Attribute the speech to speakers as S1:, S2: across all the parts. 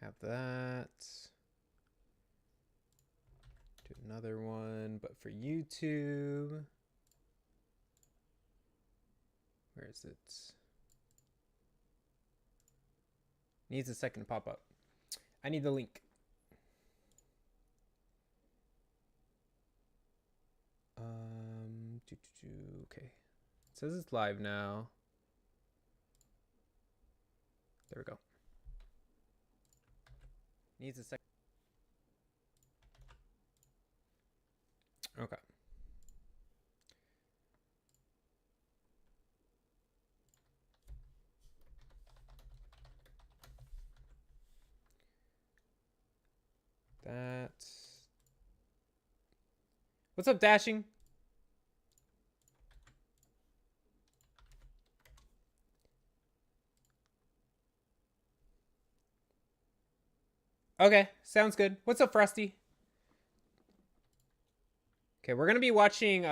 S1: Have that. Do another one, but for YouTube. Where is it? Needs a second to pop up. I need the link. Okay. It says it's live now. There we go. Needs a second. Okay. That. What's up, Dashing? Okay, sounds good. What's up, Frosty? Okay, we're gonna be watching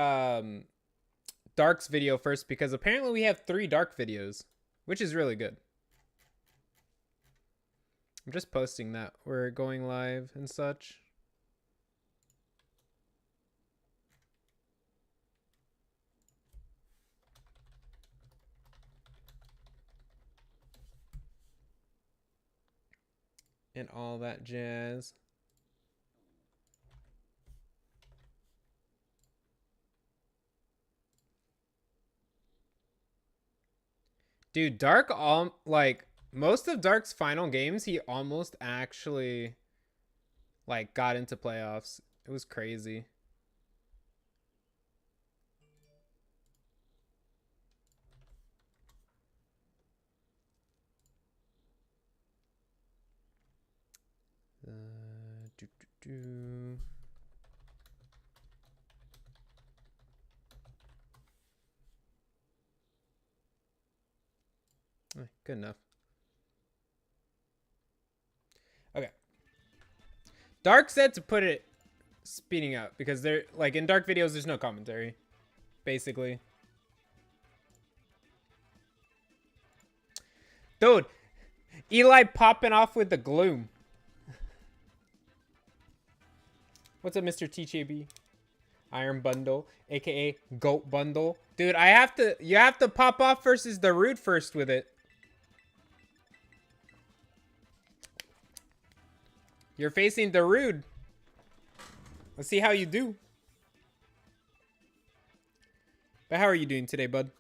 S1: Dark's video first because apparently we have 3 Dark videos, which is really good. I'm just posting that we're going live and such. And all that jazz. Dude, Dark, like, most of Dark's final games, he almost actually, like, got into playoffs. It was crazy. Good enough. Okay. Dark said to put it speeding up because they're like in Dark videos there's no commentary basically. Dude, Eli popping off with the gloom. What's up, Mr. TJB? Iron Bundle, aka Goat Bundle. Dude, you have to pop off versus the Rude first with it. You're facing the Rude. Let's see how you do. But how are you doing today, bud?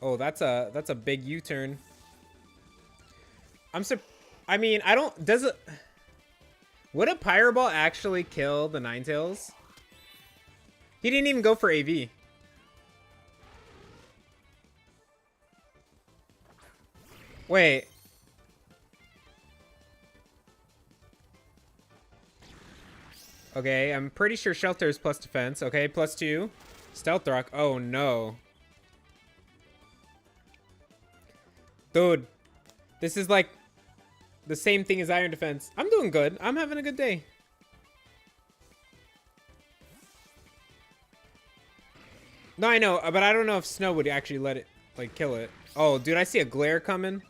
S1: Oh, that's a big U-turn. I mean, I don't. Does it? Would a Pyro Ball actually kill the Ninetales? He didn't even go for AV. Wait. Okay, I'm pretty sure Shelter is plus defense. Okay, +2. Stealth Rock. Oh, no. Dude, this is like the same thing as Iron Defense. I'm doing good. I'm having a good day. No, I know, but I don't know if Snow would actually let it, like, kill it. Oh, dude, I see a glare coming.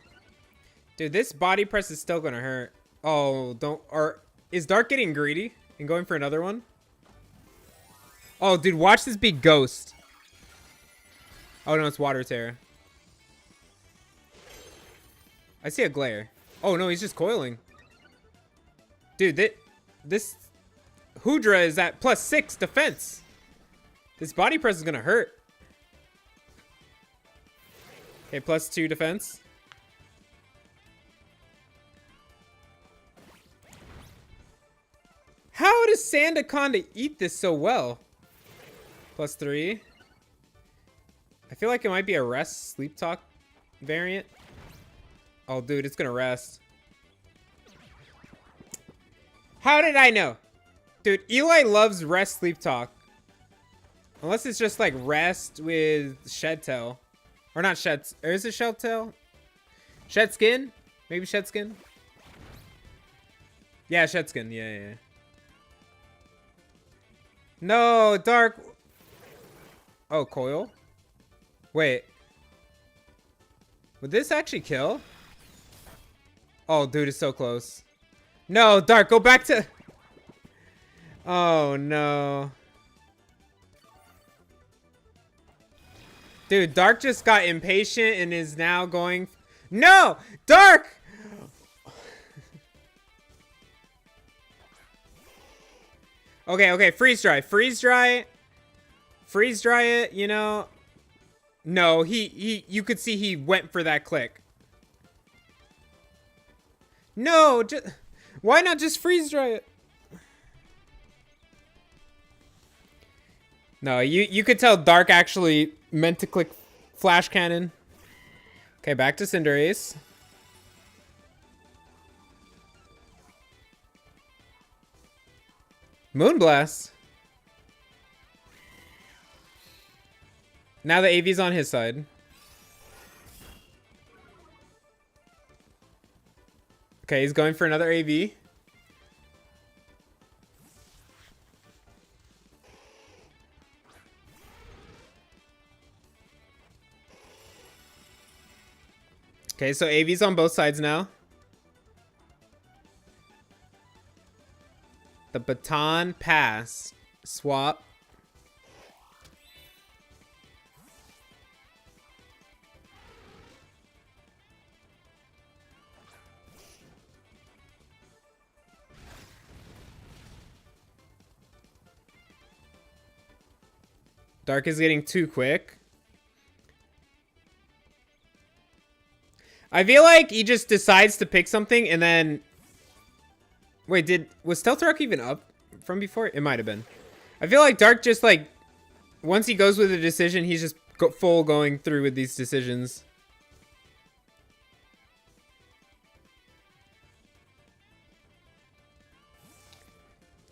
S1: Dude, this body press is still gonna hurt. Oh, is Dark getting greedy and going for another one? Oh, dude, watch this be Ghost. Oh, no, it's Water Terror. I see a glare. Oh, no, he's just coiling. Dude, this Hudra is at +6 defense. This body press is going to hurt. Okay, +2 defense. How does Sandaconda eat this so well? +3. I feel like it might be a rest sleep talk variant. Oh, dude, it's gonna rest. How did I know? Dude, Eli loves rest sleep talk. Unless it's just like rest with shed tail. Or not shed, or is it shed tail? Shed skin? Maybe shed skin? Yeah, Shetskin. Yeah, yeah. No, Dark. Oh, Coil? Wait. Would this actually kill? Oh, dude, it's so close. No, Dark, go back to... Oh, no. Dude, Dark just got impatient and is now going... No! Dark! Okay, okay, freeze dry. Freeze dry it. Freeze dry it, you know. No, you could see he went for that click. No, why not just freeze dry it? No, you could tell Dark actually meant to click flash cannon. Okay, back to Cinderace. Moonblast. Now the AV's on his side. Okay, he's going for another AV. Okay, so AV's on both sides now. The baton pass. Swap. Dark is getting too quick. I feel like he just decides to pick something and then... Wait, was Stealth Rock even up from before? It might have been. I feel like Dark just like... Once he goes with a decision, he's just full going through with these decisions.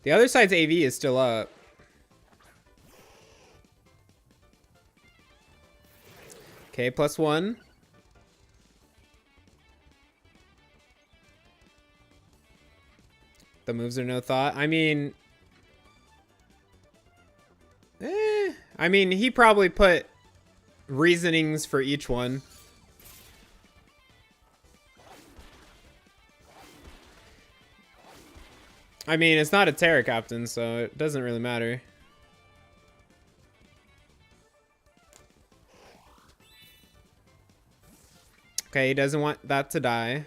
S1: The other side's AV is still up. Okay, +1. The moves are no thought. I mean... I mean, he probably put reasonings for each one. I mean, it's not a Terra Captain, so it doesn't really matter. Okay, he doesn't want that to die.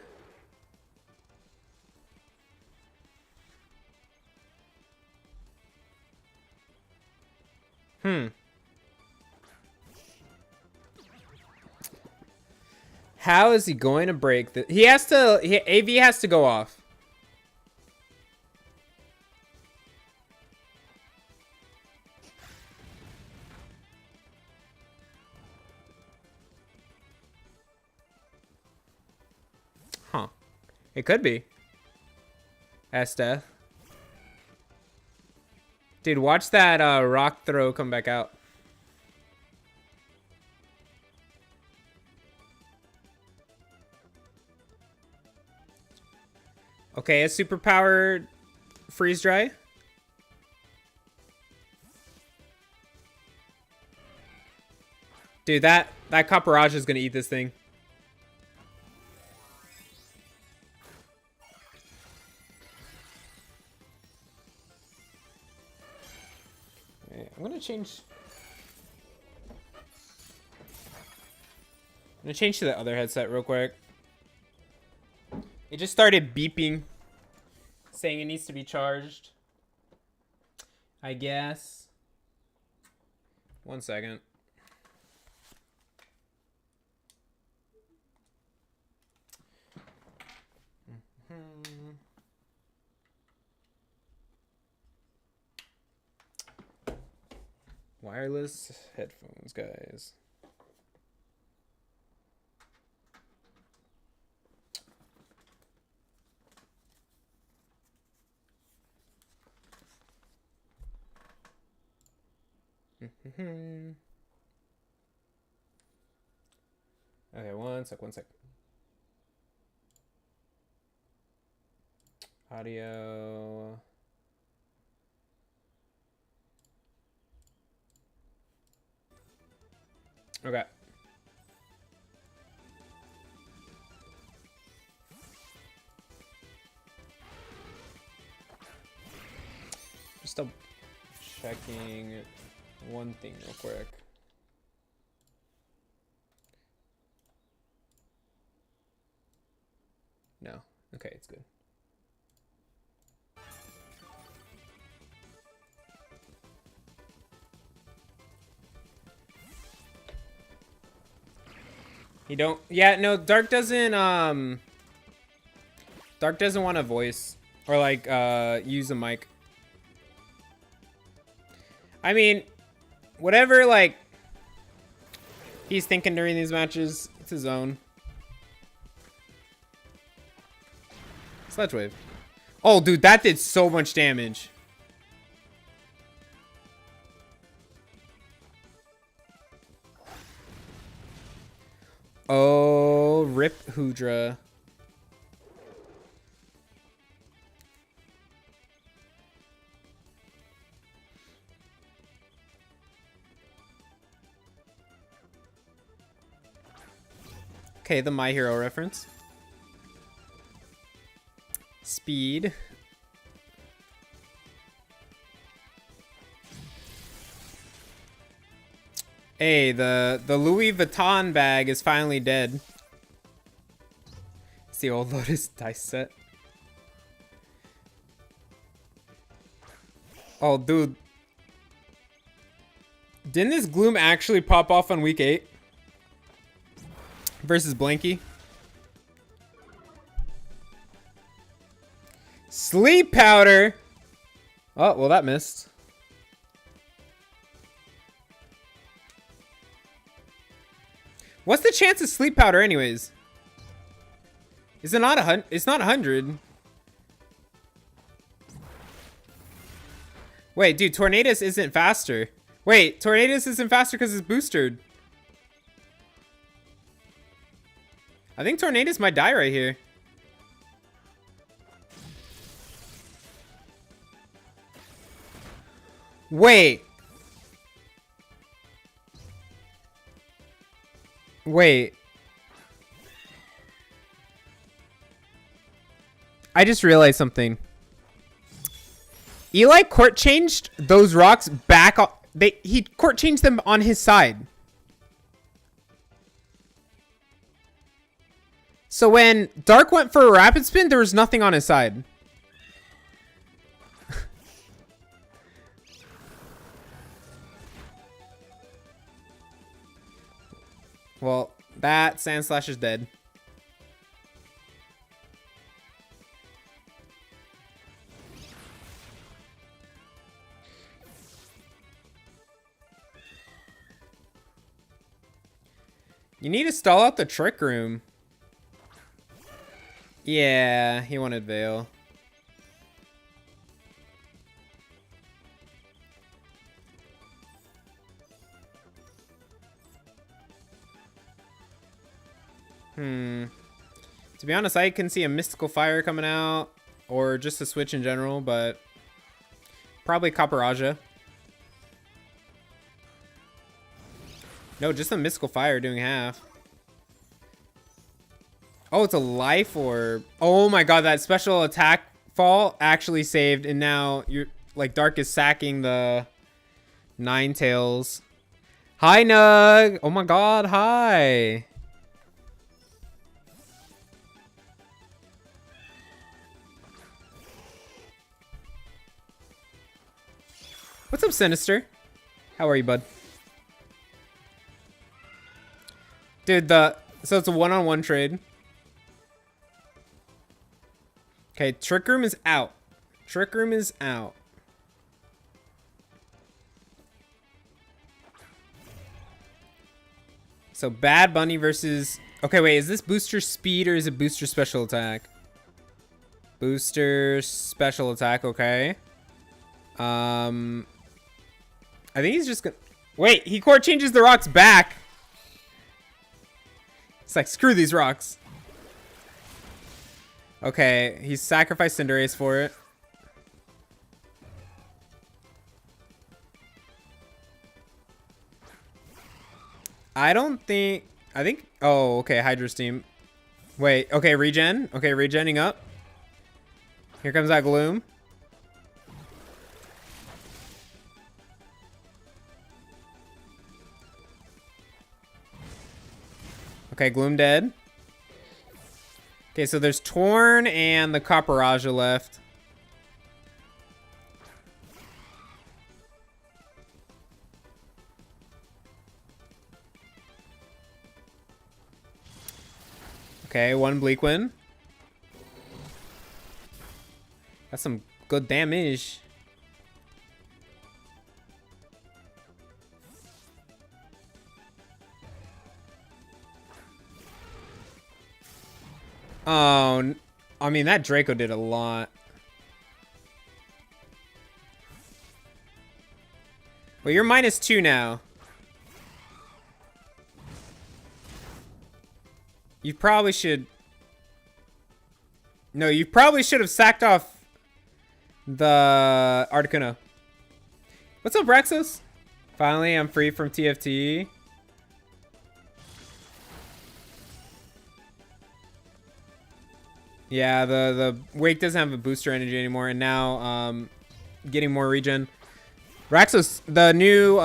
S1: How is he going to break the... He has to... AV has to go off. Huh. It could be. S-Death. Dude, watch that rock throw come back out. Okay, a superpowered freeze dry. Dude, that Copperage is gonna eat this thing. Okay, I'm gonna change to the other headset real quick. It just started beeping, saying it needs to be charged. I guess. 1 second. Wireless headphones, guys. Okay, one sec. Audio. Okay. Just double checking one thing real quick. No. Okay, it's good. You don't. Yeah, no, Dark doesn't want a voice or like use a mic. I mean, whatever like he's thinking during these matches, it's his own. Sledge wave. Oh, dude, that did so much damage. Oh, rip Hoodra. Okay, the My Hero reference. Speed. Hey, the Louis Vuitton bag is finally dead. It's the old Lotus dice set. Oh, dude. Didn't this Gloom actually pop off on week 8? Versus Blanky? Sleep powder! Oh, well, that missed. What's the chance of sleep powder anyways? Is it not 100? It's not 100. Wait, dude, Tornadus isn't faster. Wait, Tornadus isn't faster because it's boosted. I think Tornadus might die right here. Wait. Wait. I just realized something. Eli court changed those rocks back. He court changed them on his side. So when Dark went for a rapid spin, there was nothing on his side. Well, that Sand Slash is dead. You need to stall out the Trick Room. Yeah, he wanted Veil. To be honest, I can see a Mystical Fire coming out, or just a switch in general, but probably Caparajah. No, just a Mystical Fire doing half. Oh, it's a life orb. Oh my god, that special attack fall actually saved, and now you're like Dark is sacking the Ninetales. Hi, Nug. Oh my god, hi. What's up, Sinister? How are you, bud? Dude, so it's a one-on-one trade. Okay, Trick Room is out. Trick Room is out. So Bad Bunny versus... Okay, wait, is this booster speed or is it booster special attack? Booster special attack, okay. I think he's just gonna... Wait, he court changes the rocks back. It's like, screw these rocks. Okay, he sacrificed Cinderace for it. I think... Oh, okay, Hydro Steam. Wait, okay, regen. Okay, regenning up. Here comes that Gloom. Okay, Gloom dead. Okay, so there's Torn and the Copperaja left. Okay, one Bleak win. That's some good damage. Oh, I mean, that Draco did a lot. Well, you're -2 now. You probably should... No, you probably should have sacked off the Articuno. What's up, Braxos? Finally, I'm free from TFT. Yeah, the Wake doesn't have a booster energy anymore, and now getting more regen. Raxos, the new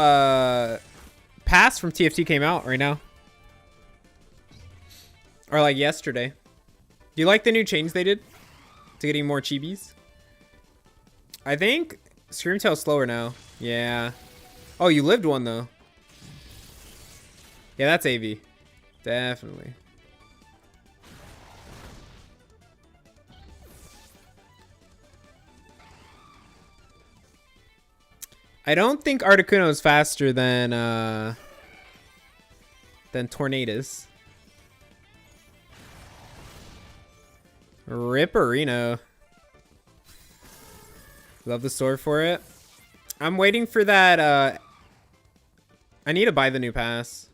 S1: pass from TFT came out right now. Or like yesterday. Do you like the new change they did to getting more chibis? I think Screamtail's slower now. Yeah. Oh, you lived one though. Yeah, that's AV. Definitely. I don't think Articuno is faster than Tornadus. Ripperino. Love the sword for it. I'm waiting for that. I need to buy the new pass.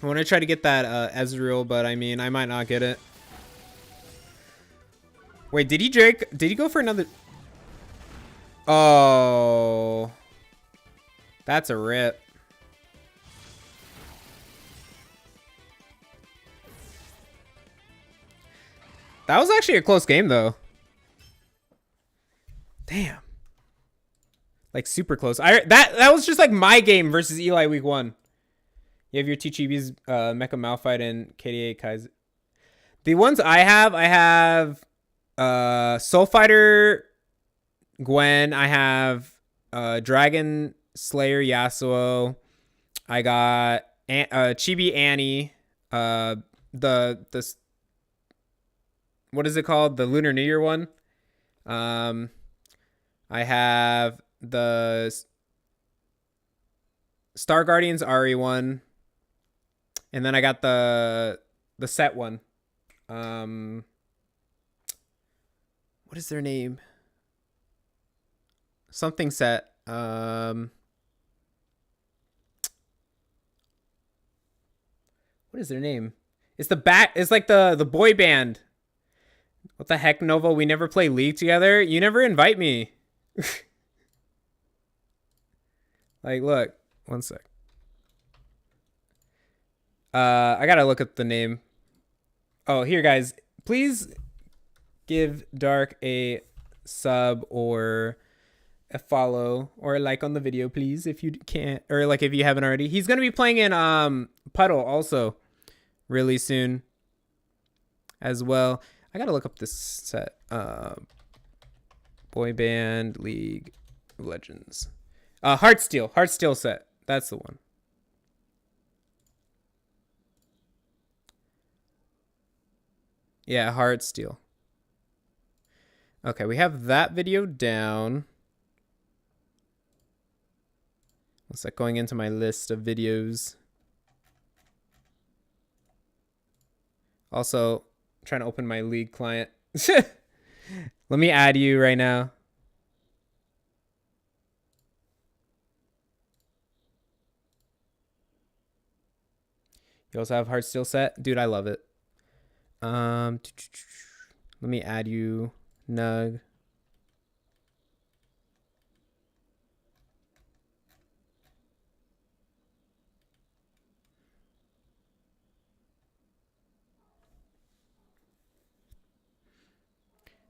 S1: I want to try to get that Ezreal, but I mean, I might not get it. Wait, did he Drake? Did he go for another? Oh, that's a rip. That was actually a close game, though. Damn. Like, super close. That was just like my game versus Eli week 1. You have your two Chibis, Mecha Malphite and KDA Kaiser. The ones I have Soul Fighter Gwen. I have Dragon Slayer Yasuo. I got Chibi Annie. The what is it called? The Lunar New Year one. I have the Star Guardians Ari one. And then I got the set one. What is their name? Something set. What is their name? It's it's like the boy band. What the heck, Nova? We never play League together. You never invite me. Like, look. One sec. I gotta look up the name. Oh, here, guys. Please give Dark a sub or a follow or a like on the video, please, if you can't, or like if you haven't already. He's gonna be playing in Puddle also really soon as well. I gotta look up this set. Boy Band League of Legends. Heartsteel set. That's the one. Yeah, Heartsteel. Okay, we have that video down. What's that going into my list of videos? Also, trying to open my League client. Let me add you right now. You also have Heartsteel set? Dude, I love it. Let me add you, Nug.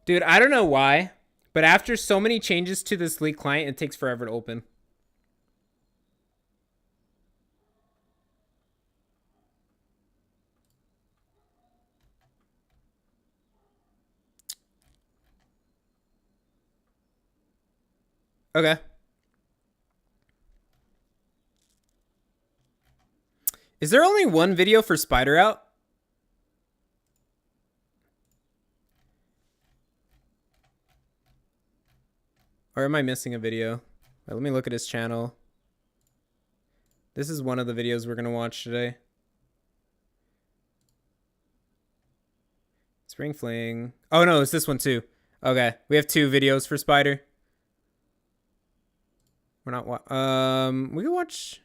S1: Dude, I don't know why, but after so many changes to this League client, it takes forever to open. Okay. Is there only one video for Spider out? Or am I missing a video? Right, let me look at his channel. This is one of the videos we're going to watch today. Spring Fling. Oh, no, it's this one too. Okay, we have 2 videos for Spider. We're not... we can watch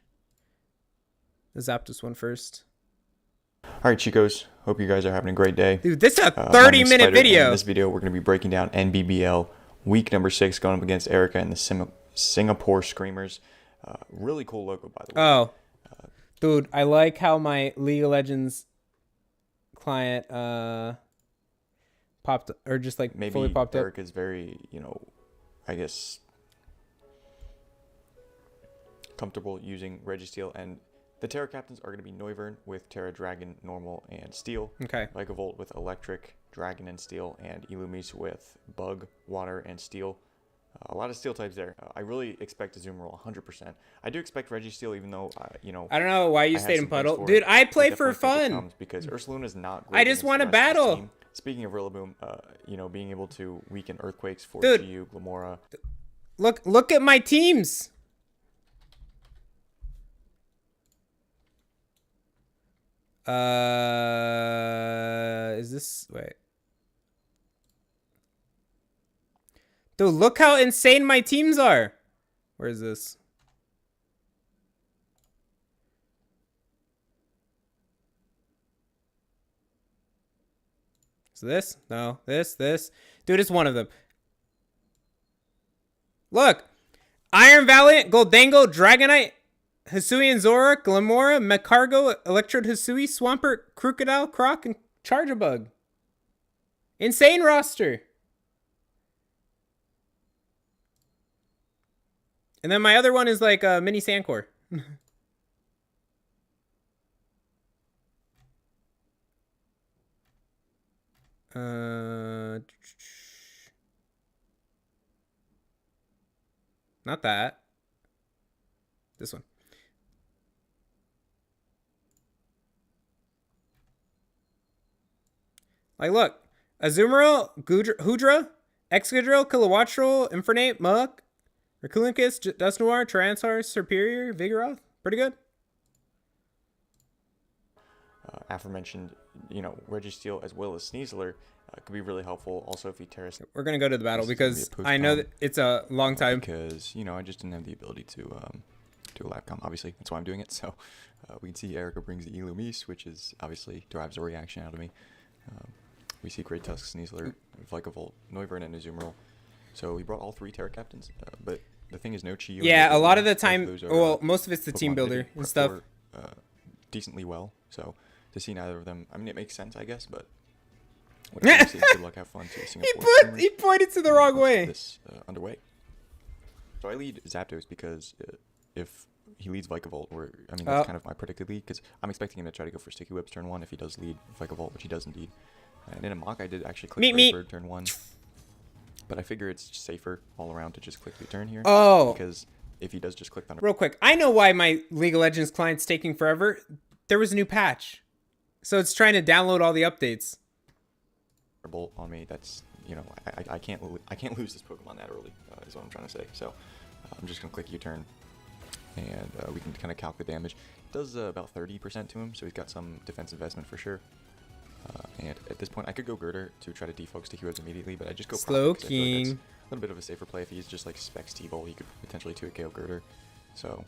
S1: the Zapdos one first.
S2: All right, Chicos. Hope you guys are having a great day.
S1: Dude, this is a 30-minute video.
S2: In this video, we're going to be breaking down NBBL week number 6, going up against Erica and the Singapore Screamers. Really cool logo, by the way.
S1: Oh, dude, I like how my League of Legends client popped, or just like
S2: maybe
S1: fully popped
S2: Erica
S1: up.
S2: is very, I guess, comfortable using Registeel, and the Terra captains are going to be Noivern with Terra, Dragon, Normal, and Steel.
S1: Okay.
S2: Vikavolt with Electric, Dragon, and Steel, and Illumise with Bug, Water, and Steel. A lot of Steel types there. I really expect Azumarill 100%. I do expect Registeel, even though,
S1: I don't know why you stayed in Puddle. Dude, I play for fun.
S2: Because Ursaluna is not great.
S1: I just want to battle.
S2: Speaking of Rillaboom, being able to weaken Earthquakes for
S1: Dude,
S2: Chiyu, Glamora.
S1: Look at my teams. Is this... Wait. Dude, look how insane my teams are. Where is this? Is this? No. This. Dude, it's one of them. Look. Iron Valiant, Goldango, Dragonite, Hisuian Zora, Glamora, Mecargo, Electrode Hisui, Swampert, Crocodile, Croc, and Charjabug. Insane roster. And then my other one is like a mini Sancor. Not that. This one. Like, look. Azumarill, Hoodra, Excadrill, Kilowattrel, Infernape, Muk, Rakulincus, Dusknoir, Tyrannosaurus, Superior, Vigoroth. Pretty good.
S2: Aforementioned, Registeel as well as Sneasler could be really helpful. Also, if you Terrace.
S1: We're going to go to the battle because I know that it's a long time.
S2: Because, I just didn't have the ability to do a live com. Obviously, that's why I'm doing it. So we can see Erica brings the Illumise, which is obviously derives a reaction out of me. We see Great Tusk, Sneasler, Vikavolt, Noivern, and Azumarill. So we brought all 3 Terra captains, but the thing is no Chiyu.
S1: Yeah, a lot of the time, well, most of it's the team builder and stuff.
S2: Decently well, so to see neither of them, I mean, it makes sense, I guess, but good luck, have fun to Singapore.
S1: He pointed to the wrong way.
S2: This underway. So I lead Zapdos because if he leads Vikavolt, that's kind of my predicted lead, because I'm expecting him to try to go for Sticky Whips turn 1 if he does lead Vikavolt, which he does indeed. And in a mock, I did actually click Bird turn 1. But I figure it's safer all around to just click the turn here.
S1: Oh.
S2: Because if he does just click Thunder...
S1: Real quick, I know why my League of Legends client's taking forever. There was a new patch. So it's trying to download all the updates.
S2: Bolt on me, that's, I can't lose this Pokemon that early, is what I'm trying to say. So I'm just going to click U-turn. And we can kind of calc the damage. It does about 30% to him, so he's got some defense investment for sure. And at this point, I could go Girder to try to defocus to heroes immediately, but I just go
S1: Slow
S2: Prop,
S1: King.
S2: Like a little bit of a safer play. If he's just like Specs T-Bolt, he could potentially 2-KO Girder. So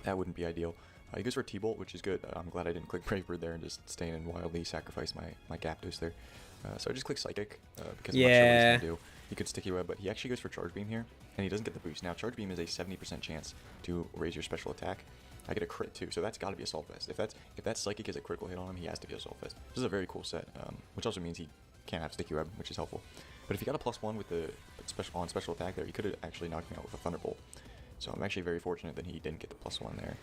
S2: that wouldn't be ideal. He goes for T-Bolt, which is good. I'm glad I didn't click Brave Bird there and just stay in and wildly sacrifice my Gyapdos there. So I just click Psychic because I'm not sure what he's going to do. He could Sticky Web, but he actually goes for Charge Beam here, and he doesn't get the boost. Now, Charge Beam is a 70% chance to raise your special attack. I get a crit too, so that's got to be Assault Vest. If that Psychic is a critical hit on him, he has to be Assault Vest. This is a very cool set, which also means he can't have Sticky Web, which is helpful. But if he got a +1 with the special attack there, he could have actually knocked me out with a Thunderbolt. So I'm actually very fortunate that he didn't get the +1 there,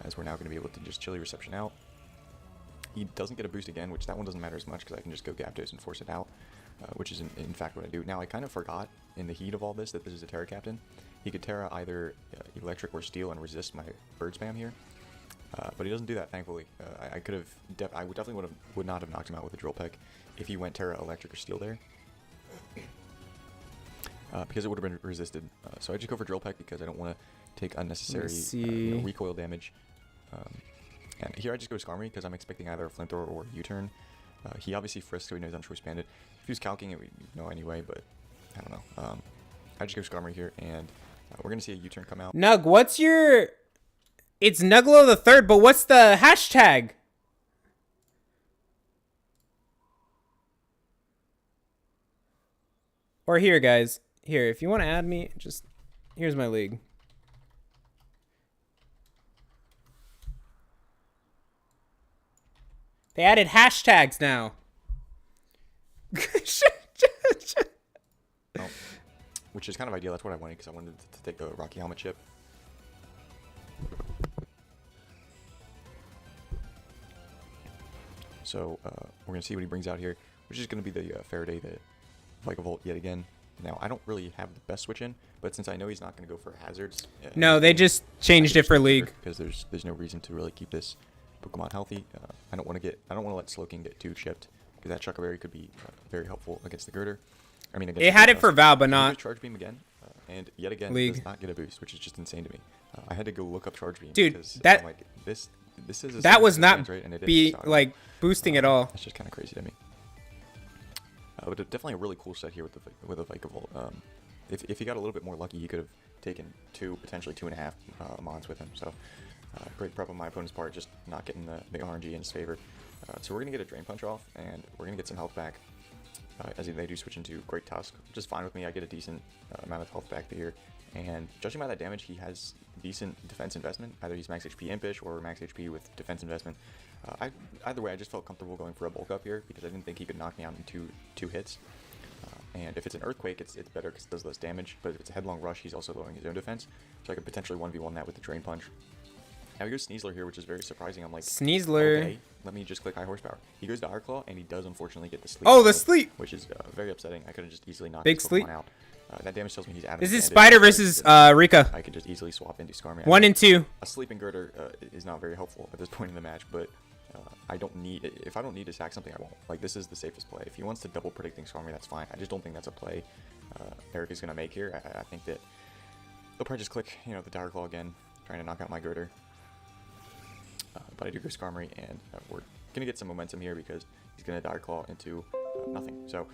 S2: as we're now going to be able to just Chilly Reception out. He doesn't get a boost again, which that one doesn't matter as much because I can just go Gyapdos and force it out, which is in fact what I do. Now, I kind of forgot in the heat of all this that this is a Terra Captain. He could Terra either Electric or Steel and resist my Bird Spam here, but he doesn't do that, thankfully. I could have, I would definitely would not have knocked him out with a Drill Peck if he went Terra Electric or Steel there, because it would have been resisted. So I just go for Drill Peck because I don't want to take unnecessary recoil damage. And here I just go Skarmory because I'm expecting either a Flamethrower or a U-turn. He obviously frisks, so he knows I'm Choice Banded. If he was calcing it, we'd know anyway, but I don't know. I just go Skarmory here, and we're going to see a U-turn come out.
S1: Nug, what's your... It's Nuglo the Third, but what's the hashtag? Or here, guys. Here, if you want to add me, just... Here's my league. They added hashtags now.
S2: Oh, which is kind of ideal. That's what I wanted because I wanted to take the Rocky Helmet chip. So we're going to see what he brings out here, which is going to be the Faraday, the Vikavolt yet again. Now, I don't really have the best switch in, but since I know he's not going to go for hazards...
S1: No, they just changed it for League.
S2: Because there's no reason to really keep this Pokemon healthy. I don't want to let Slowking get too chipped, because that Chuckle Berry could be very helpful against the Girder. I mean,
S1: it had it for Val, but not
S2: Charge Beam again, and yet again
S1: League.
S2: Does not get a boost, which is just insane to me. I had to go look up Charge Beam.
S1: Dude, that
S2: I'm like, this is
S1: that was not
S2: right? And
S1: like boosting at all.
S2: That's just kind of crazy to me. But definitely a really cool set here with a Vikavolt. If he got a little bit more lucky, he could have taken potentially 2.5 Mons with him. So great prep on my opponent's part, just not getting the RNG in his favor. So we're gonna get a Drain Punch off, and we're gonna get some health back. As they do switch into Great Tusk, which is fine with me. I get a decent amount of health back here, and judging by that damage, he has decent defense investment. Either he's max HP Impish or max HP with defense investment. Either way, I just felt comfortable going for a bulk up here because I didn't think he could knock me out in two hits. And if it's an Earthquake, it's better because it does less damage. But if it's a Headlong Rush, he's also lowering his own defense, so I could potentially 1v1 that with the Drain Punch. Now he goes Sneasler here, which is very surprising. I'm like,
S1: Sneasler.
S2: Okay, let me just click High Horsepower. He goes Dire Claw, and he does unfortunately get the Sleep.
S1: Oh, the Sleep!
S2: Which is very upsetting. I could have just easily knocked
S1: Big
S2: this
S1: Sleep.
S2: Pokemon out. That damage tells me he's out of
S1: This is
S2: banded.
S1: Spider versus Rika.
S2: I could just easily swap into Skarmory.
S1: 1 and 2.
S2: A Sleeping Girder is not very helpful at this point in the match, but I don't need... If I don't need to sack something, I won't. Like, this is the safest play. If he wants to double predicting Skarmory, that's fine. I just don't think that's a play Eric is going to make here. I think that they'll probably just click, the Dire Claw again, trying to knock out my Girder. But I do go Skarmory, and we're going to get some momentum here because he's going to Dire Claw into nothing. So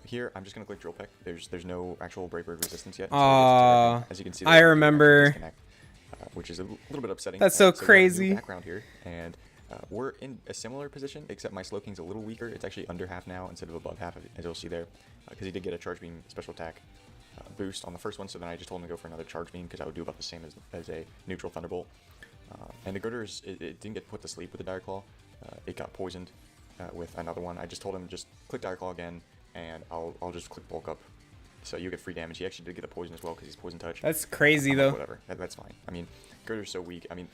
S2: here, I'm just going to click Drill Peck. There's no actual Brave Bird resistance yet. So as you can see,
S1: I remember.
S2: Which is a little bit upsetting.
S1: That's so
S2: we have a new
S1: crazy.
S2: background here, and we're in a similar position, except my Slowking's a little weaker. It's actually under half now instead of above half, as you'll see there, because he did get a Charge Beam special attack boost on the first one, so then I just told him to go for another Charge Beam because I would do about the same as a neutral Thunderbolt. And the Girders, it didn't get put to sleep with the Dire Claw. It got poisoned with another one. I just told him just click Dire Claw again, and I'll just click Bulk Up. So you get free damage. He actually did get a poison as well because he's Poison Touch.
S1: That's crazy, though.
S2: Whatever. That's fine. I mean, Girder's so weak. I mean,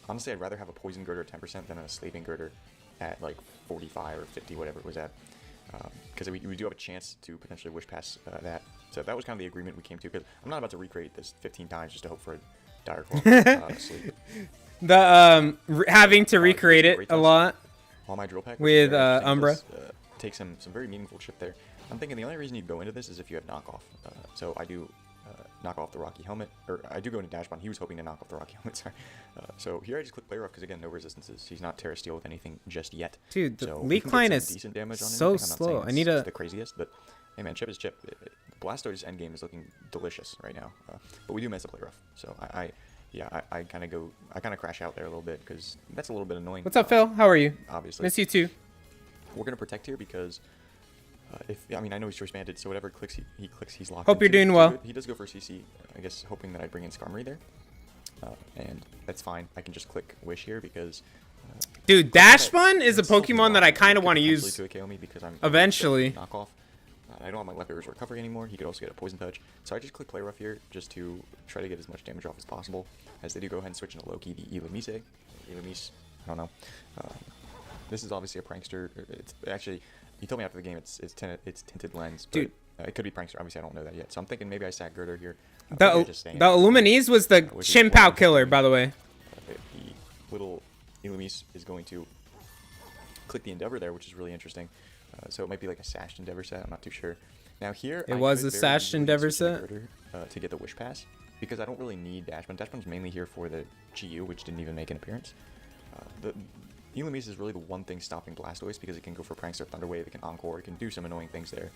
S2: honestly, I'd rather have a Poison Girder at 10% than a Sleeping Girder at like 45 or 50, whatever it was at. Because we do have a chance to potentially wish past that. So that was kind of the agreement we came to. Because I'm not about to recreate this 15 times just to hope for a Dire Claw sleep.
S1: The having to recreate it a lot.
S2: On my Drill Peck
S1: with Umbra.
S2: Take some very meaningful chip there. I'm thinking the only reason you go into this is if you have knockoff. So I do knock off the Rocky Helmet, or I do go into Dash Bond. He was hoping to knock off the Rocky Helmet, sorry. So here I just click Play Rough because again, no resistances. He's not Terra Steel with anything just yet.
S1: Dude, the
S2: so
S1: leak line is
S2: decent damage on
S1: so
S2: anything.
S1: slow. I need
S2: it's the craziest, but hey man, chip is chip. Blastoise's endgame is looking delicious right now. But we do mess up Play Rough, so I yeah, I kind of crash out there a little bit because that's a little bit annoying.
S1: What's up, Phil? How are you?
S2: Obviously.
S1: Miss you too.
S2: We're gonna protect here because I mean I know he's choice banded, so whatever clicks he clicks, he's locked.
S1: Hope you're
S2: into.
S1: doing
S2: So
S1: well.
S2: he does go for CC, I guess, hoping that I bring in Skarmory there, and that's fine. I can just click Wish here because.
S1: Dude, Dashbun is a Pokemon that I kind of want to
S2: potentially
S1: use
S2: to a KO me because I'm
S1: eventually.
S2: knockoff. I don't have my left air's recovery anymore. He could also get a poison touch, so I just click Play Rough here just to try to get as much damage off as possible. As they do go ahead and switch into Loki, the Ilamise. Ilamise, I don't know. This is obviously a prankster. It's actually, he told me after the game it's tinted lens, but
S1: Dude.
S2: It could be prankster. Obviously, I don't know that yet. So I'm thinking maybe I sack Girder here.
S1: The Illuminese was the Chimpow killer, by the way.
S2: The little Ilamise is going to click the Endeavor there, which is really interesting. So it might be like a Sashed Endeavor set. I'm not too sure. Now here,
S1: It was a Sashed Endeavor set
S2: to get the Wish Pass because I don't really need Dashbun. Dashbun's mainly here for the GU, which didn't even make an appearance. The Ilamise is really the one thing stopping Blastoise because it can go for Prankster, Thunder Wave, it can Encore, it can do some annoying things there.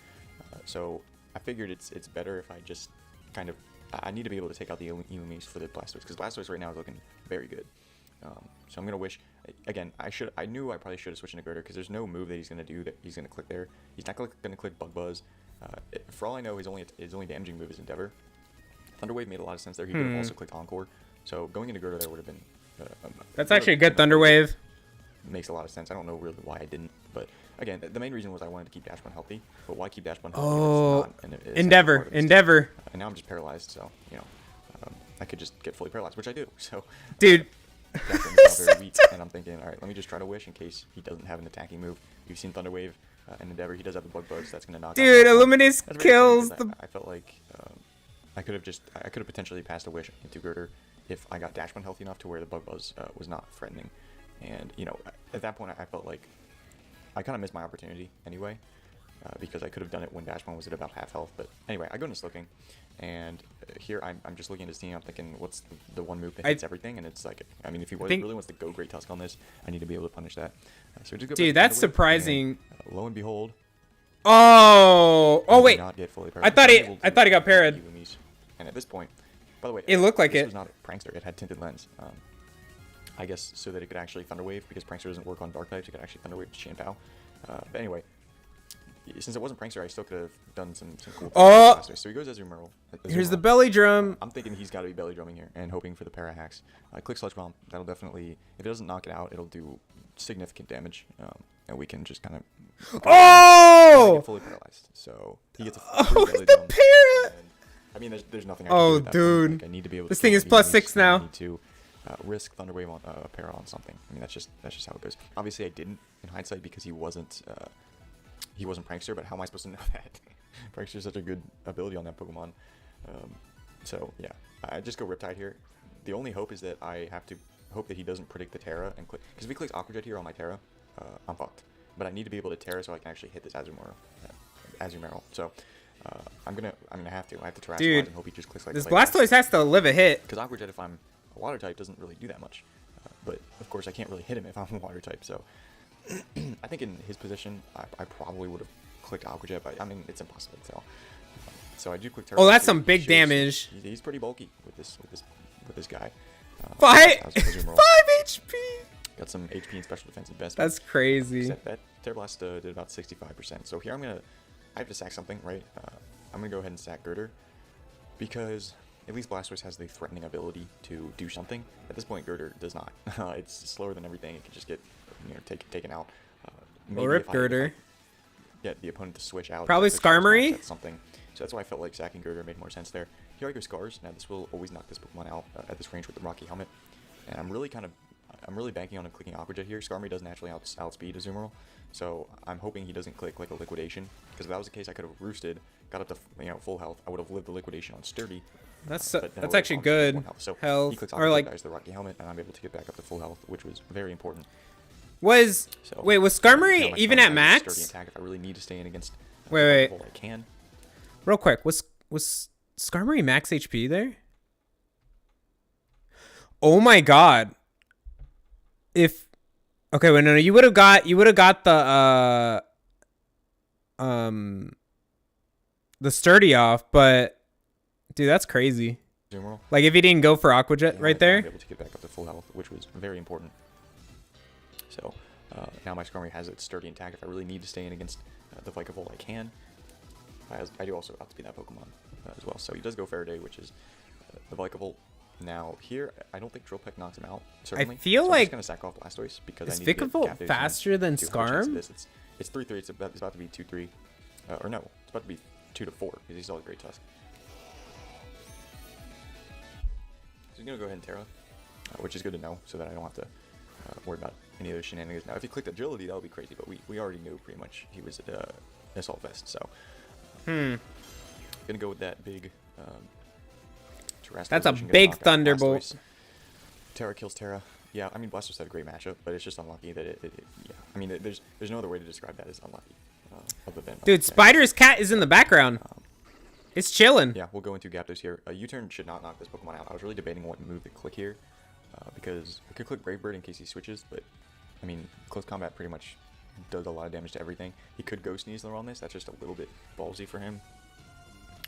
S2: So I figured it's better if I just kind of I need to be able to take out the Ilamise for the Blastoise because Blastoise right now is looking very good. So I'm gonna wish again. I knew I probably should have switched into Girder because there's no move that he's gonna do that he's gonna click there. He's not gonna click Bug Buzz. For all I know, his only damaging move is Endeavor. Thunder Wave made a lot of sense there. He could have also clicked Encore. So going into Girder there would have been.
S1: That's actually a good Thunder Wave.
S2: Makes a lot of sense. I don't know really why I didn't, but again, the main reason was I wanted to keep Dashbun healthy. But why keep Dashbun healthy?
S1: Oh, Endeavor.
S2: And now I'm just paralyzed, so you know, I could just get fully paralyzed, which I do. So,
S1: dude.
S2: Dashbun's very weak, and I'm thinking, all right, let me just try to wish in case he doesn't have an attacking move. You've seen Thunder Wave and Endeavor. He does have the Bug Buzz. That's gonna knock.
S1: Dude,
S2: out
S1: Illuminous kills the.
S2: I felt like I could have potentially passed a wish into Girder if I got Dashbun healthy enough to where the Bug Buzz was not threatening. And you know, at that point, I felt like I kind of missed my opportunity anyway, because I could have done it when Dashbun was at about half health. But anyway, I go into Slooking, and here I'm just looking at his team. I'm thinking, what's the one move that hits everything? And it's like, I mean, if he really wants to go Great Tusk on this, I need to be able to punish that. So just go.
S1: Dude, that's surprising.
S2: And, lo and behold.
S1: Oh wait.
S2: Not get fully
S1: I thought he got parried.
S2: And at this point, by the way,
S1: it looked like
S2: this
S1: it
S2: was not a Prankster. It had Tinted Lens. I guess so that it could actually Thunder Wave because Prankster doesn't work on Dark types. It could actually Thunder Wave to Chien-Pao. But anyway, since it wasn't Prankster, I still could have done some cool things. So he goes Azumarill.
S1: Here's the belly drum.
S2: I'm thinking he's got to be belly drumming here and hoping for the para hacks. Click Sludge Bomb. That'll definitely, if it doesn't knock it out, it'll do significant damage. And we can just kind of get fully paralyzed. So he gets a belly drum.
S1: Para!
S2: I mean, there's nothing I can do at that
S1: dude.
S2: point. Like, I need to be able
S1: this
S2: to
S1: thing is +6 now.
S2: I need to risk Thunder Wave on para on something. I mean, that's just how it goes. Obviously, I didn't in hindsight because he wasn't Prankster. But how am I supposed to know that? Prankster is such a good ability on that Pokemon. So yeah, I just go Riptide here. The only hope is that I have to hope that he doesn't predict the Terra and click, because if he clicks Aqua Jet here on my Terra, I'm fucked. But I need to be able to Terra so I can actually hit this Azumarill. So I'm gonna have to terrestrialize and hope he just clicks like
S1: this Blastoise has to live a hit.
S2: Because Aqua Jet, if I'm a Water type, doesn't really do that much. But of course I can't really hit him if I'm a Water type. So I think in his position I probably would have clicked Aqua Jet, but I mean it's impossible to tell. So I do click Terra.
S1: Oh, that's some big damage.
S2: He's pretty bulky with this guy.
S1: 5 HP.
S2: Got some HP and special defense at best.
S1: That's crazy.
S2: That Terra Blast did about 65%. So here I have to sack something, right? I'm gonna go ahead and sack Girder because at least Blastoise has the threatening ability to do something. At this point, Girder does not. It's slower than everything. It can just get taken out.
S1: We'll rip Girder.
S2: Get the opponent to switch out.
S1: Probably Skarmory.
S2: Something. So that's why I felt like sacking Girder made more sense there. Here I go Scars. Now this will always knock this Pokemon out at this range with the Rocky Helmet. And I'm really banking on him clicking Aqua Jet here. Skarmory does naturally outspeed Azumarill. So I'm hoping he doesn't click like a Liquidation. Because if that was the case, I could have roosted, got up to full health. I would have lived the Liquidation on Sturdy.
S1: That's actually good.
S2: So
S1: health.
S2: He clicks
S1: or like
S2: the Rocky Helmet, and I'm able to get back up to full health, which was very important.
S1: Wait, was Skarmory even at max?
S2: Sturdy attack if I really need to stay in against.
S1: Wait.
S2: I can.
S1: Real quick, was Skarmory max HP there? Oh my god! Okay, wait, no, you would have got the Sturdy off, but dude, that's crazy.
S2: numeral.
S1: Like if he didn't go for Aqua Jet
S2: And
S1: right
S2: I'll
S1: there.
S2: be able to get back up to full health, which was very important. So now my Skarmory has its sturdy intact. If I really need to stay in against the Vikavolt, I can. I do also have to be that Pokemon as well. So he does go Faraday, which is the Vikavolt. Now here, I don't think Drill Peck knocks him out. Certainly.
S1: I feel
S2: so
S1: like
S2: I'm just gonna sack off Blastoise because I
S1: is
S2: need to get
S1: Vikavolt
S2: Gyarados in
S1: faster than
S2: to have a chance at
S1: Skarm?
S2: this. It's 3-3. It's about to be 2-3. Or no, it's about to be 2-4 because he still has Great Tusk. So he's gonna go ahead and Terra, which is good to know, so that I don't have to worry about any of those shenanigans. Now, if he clicked Agility, that would be crazy, but we already knew pretty much he was Assault Vest, so. Gonna go with that big.
S1: That's a big Thunderbolt.
S2: Terra kills Terra. Yeah, I mean Blastoise had a great matchup, but it's just unlucky that yeah, I mean there's no other way to describe that as unlucky. Other than
S1: Dude, Spider's cat is in the background. It's chilling.
S2: Yeah, we'll go into Gyaptos here. U-turn should not knock this Pokemon out. I was really debating what move to click here, because I could click Brave Bird in case he switches, but I mean close combat pretty much does a lot of damage to everything. He could go Sneasler on this. That's just a little bit ballsy for him.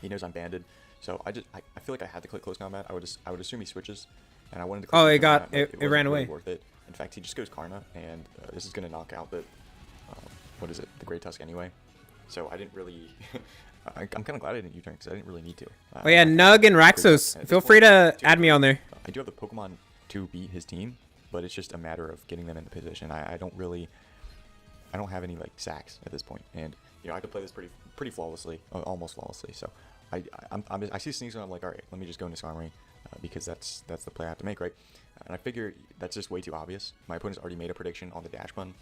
S2: He knows I'm banded, so I feel like I had to click close combat. I would assume he switches, and I wanted to click.
S1: Oh,
S2: it
S1: it ran away.
S2: Really worth it. In fact, he just goes Karna, and this is gonna knock out the what is it, the Great Tusk anyway. So I didn't really. I'm kind of glad I didn't U-turn because I didn't really need to.
S1: Oh yeah, Nug and Raxos. Feel free to add me on there.
S2: I do have the Pokemon to beat his team, but it's just a matter of getting them in the position. I don't have any like sacks at this point, and you know I could play this pretty flawlessly, almost flawlessly. So I see Sneasler and I'm like, all right, let me just go into Skarmory because that's the play I have to make, right? And I figure that's just way too obvious. My opponent's already made a prediction on the dash button.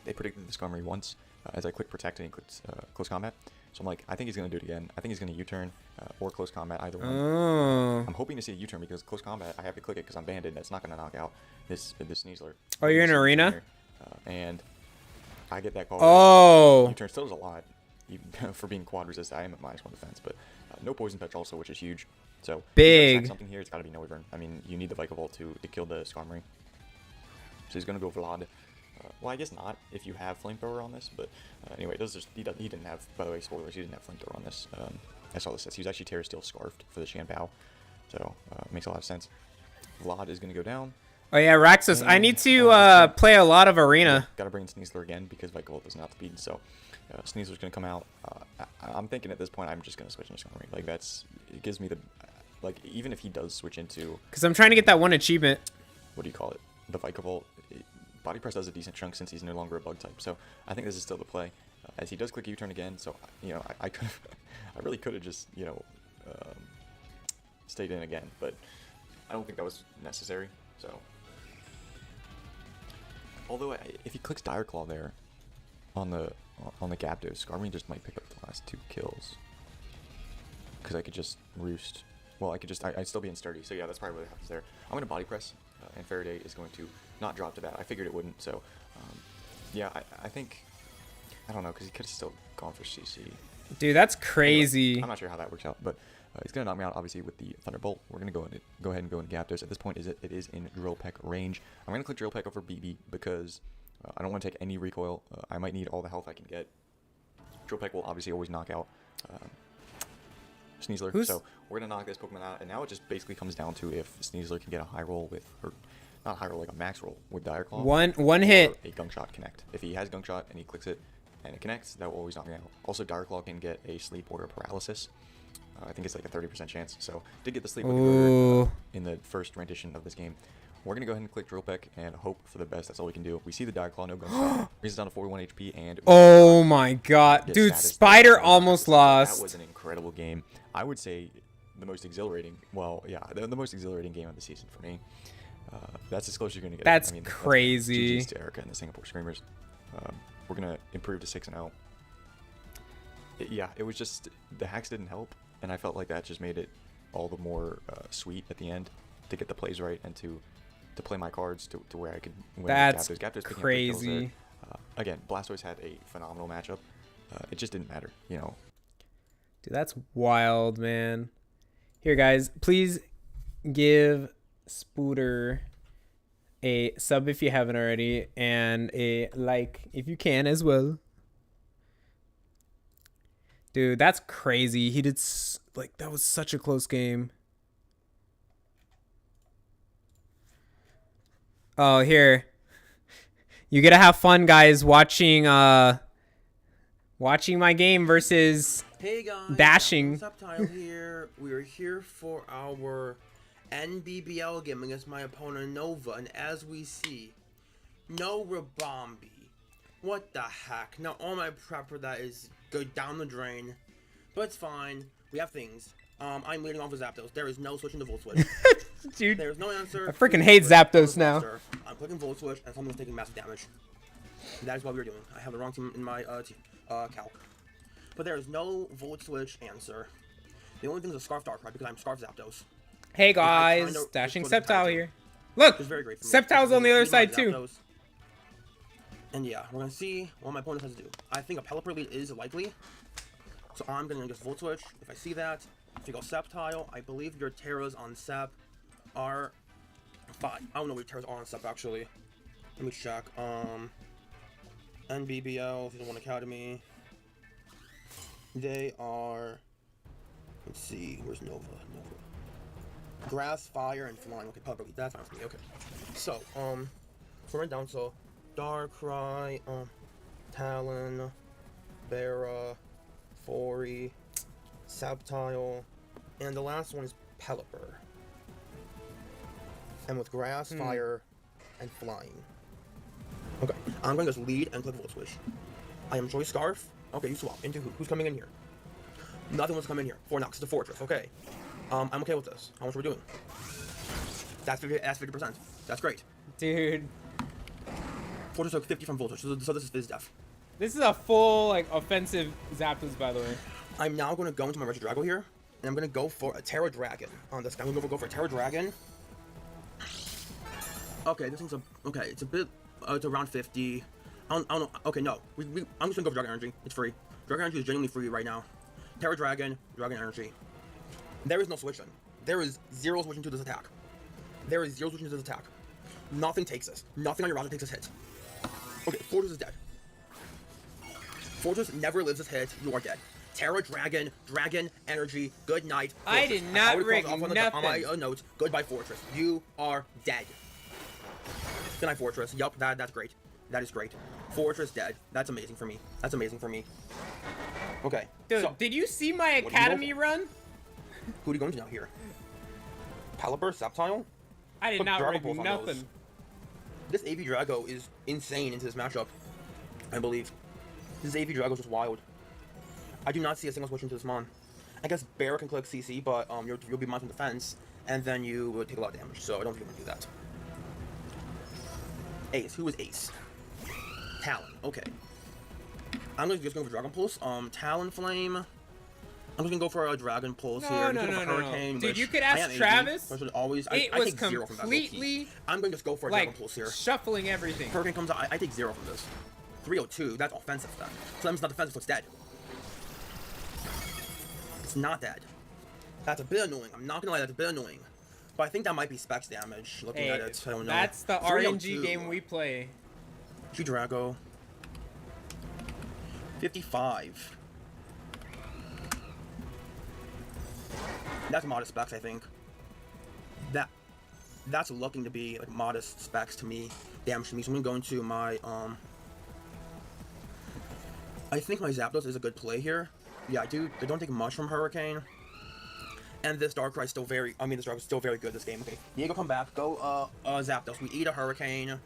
S2: They predicted the Skarmory once as I click Protect and he clicks Close Combat. So I'm like, I think he's going to do it again. I think he's going to U-turn or Close Combat, either one.
S1: Oh.
S2: I'm hoping to see a U-turn because Close Combat, I have to click it because I'm banded. That's not going to knock out this Sneasler.
S1: Oh, you're in Arena?
S2: And I get that call.
S1: Oh.
S2: U-turn still does a lot for being quad resist. I am at -1 defense, but no Poison Touch also, which is huge. So
S1: big.
S2: Something here, it's got to be Noivern. I mean, you need the Vikavolt to kill the Skarmory. So he's going to go Vlad. Well, I guess not if you have Flamethrower on this, but anyway, he didn't have, by the way, spoilers, he didn't have Flamethrower on this. I saw this, he was actually Terra Steel Scarfed for the Shanbao, so makes a lot of sense. Vlad is going to go down.
S1: Oh yeah, Raxos, I need to play a lot of Arena.
S2: Got to bring in Sneasler again because Vikavolt doesn't have speed, so Sneasler's going to come out. I'm thinking at this point I'm just going to switch into Skarmory. Like it gives me the, like even if he does switch into...
S1: Because I'm trying to get that one achievement.
S2: What do you call it? The Vikavolt. Body Press does a decent chunk since he's no longer a bug type, so I think this is still the play. As he does click U-turn again, so you know I could, I really could have just stayed in again, but I don't think that was necessary. So, although if he clicks Dire Claw there on the Gyaptos, Skarmory just might pick up the last 2 kills because I could just roost. Well, I could just I'd still be in sturdy. So yeah, that's probably what happens there. I'm gonna Body Press, and Faraday is going to not drop to that. I figured it wouldn't, so yeah, I think, I don't know, because he could have still gone for CC.
S1: Dude, that's crazy.
S2: Anyway, I'm not sure how that works out, but he's going to knock me out, obviously, with the Thunderbolt. We're going to go ahead and go into Gyaptos. At this point, it is in Drill Peck range. I'm going to click Drill Peck over BB because I don't want to take any recoil. I might need all the health I can get. Drill Peck will obviously always knock out Sneasler, so we're going to knock this Pokemon out, and now it just basically comes down to if Sneasler can get a high roll with her. Not high roll, like a max roll with Dire Claw.
S1: One hit.
S2: A Gunk Shot connect. If he has Gunk Shot and he clicks it and it connects, that will always knock me out. Also, Dire Claw can get a sleep or a paralysis. I think it's like a 30% chance. So, did get the sleep in the first rendition of this game. We're going to go ahead and click Drill Peck and hope for the best. That's all we can do. We see the Dire Claw, no Gunk Shot. Brings us down to 41 HP and...
S1: Oh my god. Dude, Spider almost lost.
S2: That was an incredible game. I would say the most exhilarating... Well, yeah, the most exhilarating game of the season for me. That's as close as you're going to get.
S1: That's crazy.
S2: GG's to Erica and the Singapore Screamers. We're going to improve to 6-0. Yeah, it was just, the hacks didn't help, and I felt like that just made it all the more sweet at the end to get the plays right and to play my cards to where I could win.
S1: That's
S2: Gyaptos
S1: crazy.
S2: Again, Blastoise had a phenomenal matchup. It just didn't matter, you know.
S1: Dude, that's wild, man. Here, guys, please give Spooter a sub if you haven't already, and a like if you can as well. Dude, that's crazy. He did like that was such a close game. Oh, here. You gotta have fun, guys, watching watching my game versus
S3: Hey guys,
S1: dashing.
S3: Subtile here. We are here for our NBBL game against my opponent Nova, and as we see, no Rabombi. What the heck? Now all my prep for that is go down the drain, but it's fine. We have things. I'm leading off with Zapdos. There is no switching to Volt Switch.
S1: Dude,
S3: There is no answer.
S1: I freaking hate Zapdos now.
S3: I'm clicking Volt Switch, and someone's taking massive damage. That is what we're doing. I have the wrong team in my calc. But there is no Volt Switch answer. The only thing is a Scarf Darkrai because I'm Scarf Zapdos.
S1: Hey guys, dashing Sceptile here. Look,
S3: It's very great for me.
S1: Sceptile's on the other
S3: Lead my
S1: side too.
S3: Zapdos. And yeah, we're gonna see what my opponent has to do. I think a Pelipper lead is likely. So I'm gonna just Volt Switch if I see that. If you go Sceptile, I believe your Terras on Sep are 5. I don't know what your Terras are on Sep actually. Let me check. NBBL Season 1 Academy. They are, let's see, where's Nova? Grass, Fire, and Flying. Okay, probably that's fine for me. Okay. So, so right down. So, Darkrai, Talon, Bara, Fori, Sceptile, and the last one is Pelipper. And with Grass, Fire, and Flying. Okay, I'm going to just lead and click Volt Switch. I am Joy Scarf. Okay, you swap. Into who? Who's coming in here? Nothing wants to come in here. Fornox, it's a Fortress. Okay. I'm okay with this. How much are we doing? That's 50%. That's great.
S1: Dude,
S3: Fortress took 50 from Voltage, so this is Fizz Def.
S1: this is a full like offensive Zapdos, by the way.
S3: I'm now going to go into my Regidrago here, and I'm going to go for a Terra Dragon on this guy. I'm going to go for a Terra Dragon. Okay, this thing's okay, it's a bit, it's around 50. I don't know. Okay, no. I'm just going to go for Dragon Energy. It's free. Dragon Energy is genuinely free right now. Terra Dragon, Dragon Energy. There is no switching. There is zero switching to this attack. There is zero switching to this attack. Nothing takes this. Nothing on your roster takes this hit. Okay, Fortress is dead. Fortress never lives this hit. You are dead. Terra Dragon, Dragon Energy, good night.
S1: I
S3: Fortress.
S1: did not
S3: already
S1: rig
S3: crossed off
S1: nothing.
S3: on my notes. Goodbye, Fortress. You are dead. Good night, Fortress. Yup, that's great. That is great. Fortress dead. That's amazing for me. That's amazing for me. Okay.
S1: Dude,
S3: so,
S1: did you see my
S3: do you go
S1: academy
S3: for?
S1: run?
S3: who are you going to now here? Pelipper, Sceptile?
S1: I did
S3: Put
S1: not
S3: Dragon
S1: rig
S3: Balls on
S1: nothing.
S3: those. This AV Drago is insane into this matchup, I believe. This AV Drago is just wild. I do not see a single switch into this mon. I guess Bear can click CC, but you'll be mounting defense, and then you will take a lot of damage, so I don't think you're going to do that. Ace. Who is Ace? Talon. Okay. I'm just going for Dragon Pulse. Talon Flame. I'm just gonna go for a Dragon Pulse here.
S1: No.
S3: Hurricane,
S1: Dude,
S3: which
S1: you could
S3: I
S1: ask
S3: am AV,
S1: Travis.
S3: so I should always.
S1: It
S3: I
S1: was
S3: take 0 from that.
S1: completely
S3: I'm gonna just go for a
S1: like
S3: Dragon Pulse here.
S1: shuffling everything.
S3: Hurricane comes out. I take 0 from this. 302. That's offensive then. So that means not defensive. So it's dead. It's not dead. That's a bit annoying. I'm not gonna lie. That's a bit annoying. But I think that might be specs damage. Looking at it, I don't know.
S1: That's the
S3: 302.
S1: RNG game we play.
S3: G-Drago. 55. That's modest specs, I think. That's looking to be like modest specs to me. Damage to me. So I'm gonna go into my I think my Zapdos is a good play here. Yeah, they don't take much from Hurricane. And this Darkrai is still this Darkrai is still very good this game. Okay. Diego, come back. Go Zapdos. We eat a Hurricane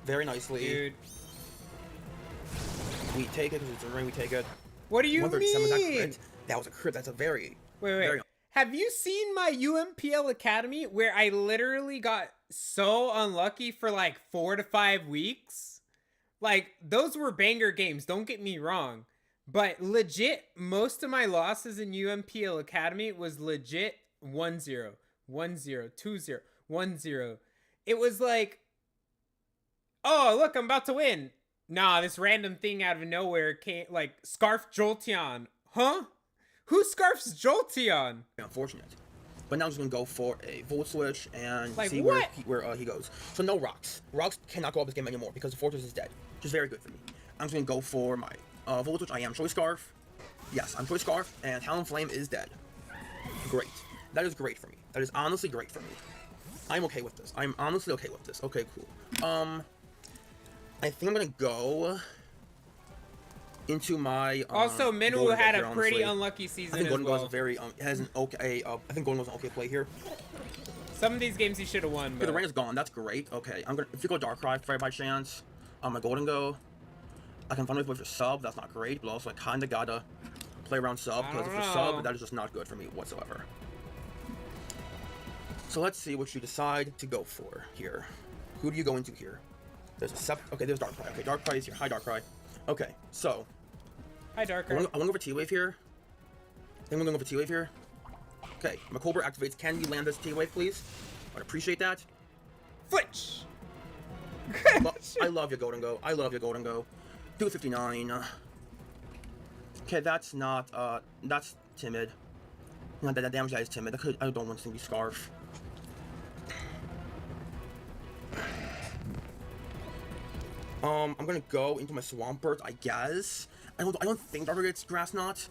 S3: very nicely.
S1: Dude.
S3: We take it because it's a ring, we take it.
S1: What do you
S3: 137, was that
S1: mean?
S3: crit? That was a crit. That's a very...
S1: Wait.
S3: Very...
S1: Have you seen my UMPL Academy where I literally got so unlucky for like 4 to 5 weeks? Like, those were banger games, don't get me wrong. But legit, most of my losses in UMPL Academy was legit 1-0, 1-0, 2-0, 1-0. It was like, oh, look, I'm about to win. Nah, this random thing out of nowhere came, like, Scarf Jolteon. Huh? Who scarfs Jolteon?
S3: Unfortunate. But now I'm just going to go for a Volt Switch and
S1: like,
S3: see where he goes. So no Rocks. Rocks cannot go up this game anymore because the Fortress is dead. Which is very good for me. I'm just going to go for my Volt Switch. I am Choice Scarf. Yes, I'm Choice Scarf. And Talon Flame is dead. Great. That is great for me. That is honestly great for me. I'm okay with this. I'm honestly okay with this. Okay, cool. I think I'm gonna go into my
S1: Also, Minwoo
S3: Golden
S1: had
S3: here,
S1: a pretty
S3: honestly.
S1: unlucky season
S3: I think
S1: as
S3: Golden
S1: well.
S3: was a very has an okay. I think Golden was an okay play here.
S1: Some of these games he should have won,
S3: Okay,
S1: but
S3: the rain is gone. That's great. Okay, I'm gonna if you go Darkrai by chance, my Golden go. I can finally play for sub. That's not great, but also I kind of gotta play around sub because if you're sub, that is just not good for me whatsoever. So let's see what you decide to go for here. Who do you go into here? There's a sub. Okay, there's Darkrai. Okay, Darkrai is here. Hi, Darkrai. Okay, so
S1: hi, Darker.
S3: I want to go for T-Wave here. I think I'm going to go for T-Wave here. Okay, my Cobra activates. Can you land this T-Wave, please? I'd appreciate that.
S1: Flinch.
S3: I love your Golden Go. I love your Golden Go. 259. Okay, that's not, that's timid. Not that damage guy is timid. I don't want to be Scarf. I'm gonna go into my Swampert, I guess. I don't think Darker gets Grass Knot. So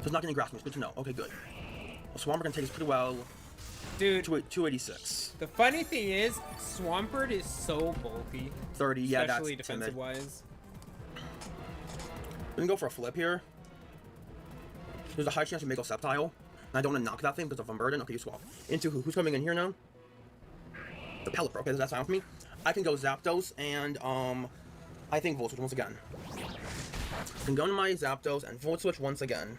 S3: it's not getting Grass Knot. It's good to know. Okay, good. Well, Swampert can take this pretty well.
S1: Dude,
S3: 286.
S1: the funny thing is, Swampert is so bulky.
S3: 30, yeah, that's
S1: especially
S3: timid.
S1: defensive-wise.
S3: I'm gonna go for a flip here. There's a high chance to make a Sceptile. And I don't want to knock that thing because of a burden. Okay, you swap. Into who? Who's coming in here now? The Pelipper. Okay, that's fine with me. I can go Zapdos and, I think Volt Switch once again. I can go into my Zapdos and Volt Switch once again.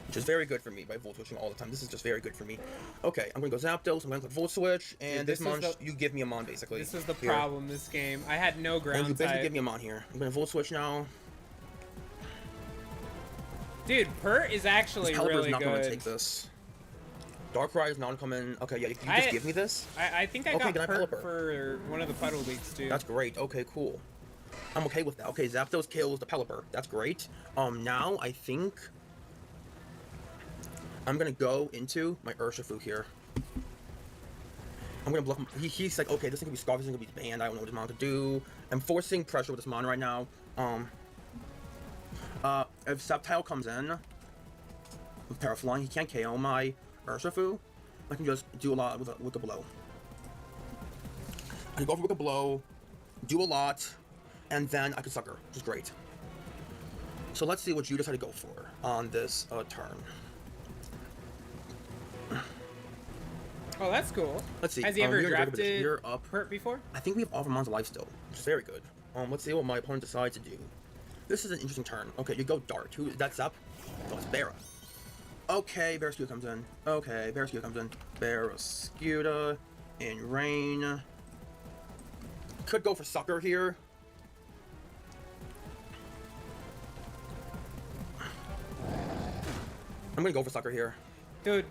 S3: Which is very good for me by Volt Switching all the time. This is just very good for me. Okay, I'm gonna go Zapdos, I'm gonna click Volt Switch, and
S1: Dude,
S3: this Mon, you give me a Mon basically.
S1: This is the
S3: here.
S1: problem this game. I had no ground
S3: And you basically
S1: type.
S3: give me a Mon here. I'm gonna Volt Switch now.
S1: Dude, Pert is actually
S3: This Pelipper
S1: really
S3: is not
S1: good.
S3: gonna take this. Darkrai is not coming. Okay, yeah, you just give me this?
S1: I think I
S3: Okay,
S1: got
S3: can I
S1: Pert
S3: Pelipper?
S1: for one of the Puddle Leagues too.
S3: That's great. Okay, cool. I'm okay with that. Okay, Zapdos kills the Pelipper. That's great. Now I think I'm gonna go into my Urshifu here. I'm gonna bluff him. He's like, okay, this thing could be Scarf, this thing could be banned. I don't know what this Mon to do. I'm forcing pressure with this Mon right now. If Sceptile comes in with Terraflying, he can't KO my Urshifu. I can just do a lot with the blow. I can go for with a blow, do a lot, and then I can Sucker, which is great. So let's see what you decide to go for on this turn.
S1: Oh, that's cool.
S3: Let's see.
S1: Has he ever
S3: we're gonna go
S1: drafted
S3: here up.
S1: Pert before?
S3: I think we have all of Mon's life still, which is very good. Let's see what my opponent decides to do. This is an interesting turn. Okay, you go Dart. Who? That's up. Oh, it's Barra. Okay, Barrascuda comes in. Okay, Barrascuda comes in. Barrascuda in rain. Could go for Sucker here. I'm gonna go for Sucker here.
S1: Dude,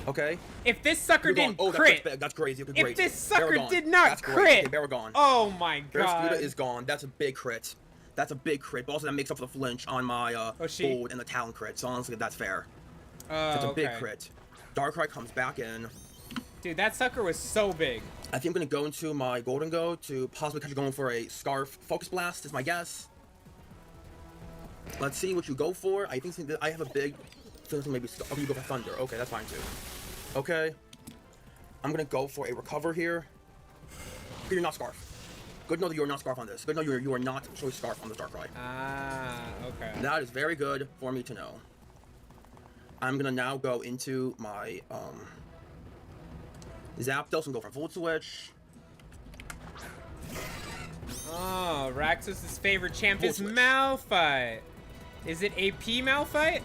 S3: Okay.
S1: if this sucker
S3: You're gone.
S1: didn't
S3: Oh,
S1: crit,
S3: that's crazy. Okay,
S1: if
S3: great.
S1: this sucker
S3: Barra gone.
S1: did not
S3: That's great.
S1: crit,
S3: Okay, Barra gone.
S1: oh my god.
S3: Barrascuda is gone. That's a big crit. That's a big crit. But also that makes up for the flinch on my Bold and the Talon crit. So honestly, that's fair. That's a big crit. Darkrai comes back in.
S1: Dude, that sucker was so big.
S3: I think I'm gonna go into my Golden Go to possibly catch you going for a Scarf Focus Blast is my guess. Let's see what you go for. I think I have a big feeling maybe. Okay, you go for Thunder. Okay, that's fine too. Okay. I'm gonna go for a Recover here. You're not Scarf. Good to know that you're not Scarf on this. Good to know you are not Choice Scarf on this Darkrai.
S1: Ah, okay.
S3: That is very good for me to know. I'm gonna now go into my Zapdos and go for Volt Switch.
S1: Oh, Raxus' favorite champ
S3: Volt
S1: is
S3: Switch.
S1: Malphite. Is it AP Malphite?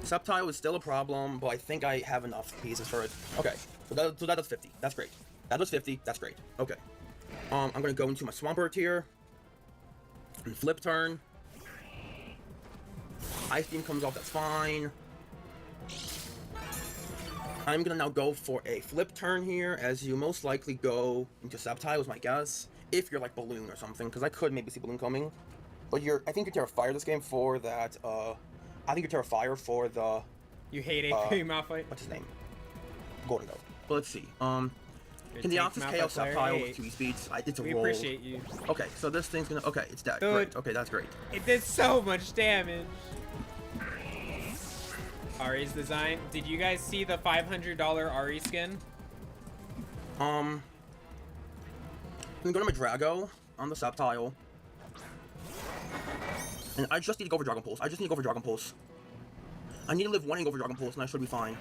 S3: Sceptile is still a problem, but I think I have enough pieces for it. Okay, so that does 50. That's great. That does 50. That's great. Okay. I'm gonna go into my Swampert here. And flip turn. Ice Beam comes off, that's fine. I'm gonna now go for a flip turn here, as you most likely go into Sceptile is my guess. If you're like Balloon or something, because I could maybe see Balloon coming. But I think you're Terra Fire this game for that, I think you're Terra Fire for the,
S1: You hate AP Malphite?
S3: what's his name? Golden Go. But let's see,
S1: You're
S3: can the
S1: a
S3: Optus
S1: Malphite
S3: KO
S1: player?
S3: Sceptile
S1: Hey,
S3: with 2 speeds? It's a
S1: we
S3: roll.
S1: appreciate you.
S3: Okay, so this thing's gonna, okay, it's dead.
S1: Dude.
S3: Great, okay, that's great.
S1: It did so much damage. Ari's design. Did you guys see the $500 Ari skin?
S3: I'm gonna go to my Drago on the sub tile. And I just need to go for Dragon Pulse. I just need to go for Dragon Pulse. I need to live one and go for Dragon Pulse, and I should be fine.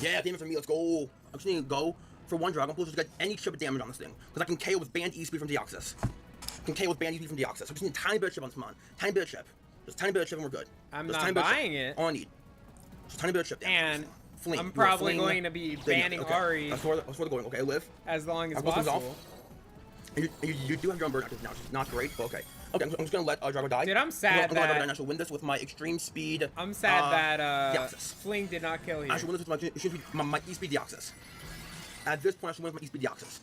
S3: Yeah, damage for me, let's go. I just need to go for one Dragon Pulse to get any chip of damage on this thing. Because I can KO with banned E-Speed from Deoxys. I can KO with banned E-Speed from Deoxys. I just need a tiny bit of chip on this mon. Tiny bit of chip. Just tiny bit of chip and we're good.
S1: I'm
S3: just
S1: not buying it.
S3: All I need. Just tiny bit of chip damage.
S1: And
S3: Fling.
S1: I'm probably going to be banning
S3: okay.
S1: Ari
S3: That's where they're going. Okay, live.
S1: as long as
S3: I'll go things
S1: possible.
S3: off. And you do have your own burn active now, which is not great, but okay. Okay, I'm just gonna let Drago die.
S1: Dude, I'm sad
S3: I'm gonna
S1: that...
S3: let Drago win this with my extreme speed.
S1: I'm sad that
S3: Deoxys.
S1: Fling did not kill you.
S3: I should win this with my E-Speed Deoxys. At this point, I should win with my E-Speed Deoxys.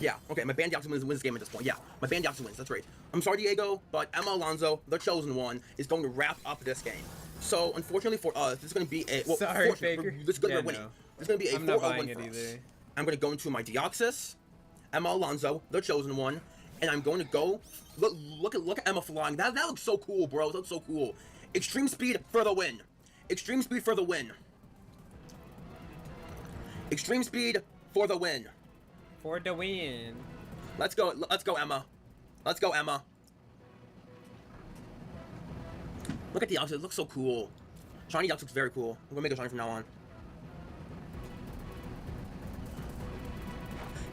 S3: Yeah, okay, my band Deoxys wins this game at this point. Yeah, my band Deoxys wins, that's great. I'm sorry, Diego, but Emma Alonso, the chosen one, is going to wrap up this game. So, unfortunately for us, this is going to be a... Well,
S1: sorry, Faker.
S3: This is going to be winning.
S1: No.
S3: This is going to be a 4-0
S1: I'm not buying
S3: win
S1: it
S3: for us.
S1: either.
S3: I'm going to go into my Deoxys, Emma Alonso, the chosen one, and I'm going to go... Look at Emma flying. That looks so cool, bro. That looks so cool. Extreme speed for the win. Extreme speed for the win. Extreme speed for the win.
S1: For the win.
S3: Let's go, Emma. Let's go, Emma. Look at the Deoxys, it looks so cool. Shiny Deoxys looks very cool. I'm gonna make it shiny from now on.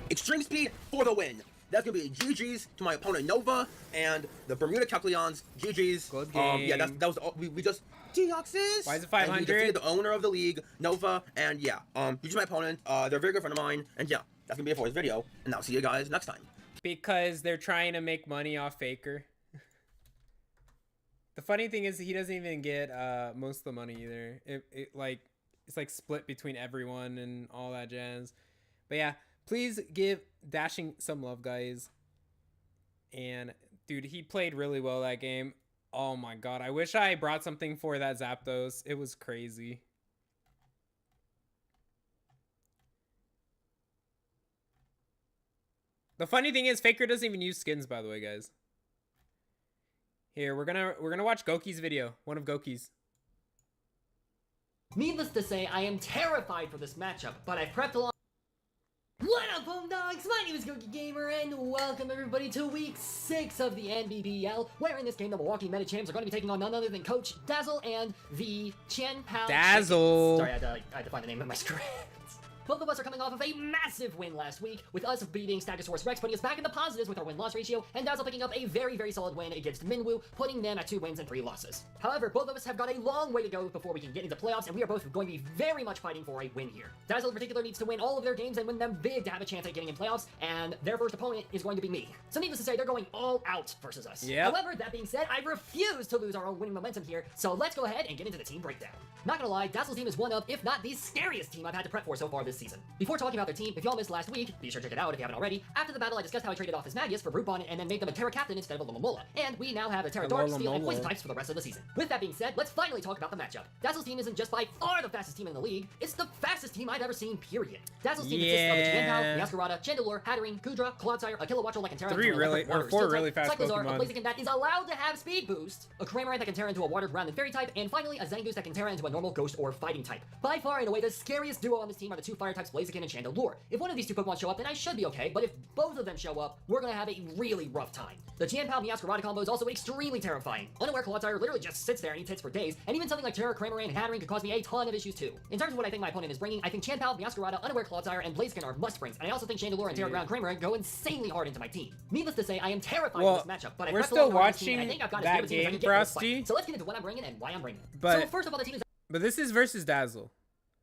S3: Extreme speed for the win. That's gonna be GG's to my opponent Nova and the Bermuda Kecleons. GG's.
S1: Good game.
S3: Yeah, that was all, we just Deoxys.
S1: Why is it
S3: And we
S1: 500?
S3: defeated the owner of the league, Nova, and yeah, he's my opponent. They're a very good friend of mine, and yeah, that's gonna be it for this video. And I'll see you guys next time.
S1: Because they're trying to make money off Faker. The funny thing is he doesn't even get most of the money either. It's like split between everyone and all that jazz. But yeah, please give Dashing some love, guys. And dude, he played really well that game. Oh my god, I wish I brought something for that Zapdos. It was crazy. The funny thing is Faker doesn't even use skins, by the way, guys. Here, we're gonna watch Goki's video. One of Goki's.
S4: Needless to say, I am terrified for this matchup, but I've prepped a lot. What up, home dogs? My name is Goki Gamer, and welcome everybody to week 6 of the NBBL, where in this game the Milwaukee Meta Champs are going to be taking on none other than Coach Dazzle and the Chen-Pao
S1: Dazzle.
S4: Sorry, I had to find the name of my script. Both of us are coming off of a massive win last week, with us beating Stegosaurus Rex, putting us back in the positives with our win-loss ratio, and Dazzle picking up a very, very solid win against Minwoo, putting them at 2 wins and 3 losses. However, both of us have got a long way to go before we can get into playoffs, and we are both going to be very much fighting for a win here. Dazzle in particular needs to win all of their games and win them big to have a chance at getting in playoffs, and their first opponent is going to be me. So needless to say, they're going all out versus us.
S1: Yep.
S4: However, that being said, I refuse to lose our own winning momentum here, so let's go ahead and get into the team breakdown. Not gonna lie, Dazzle's team is one of, if not the scariest team I've had to prep for so far this season. Before talking about their team, if y'all missed last week, be sure to check it out if you haven't already. After the battle, I discussed how I traded off his Magius for Brute Bonnet and then made them a Terra Captain instead of a Lomomola. And we now have a Terra Dark, Steel, and Poison types for the rest of the season. With that being said, let's finally talk about the matchup. Dazzle's team isn't just by far the fastest team in the league, it's the fastest team I've ever seen, period. Dazzle's team consists of a Jianpao, Meowscarada, Chandelure, Hatterene, Kudra, Clodsire, a Kilowattrel like a Terra,
S1: 4 really fast
S4: Cyclozar,
S1: Pokemon.
S4: a Blaziken that is allowed to have speed boost, a Cramorant that can tear into a water, ground, and fairy type, and finally a Zangoose that can tear into a normal ghost or fighting type. By far and away, the scariest duo on this team are the 2 fire types Blaziken and Chandelure. If one of these 2 Pokemon show up, then I should be okay, but if both of them show up, we're gonna have a really rough time. The Jianpao Meowscarada combo is also extremely terrifying. Unaware Clodsire literally just sits there and eats hits for days, and even something like Terra, Cramorant, and Hatterene could cause me a ton of issues too. In terms of what I think my opponent is bringing, I think Jianpao, Meowscarada, Unaware Clodsire, and Blaziken are must-brings, and I also think Chandelure and Terra Ground Cramorant go insanely hard into my team. Needless to say, I am terrified of this matchup, but I
S1: we're
S4: prepped
S1: still
S4: along on this team,
S1: watching
S4: and I think I've got
S1: that
S4: as good a team as I
S1: game,
S4: can get in this
S1: Frosty.
S4: fight. So let's get into what I'm bringing and why I'm bringing it.
S1: But-
S4: so first of all, the team is
S1: But this is versus Dazzle.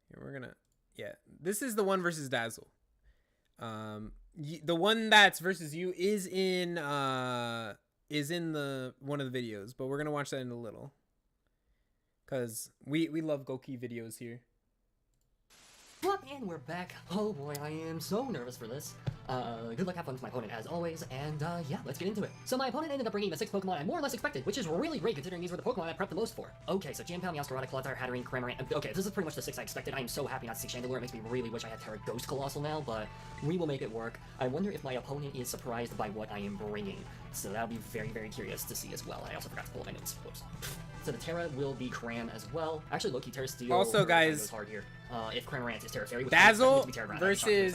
S1: Here, we're gonna... Yeah, this is the one versus Dazzle. The one that's versus you is in the one of the videos, but we're gonna watch that in a little. Cause we love Goki videos here.
S4: What? And we're back. Oh boy, I am so nervous for this. Good luck, have fun with my opponent as always, and yeah, let's get into it. So my opponent ended up bringing the 6 Pokemon I more or less expected, which is really great considering these were the Pokemon I prepped the most for. Okay, so Jam-Pal, Meowscarada, Clodsire, Hatterene, Cramorant. Okay, this is pretty much the 6 I expected. I am so happy not to see Chandelure. It makes me really wish I had Terra Ghost Colossal now, but we will make it work. I wonder if my opponent is surprised by what I am bringing, so that'll be very, very curious to see as well. I also forgot to pull my notes. Whoops. So the Terra will be Cram as well. Actually, Loki, Terra Steel.
S1: Also, guys,
S4: goes hard here. If Cramorant is Terra Fairy, which
S1: Dazzle
S4: I expect it to be Terra Ground,
S1: versus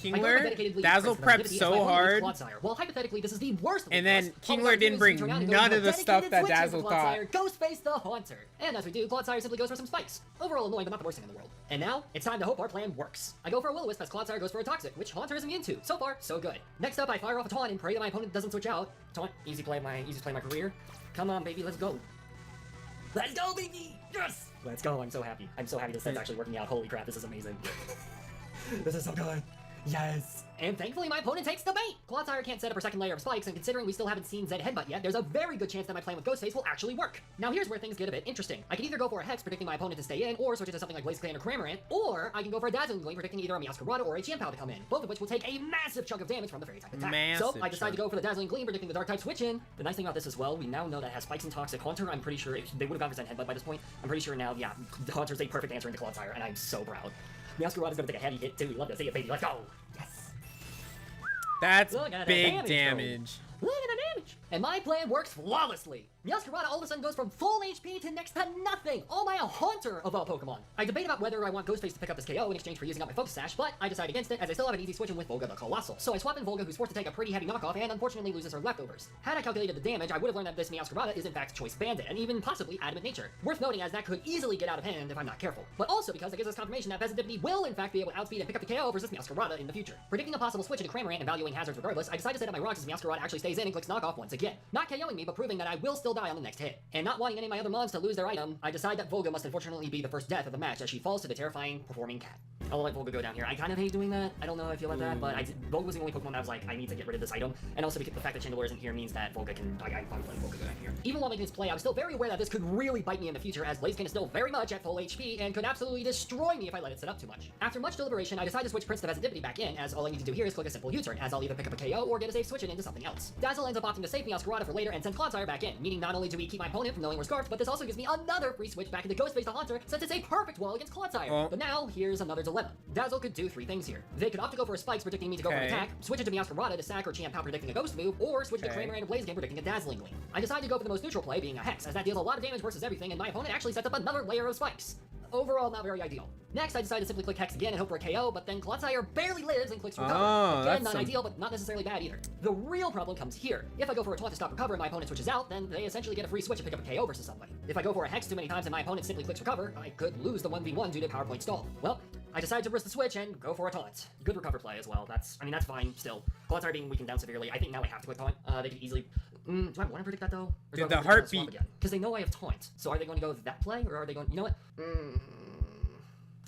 S1: Kingler. Dazzle
S4: prepped
S1: prepped so hard.
S4: Well, hypothetically, this is the worst of
S1: And
S4: the
S1: then
S4: plus. All we
S1: Kingler
S4: gotta do
S1: didn't
S4: is
S1: bring
S4: turn around and go
S1: none
S4: into
S1: of the
S4: a
S1: stuff
S4: dedicated
S1: that
S4: switch
S1: Dazzle
S4: into
S1: thought.
S4: Clodsire, Ghostface the Haunter. And as we do, Clodsire simply goes for some spikes. Overall annoying, but not the worst thing in the world. And now, it's time to hope our plan works. I go for a Will-O-Wisp as Clodsire goes for a Toxic, which Haunter is immune to. So far, so good. Next up, I fire off a Taunt and pray that my opponent doesn't switch out. Taunt, easy play of my career. Come on, baby, let's go. Let's go, baby! Yes! Let's go, I'm so happy. I'm so happy this set's actually working out. Holy crap, this is amazing. This is so good. Yes! And thankfully, my opponent takes the bait! Clodsire can't set up her second layer of spikes, and considering we still haven't seen Zed Headbutt yet, there's a very good chance that my plan with Ghostface will actually work. Now here's where things get a bit interesting. I can either go for a Hex, predicting my opponent to stay in, or switch it to something like Blaziken or Cramorant, or I can go for a Dazzling Gleam, predicting either a Meowscarada or a Chien-Pao to come in, both of which will take a massive chunk of damage from the Fairy-type attack. So I decide to go for the Dazzling Gleam, predicting the Dark-type switch in. The nice thing about this as well, we now know that it has Spikes and Toxic. Haunter, I'm pretty sure, if they would have gone for Zen Headbutt by this point, I'm pretty sure now, yeah, Haunter's a perfect answer into Clodsire, and I'm so proud. Meowscarada's gonna take a heavy hit too, we love to see it, baby, let's go! Yes!
S1: That's
S4: Look at
S1: big
S4: the
S1: damage.
S4: Look at the damage! And my plan works flawlessly. Meowscarada all of a sudden goes from full HP to next to nothing, all by a Haunter of all Pokemon. I debate about whether I want Ghostface to pick up this KO in exchange for using up my Focus Sash, but I decide against it as I still have an easy switch in with Volga the Colossal. So I swap in Volga, who's forced to take a pretty heavy knockoff and unfortunately loses her leftovers. Had I calculated the damage, I would have learned that this Meowscarada is in fact Choice Bandit, and even possibly Adamant Nature. Worth noting as that could easily get out of hand if I'm not careful. But also because it gives us confirmation that Vecidipity will in fact be able to outspeed and pick up the KO versus Meowscarada in the future. Predicting a possible switch into Cramorant and valuing hazards regardless, I decide to set up my rocks as Meowscarada actually stays in and clicks knockoff once again. Not KOing me, but proving that I will still die on the next hit. And not wanting any of my other mons to lose their item, I decide that Volga must unfortunately be the first death of the match as she falls to the terrifying performing cat. I'll let Volga go down here. I kind of hate doing that. I don't know how I feel about that, but Volga was the only Pokemon that I was like, I need to get rid of this item. And also because the fact that Chandelure isn't here means that Volga can, I'm playing Volga down here. Even while making this play, I was still very aware that this could really bite me in the future as Blaziken is still very much at full HP and could absolutely destroy me if I let it sit up too much. After much deliberation, I decide to switch Prince to Vecidipity back in, as all I need to do here is click a simple U-turn, as I'll either pick up a KO or get a safe switch it into something else. Dazzle ends up opting to save Meowscarada for later and sends Clodsire back in, meaning not only do we keep my opponent from knowing we're scarfed, but this also gives me another free switch back into Ghostface the Haunter, since it's a perfect wall against Clodsire. But now, here's another dilemma. Dazzle could do 3 things here. They could opt to go for a Spikes, predicting me to go for an attack, switch it to Meowscarada to sack or Chien-Pao predicting a Ghost move, or switch it to Cramorant and Blaziken predicting a Dazzling Gleam. I decide to go for the most neutral play, being a Hex, as that deals a lot of damage versus everything, and my opponent actually sets up another layer of spikes. Overall, not very ideal. Next, I decide to simply click Hex again and hope for a KO, but then Clodsire barely lives and clicks Recover. Again, not ideal, but not necessarily bad either. The real problem comes here. If I go for a Taunt to stop Recover and my opponent switches out, then they essentially get a free switch to pick up a KO versus somebody. If I go for a Hex too many times and my opponent simply clicks Recover, I could lose the 1v1 due to PowerPoint stall. Well, I decide to risk the switch and go for a Taunt. Good Recover play as well. That's fine still. Clodsire being weakened down severely, I think now I have to click Taunt. They could easily... do I want to predict that though?
S1: Dude, the heartbeat.
S4: Because they know I have Taunt. So are they going to go with that play, or are they going... You know what?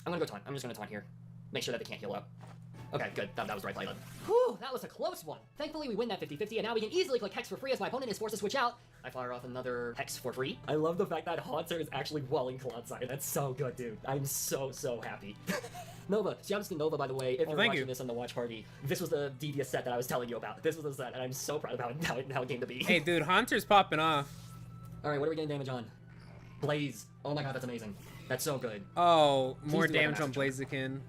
S4: I'm gonna go Taunt. I'm just gonna Taunt here. Make sure that they can't heal up. Okay, good. That was the right play then. Whew, that was a close one. Thankfully, we win that 50-50, and now we can easily click Hex for free as my opponent is forced to switch out. I fire off another Hex for free. I love the fact that Haunter is actually walling Clodsire. That's so good, dude. I'm so happy. Nova, shout out to Nova, by the way. If you're watching this on the watch party, this was the devious set that I was telling you about. This was the set, and I'm so proud of how it came to be.
S1: Hey, dude, Haunter's popping off.
S4: Alright, what are we getting damage on? Blaze. Oh my god, that's amazing. That's so good.
S1: Oh, more damage on Blaziken.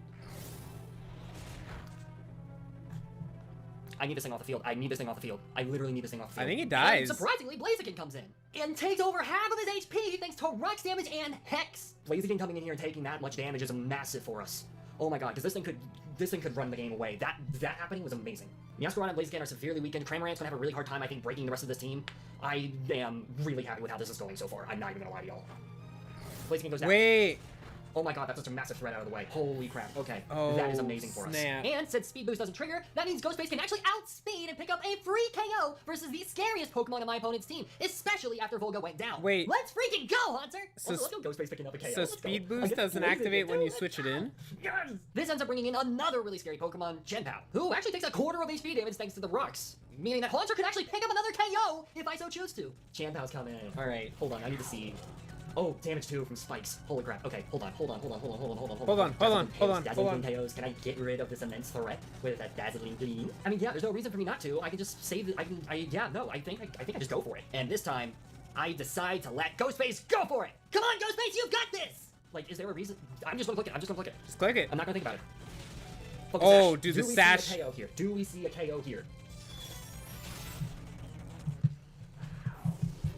S4: I need this thing off the field. I need this thing off the field. I literally need this thing off the field.
S1: I think he dies.
S4: And surprisingly, Blaziken comes in and takes over half of his HP thanks to Rocks damage and Hex. Blaziken coming in here and taking that much damage is massive for us. Oh my god, because this thing could run the game away. That happening was amazing. Meowscarada and Blaziken are severely weakened. Cramorant's gonna have a really hard time, I think, breaking the rest of this team. I am really happy with how this is going so far. I'm not even gonna lie to y'all. Blaziken goes down.
S1: Wait.
S4: Oh my god, that's such a massive threat out of the way. Holy crap. Okay,
S1: oh,
S4: that is amazing for us. And since Speed Boost doesn't trigger, that means Ghostface can actually outspeed and pick up a free KO versus the scariest Pokemon on my opponent's team, especially after Volga went down.
S1: Wait.
S4: Let's freaking go, Haunter!
S1: So
S4: let's go Ghostface picking up a KO.
S1: So Speed Boost doesn't activate when you switch it in?
S4: Yes! This ends up bringing in another really scary Pokemon, Chien-Pao, who actually takes a quarter of HP damage thanks to the rocks. Meaning that Haunter could actually pick up another KO if I so choose to. Chien-Pao's coming in. Alright, hold on, I need to see. Oh, damage 2 from spikes. Holy crap. Okay, hold on.
S1: Hold on.
S4: KOs. Can I get rid of this immense threat with that dazzling gleam? I mean, yeah, there's no reason for me not to. I can just save it. I think I just go for it. And this time, I decide to let Ghostface go for it. Come on, Ghostface, you've got this. Like, is there a reason? I'm just gonna click it.
S1: Just click it.
S4: I'm not gonna think about it. Focus
S1: Oh,
S4: sash.
S1: dude, the
S4: Do we
S1: sash.
S4: see a KO here? Do we see a KO here?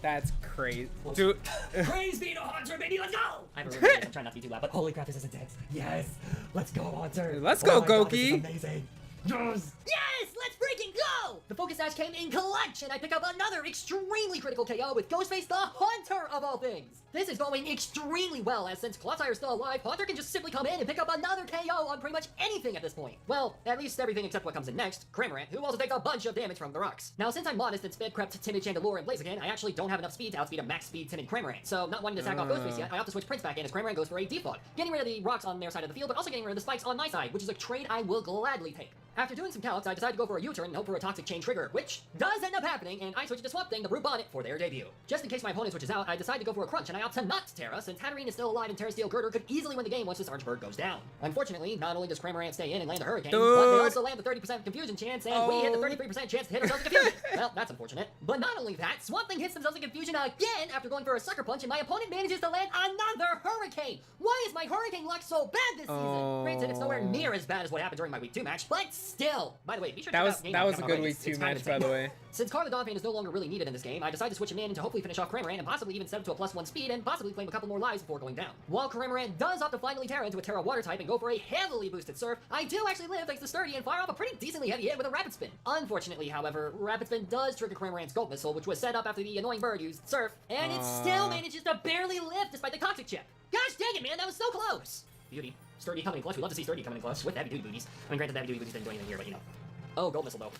S1: That's crazy. Dude.
S4: Praise be to Haunter, baby, let's go! I have a really I'm trying not to be too loud, but holy crap, this is intense. Yes! Let's go, Haunter!
S1: Let's go,
S4: my God,
S1: Goki.
S4: this is amazing! Yes! Yes! Let's freaking go! The Focus Sash came in clutch, and I pick up another extremely critical KO with Ghostface the Haunter of all things! This is going extremely well, as since Clotsire is still alive, Haunter can just simply come in and pick up another KO on pretty much anything at this point. Well, at least everything except what comes in next, Cramorant, who also takes a bunch of damage from the rocks. Now, since I'm modest and sped crept Timid Chandelure and Blaziken, I actually don't have enough speed to outspeed a max speed Timid Cramorant. So, not wanting to sack off Ghostface yet, I have to switch Prince back in as Cramorant goes for a default, getting rid of the rocks on their side of the field, but also getting rid of the spikes on my side, which is a trade I will gladly take. After doing some calcs, I decide to go for a U-turn and hope for a Toxic Chain trigger, which does end up happening, and I switch to Swamp Thing to Brute Bonnet for their debut. Just in case my opponent switches out, I decide to go for a Crunch, and I opt to not Terra, since Hatterene is still alive and Terra Steel Girder could easily win the game once this Orange Bird goes down. Unfortunately, not only does Cramorant stay in and land a Hurricane, but they also land the 30% Confusion chance, and we hit the 33% chance to hit ourselves in Confusion. Well, that's unfortunate. But not only that, Swamp Thing hits themselves in Confusion again after going for a Sucker Punch, and my opponent manages to land another Hurricane! Why is my Hurricane luck so bad this season? Granted, it's nowhere near as bad as what happened during my Week 2 match, but still! By the way, be sure to check out Game
S1: That was a
S4: Outcome
S1: good
S4: already.
S1: Week 2
S4: It's kind
S1: match,
S4: of
S1: by the
S4: insane.
S1: way.
S4: Since Car the Donphan is no longer really needed in this game, I decide to switch him in to hopefully finish off Cramorant and possibly even set him to a +1 speed and possibly claim a couple more lives before going down. While Cramorant does opt to finally Terra into a Terra Water type and go for a heavily boosted Surf, I do actually live thanks to Sturdy and fire off a pretty decently heavy hit with a Rapid Spin. Unfortunately, however, Rapid Spin does trigger Cramorant's Gold Missile, which was set up after the annoying bird used Surf, and it still manages to barely lift despite the Toxic Chip. Gosh dang it, man, that was so close! Beauty. Sturdy coming in clutch. We love to see Sturdy coming in clutch with heavy duty booties. I mean, granted, the heavy duty booties didn't do anything here, but you know. Oh, Gold Missile, though.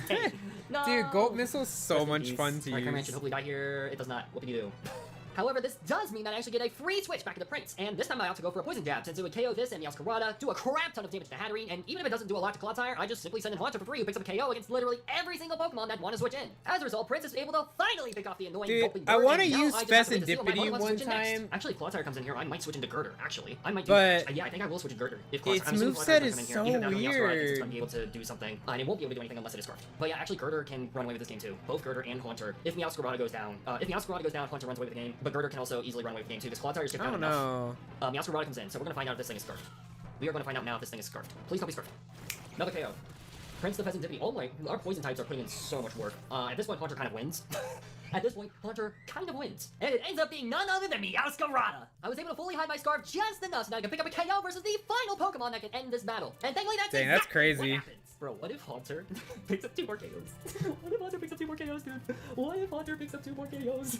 S4: Dang. No.
S1: Dude, Gold Missile's so
S4: Rest in
S1: much
S4: peace.
S1: fun to
S4: Alright, Cramorant
S1: use.
S4: should hopefully die here. It does not. What can you do? However, this does mean that I actually get a free switch back into Prince, and this time I opt to go for a Poison Jab, since it would KO this and Meowscarada, do a crap ton of damage to Hatterene, and even if it doesn't do a lot to Clodsire, I just simply send in Haunter for free, who picks up a KO against literally every single Pokemon that want to switch in. As a result, Prince is able to finally pick off the annoying
S1: Dude,
S4: Gulping
S1: I
S4: Bird,
S1: wanna
S4: and now
S1: use
S4: I just have to wait to see what my
S1: Specindipity
S4: opponent wants to
S1: one
S4: switch in next.
S1: time.
S4: Actually, if Clodsire comes in here, I might switch into Girder, actually. I might do
S1: But
S4: that. Yeah, I think I will switch into Girder. If
S1: its
S4: I'm assuming
S1: moveset
S4: Clodsire
S1: is
S4: doesn't come in
S1: so
S4: here, even if I don't have Meowscarada, it's
S1: weird.
S4: gonna be able to do something, and it won't be able to do anything unless it is Scarfed. But yeah, actually, Girder can run away with this game too. Both Girder and Haunter. If Meowscarada goes down, Haunter runs away with the game, but Girder can also easily run away with the game too, because Clodsire is
S1: I
S4: getting
S1: don't
S4: enough.
S1: know.
S4: Meowscarada comes in, so we're gonna find out if this thing is scarfed. We are gonna find out now if this thing is scarfed. Please don't be scarfed. Another KO. Prince the Pheasant Dippy. Oh my, our poison types are putting in so much work. At this point, Haunter kind of wins. At this point, Haunter kind of wins. And it ends up being none other than Meowscarada. I was able to fully hide my scarf just enough so that I can pick up a KO versus the final Pokemon that can end this battle. And thankfully, that's
S1: Dang, that's
S4: exactly
S1: crazy.
S4: what happens. Bro, what if Haunter picks up 2 more KOs? What if Haunter picks up 2 more KOs, dude? What if Haunter picks up 2 more KOs?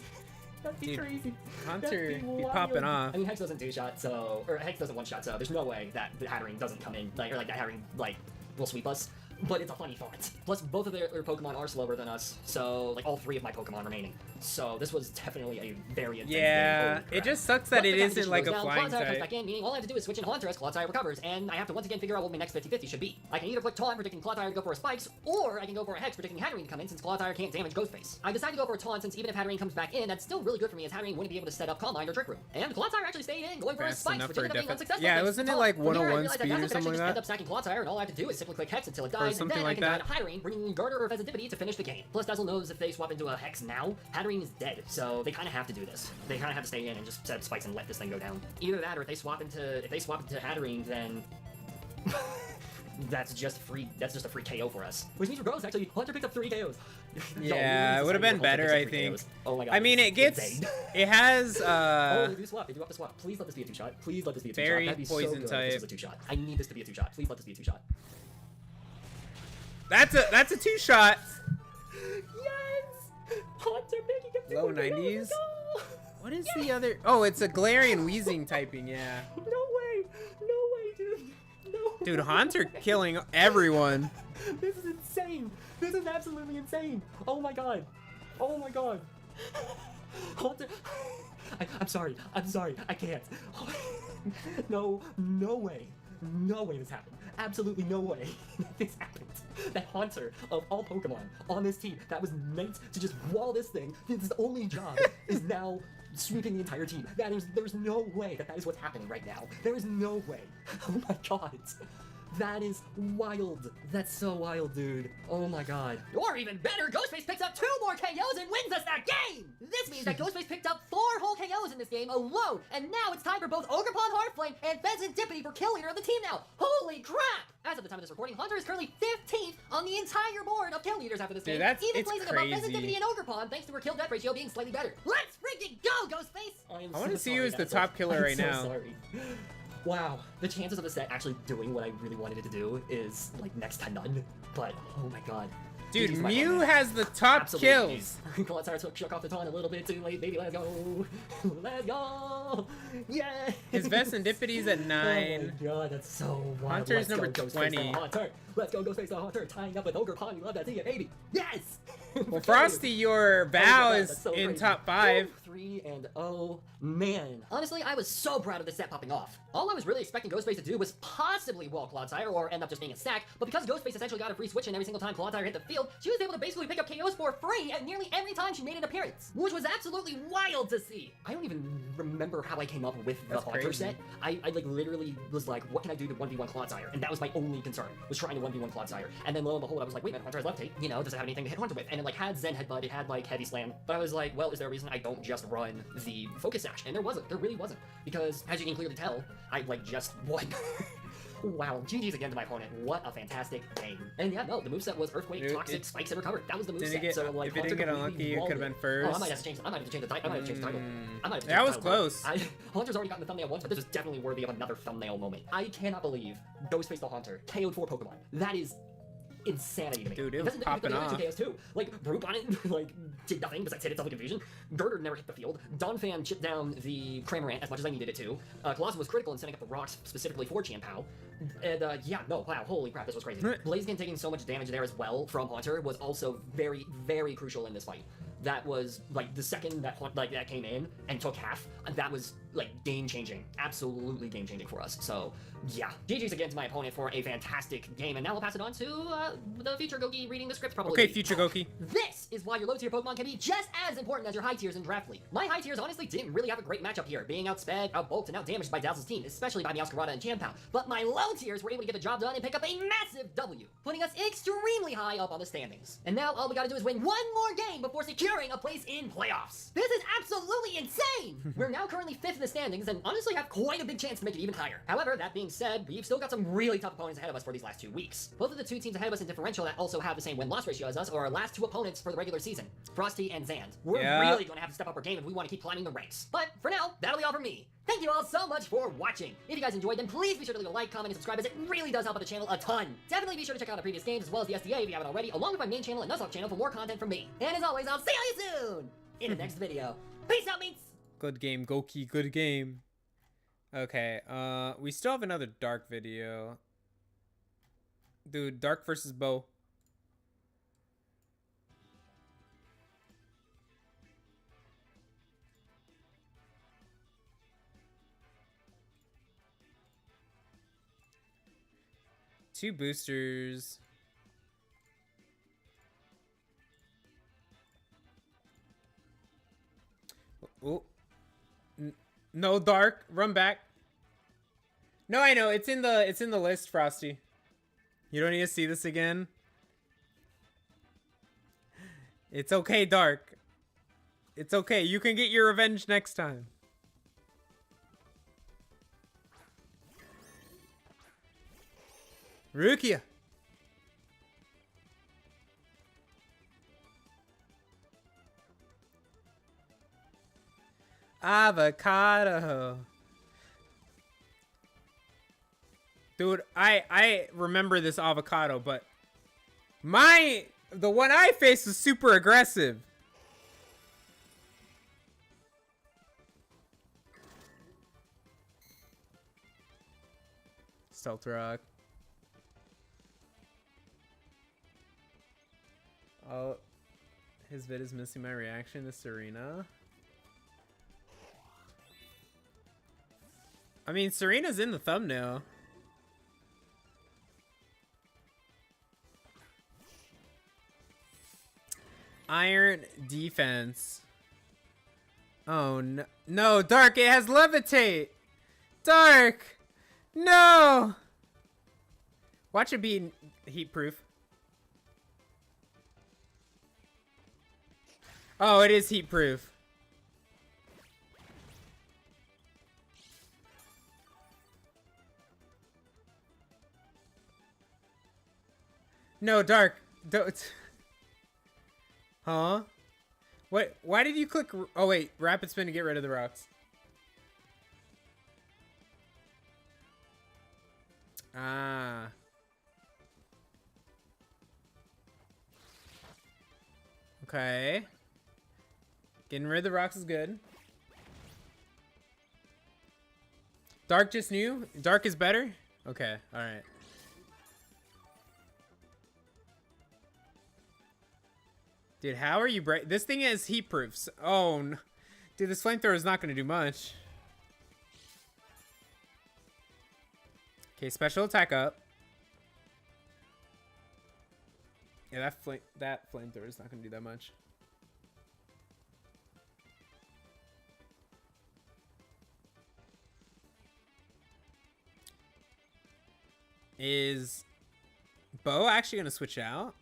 S4: That'd be
S1: Dude,
S4: crazy.
S1: Haunter
S4: That'd
S1: be
S4: wild.
S1: popping off.
S4: I mean, Hex doesn't 2-shot, so... Or Hex doesn't 1-shot, so there's no way that the Hatterene doesn't come in, like, or like that Hatterene, like, will sweep us. But it's a funny thought. Plus, both of their Pokemon are slower than us, so, like, all 3 of my Pokemon remaining. So, this was definitely a very intense game.
S1: Yeah,
S4: Holy crap.
S1: it just sucks that
S4: Once
S1: it
S4: the
S1: isn't
S4: competition
S1: like
S4: goes
S1: a
S4: down,
S1: flying
S4: Clodsire comes
S1: type.
S4: back in, meaning all I have to do is switch in Haunter as Clodsire recovers, and I have to once again figure out what my next 50-50 should be. I can either click Taunt, predicting Clodsire to go for a Spikes, or I can go for a Hex, predicting Hatterene to come in, since Clodsire can't damage Ghostface. I decide to go for a Taunt, since even if Hatterene comes back in, that's still really good for me, as Hatterene wouldn't be able to set up Calm Mind or Trick Room. And Clodsire actually stayed in, going for a
S1: Fast
S4: Spikes,
S1: enough
S4: which
S1: for
S4: ended
S1: a
S4: up being
S1: defi-
S4: unsuccessful.
S1: Yeah,
S4: thanks
S1: wasn't
S4: to
S1: it
S4: Taunt.
S1: like
S4: From here, I
S1: 101
S4: realized
S1: speed
S4: that
S1: or
S4: I could
S1: something
S4: actually
S1: like
S4: just end
S1: that?
S4: up sacking Clodsire, and all I have to do is simply click Hex until it dies, and
S1: something
S4: then I
S1: like
S4: can die
S1: that.
S4: to Hatterene, bringing Girder or Pheasantipity to finish the game. Plus, Dazzle knows if they swap into a Hex now, Hatterene is dead, so they kind of have to do this. They kind of have to stay in and just set up Spikes and let this thing go down. Either that, or if they swap into Hatterene, then that's just a free KO for us. Which means regardless, actually, Haunter picked up 3 KOs.
S1: Yeah, it would have been better, I think.
S4: Oh my god.
S1: I mean, it gets,
S4: insane.
S1: it has,
S4: Oh, they do swap. They do have to swap. Please let this be a 2-shot. Please let this be a 2-shot.
S1: Very
S4: That'd be so
S1: poison
S4: good if
S1: type.
S4: this was a 2-shot. I need this to be a 2-shot. Please let this be a 2-shot.
S1: that's a 2-shot.
S4: Yes! Haunter picking up 2
S1: Low
S4: more KOs.
S1: 90s.
S4: Let's go!
S1: What is the other? Oh, it's a Galarian Weezing typing, yeah.
S4: No way! No way, dude! No
S1: Dude,
S4: way.
S1: Haunter killing everyone.
S4: This is insane! This is absolutely insane! Oh my god! Oh my god! Haunter... I'm sorry. I can't. No way. no way this happened. Absolutely no way this happened. That Haunter of all Pokemon on this team that was meant to just wall this thing, his only job is now sweeping the entire team. There's no way that is what's happening right now. There is no way. Oh my god. That is wild. That's so wild, dude. Oh my god. Or even better, Ghostface picks up 2 more KOs and wins us that game! This means that Ghostface picked up 4 whole KOs in this game alone, and now it's time for both Ogerpon Heartflame and Pheasantipity for kill leader of the team now. Holy crap! As of the time of this recording, Hunter is currently 15th on the entire board of kill leaders after this game, even placing above Pheasantipity and Ogerpon thanks to her kill-death ratio being slightly better. Let's freaking go, Ghostface!
S1: I want to see you as the top killer right now.
S4: Sorry. Wow, the chances of the set actually doing what I really wanted it to do is like next to none. But oh my god.
S1: Dude, Mew has the top kills.
S4: Clotsire shook off the taunt a little bit too late, baby. Let's go. Let's go. Yeah.
S1: His Vesendipity's at 9.
S4: Oh my god, that's so wild.
S1: Hunter's number 20.
S4: Hunter. Let's go, Ghostface the Hunter. Tying up with Ogerpon. We love that. See ya, baby. Yes.
S1: Well, Frosty, your Bow is so in top 5.
S4: 3-0. Man. Honestly, I was so proud of this set popping off. All I was really expecting Ghostface to do was possibly wall Clodsire or end up just being a stack, but because Ghostface essentially got a free switch in every single time Clodsire hit the field, she was able to basically pick up KOs for free at nearly every time she made an appearance, which was absolutely wild to see. I don't even remember how I came up with the Haunter set. I like literally was like, what can I do to 1v1 Clodsire? And that was my only concern, was trying to 1v1 Clodsire. And then lo and behold, I was like, wait a minute, Haunter has left tape. You know, does it have anything to hit Haunter with? And it like had Zen Headbutt, it had like Heavy Slam. But I was like, well, is there a reason I don't just run the Focus Sash? And there wasn't. There really wasn't. Because as you can clearly tell, I like just won. Wow, GG's again to my opponent. What a fantastic game. And yeah, no, the moveset was Earthquake, Toxic, Spikes, and Recover. That was the moveset. So like,
S1: if it didn't get unlucky, it could have been first.
S4: Oh, I might have to change the title.
S1: That was close.
S4: Haunter's already gotten the thumbnail once, but this is definitely worthy of another thumbnail moment. I cannot believe Ghostface the Haunter KO'd 4 Pokemon. That is insanity to me.
S1: Dude, it was popping off.
S4: KOs too. Like, Brute on it, like, did nothing besides hit itself in confusion. Girder never hit the field. Donphan chipped down the Cramorant as much as I needed it to. Colossal was critical in setting up the rocks specifically for Chien-Pao. And, yeah, no, wow, holy crap, this was crazy. Blaziken taking so much damage there as well from Haunter was also very, very crucial in this fight. That was, like, the second that that came in and took half, that was, like, game-changing. Absolutely game-changing for us. So, yeah. GG's again to my opponent for a fantastic game. And now we'll pass it on to the future Goki reading the script, probably.
S1: Okay, future Goki.
S4: This is why your low-tier Pokemon can be just as important as your high tiers in Draft League. My high tiers honestly didn't really have a great matchup here, being outsped, outbulked, and outdamaged by Dazzle's team, especially by Meowscarada and Chien-Pao. But my low tiers were able to get the job done and pick up a massive W, putting us extremely high up on the standings. And now all we gotta do is win one more game before securing a place in playoffs. This is absolutely insane! We're now currently 5th in the standings and honestly have quite a big chance to make it even higher. However, that being said, we've still got some really tough opponents ahead of us for these last 2 weeks. Both of the 2 teams ahead of us in differential that also have the same win-loss ratio as us are our last 2 opponents for the regular season, Frosty and Zand. We're really gonna have to step up our game if we want to keep climbing the ranks. But for now, that'll be all from me. Thank you all so much for watching. If you guys enjoyed, then please be sure to leave a like, comment, and subscribe, as it really does help out the channel a ton. Definitely be sure to check out our previous games as well as the SDA if you haven't already, along with my main channel and Nuzlocke channel for more content from me. And as always, I'll see you soon in the next video. Peace out, mates!
S1: Good game, Goki, good game. Okay, we still have another Dark video. Dude, Dark versus Bow. Two boosters. Oh. No, Dark. Run back. No, I know. It's in the list, Frosty. You don't need to see this again. It's okay, Dark. It's okay. You can get your revenge next time. Rukia. Avocado. Dude, I remember this avocado, but the one I faced was super aggressive. Stealth Rock. Oh, his vid is missing my reaction to Serena. I mean, Serena's in the thumbnail. Iron defense. Oh no. No, Dark, it has levitate. Dark. No. Watch it be heat proof. Oh, it is heat proof. No, Dark. Don't. Huh? What? Why did you click? Oh wait, rapid spin to get rid of the rocks. Ah. Okay. Getting rid of the rocks is good. Dark just new? Dark is better? Okay, alright. Dude, how are you break? This thing has heat proofs. Oh, no. Dude, this flamethrower is not going to do much. Okay, special attack up. Yeah, that flamethrower is not going to do that much. Is Bo actually going to switch out?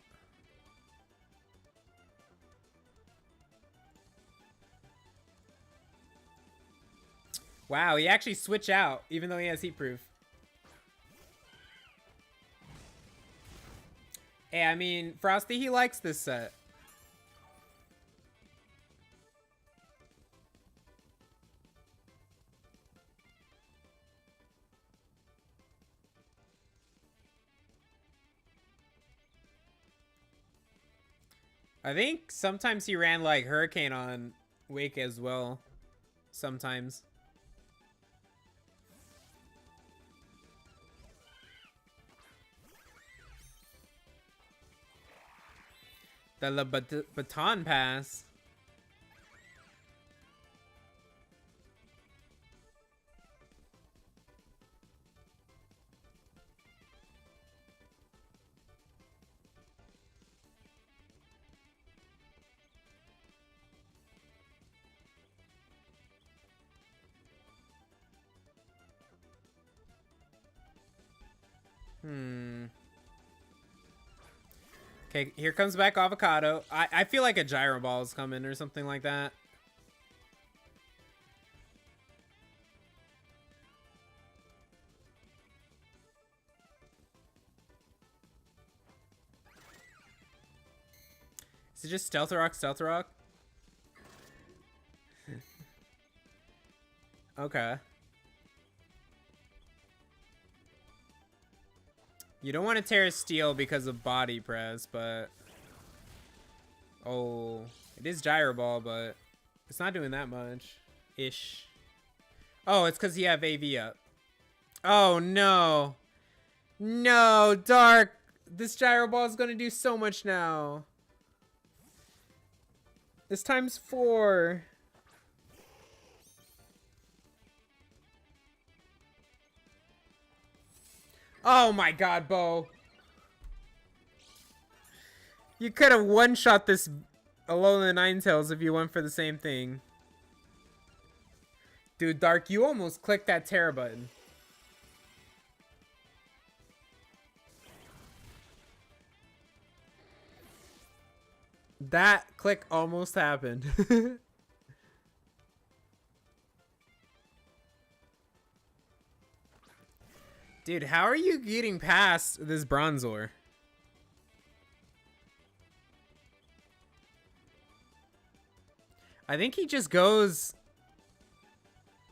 S1: Wow, he actually switched out, even though he has heat proof. Hey, I mean, Frosty, he likes this set. I think sometimes he ran like Hurricane on Wake as well. Sometimes. The baton pass. Okay, here comes back Avocado. I feel like a gyro ball is coming or something like that. Is it just Stealth Rock, Stealth Rock? Okay. You don't want to tear steel because of body press, but... Oh, it is Gyro Ball, but it's not doing that much. Ish. Oh, it's because you have AV up. Oh, no. No, Dark. This Gyro Ball is going to do so much now. This times 4. Oh my god, Bo. You could have one-shot this Alola Ninetales if you went for the same thing. Dude, Dark, you almost clicked that Terra button. That click almost happened. Dude, how are you getting past this Bronzor? I think he just goes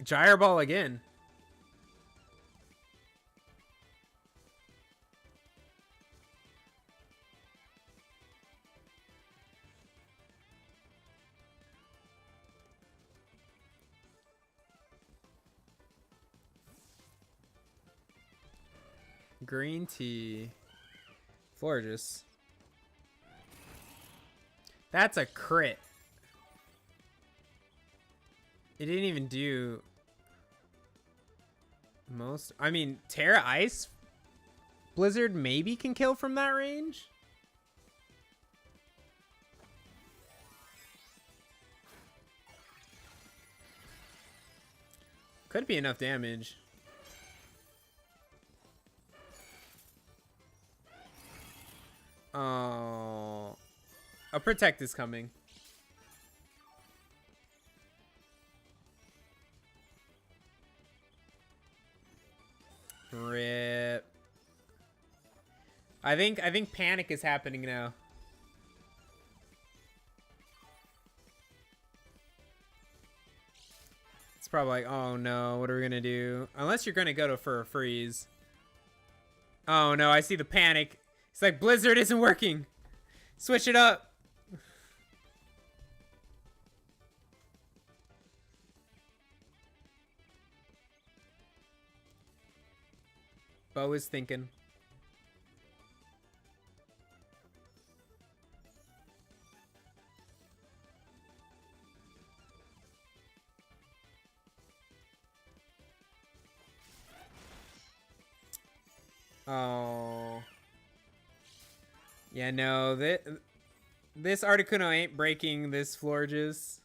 S1: Gyro Ball again. Green tea. Florges. That's a crit. It didn't even do most. I mean, Terra Ice Blizzard maybe can kill from that range. Could be enough damage. Oh. A protect is coming. Rip. I think panic is happening now. It's probably like, oh no, what are we gonna do? Unless you're gonna go for a freeze. Oh no, I see the panic. It's like Blizzard isn't working. Switch it up. Bo is thinking. Oh. Yeah, no, this Articuno ain't breaking this Florges.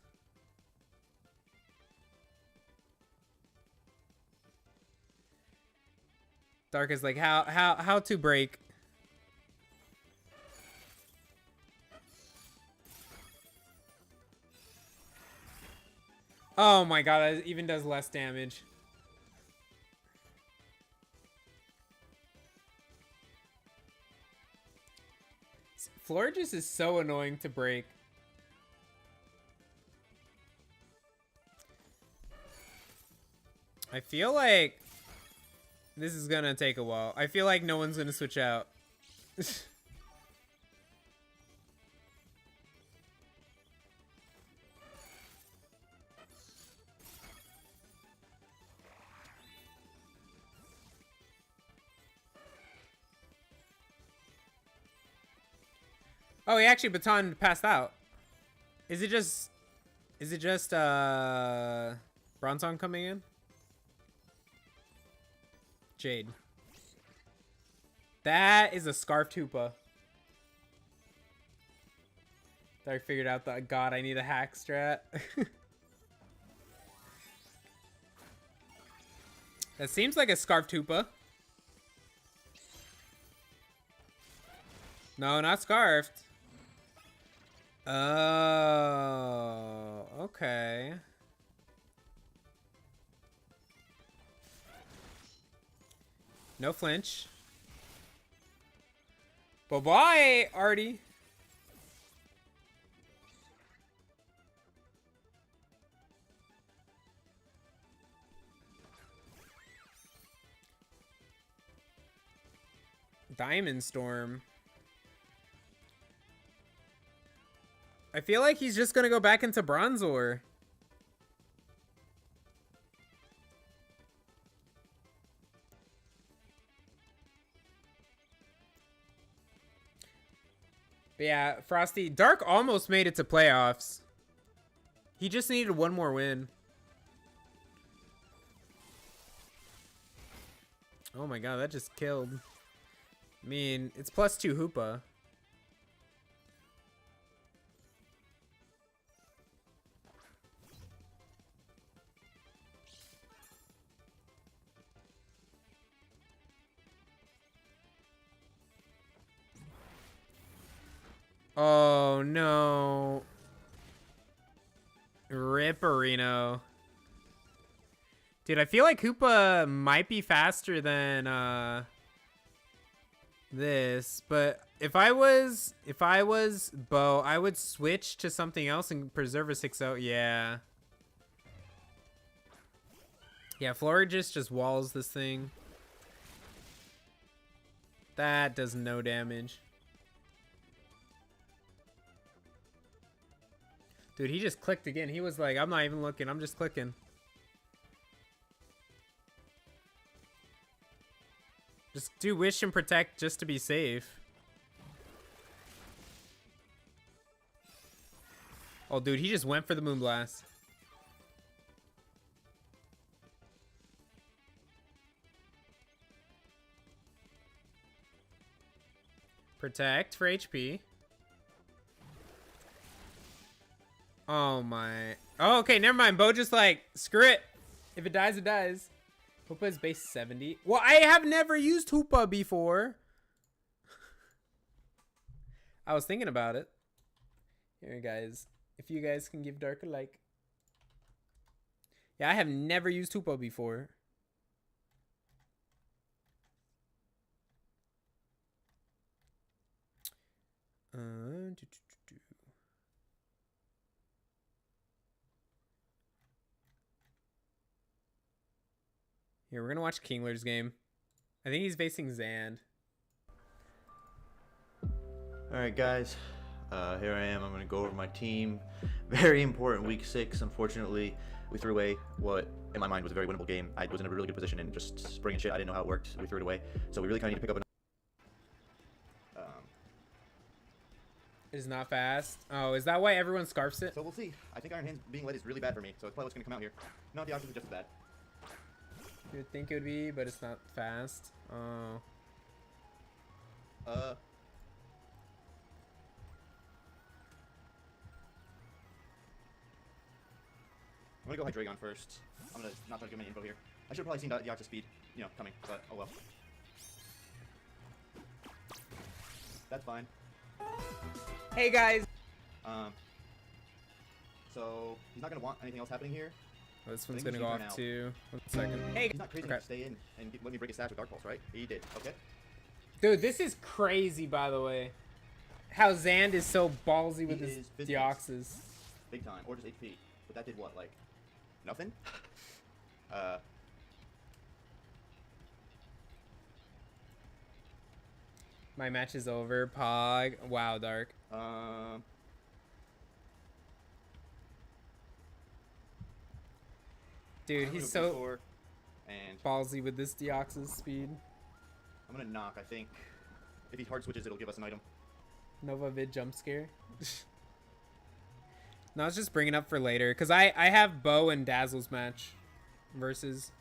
S1: Dark is like, how to break? Oh my god, that even does less damage. Florges is so annoying to break. I feel like this is gonna take a while. I feel like no one's gonna switch out. Oh, he actually baton passed out. Is it just Bronzong coming in? Jade. That is a Scarf Tupa. I figured out that, god, I need a hack strat. That seems like a Scarf Tupa. No, not Scarfed. Oh, okay. No flinch. Bye-bye, Artie. Diamond Storm. I feel like he's just gonna go back into Bronzor. But yeah, Frosty. Dark almost made it to playoffs. He just needed one more win. Oh my god, that just killed. I mean, it's +2 Hoopa. Oh no. Ripperino. Dude, I feel like Hoopa might be faster than this, but if I was Bo, I would switch to something else and preserve a 6-0. Yeah. Yeah, Florges just walls this thing. That does no damage. Dude, he just clicked again. He was like, I'm not even looking. I'm just clicking. Just do wish and protect just to be safe. Oh, dude, he just went for the Moonblast. Protect for HP. Oh my. Oh, okay, never mind. Bo just like, screw it. If it dies, it dies. Hoopa is base 70. Well, I have never used Hoopa before. I was thinking about it. Here, guys. If you guys can give Dark a like. Yeah, I have never used Hoopa before. Here, we're gonna watch Kingler's game. I think he's facing Zand.
S5: Alright guys, here I am. I'm going to go over my team. Very important week 6. Unfortunately, we threw away what in my mind was a very winnable game. I was in a really good position and just springing shit. I didn't know how it worked. We threw it away. So we really kind of need to pick up
S1: It's not fast. Oh, is that why everyone scarfs it?
S5: So we'll see. I think Iron Hands being led is really bad for me. So it's probably what's going to come out here. No, the opposite is just as bad.
S1: You would think it would be, but it's not fast. Oh.
S5: I'm gonna go Hydreigon first. I'm gonna not try to give any info here. I should have probably seen the Deoxys speed, you know, coming, but oh well. That's fine.
S1: Hey guys.
S5: So he's not gonna want anything else happening here.
S1: Oh, this one's
S5: think
S1: gonna
S5: we
S1: go
S5: should
S1: off
S5: turn
S1: too. 1 second. Hey.
S5: He's not crazy enough to stay in and let me break his stats with Dark Pulse, right? He did. Okay.
S1: Dude, this is crazy, by the way. How Zand is so ballsy with his Deoxys.
S5: Big time, or just HP. But that did what, like nothing?
S1: My match is over. Pog. Wow, Dark. Dude, he's so
S5: and
S1: ballsy with this Deoxys speed.
S5: I'm gonna knock. I think if he hard switches, it'll give us an item.
S1: Nova vid jump scare. No, I was just bringing up for later because I have Bo and Dazzle's match versus.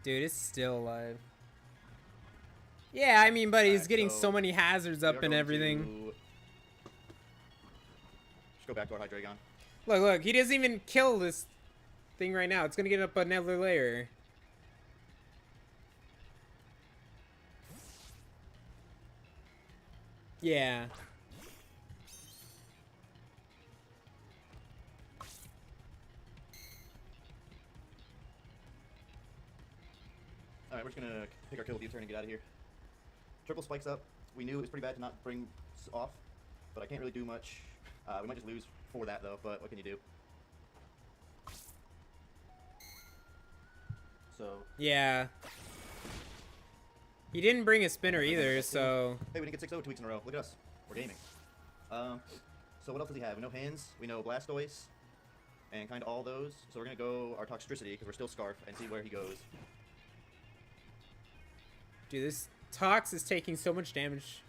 S1: Dude, it's still alive. Yeah, I mean, but he's getting so many hazards up and everything.
S5: Just go back to our Hydreigon.
S1: Look, he doesn't even kill this thing right now. It's gonna get up another layer. Yeah.
S5: Alright, we're just gonna pick our kill with U-turn and get out of here. Triple spikes up. We knew it was pretty bad to not bring off, but I can't really do much. We might just lose for that though, but what can you do? So.
S1: Yeah. He didn't bring a spinner either, so.
S5: Hey, we didn't get 6-0 2 weeks in a row. Look at us. We're gaming. So what else does he have? We know Hands, we know Blastoise, and kind of all those. So we're gonna go our Toxtricity because we're still Scarf and see where he goes.
S1: Dude, this Tox is taking so much damage.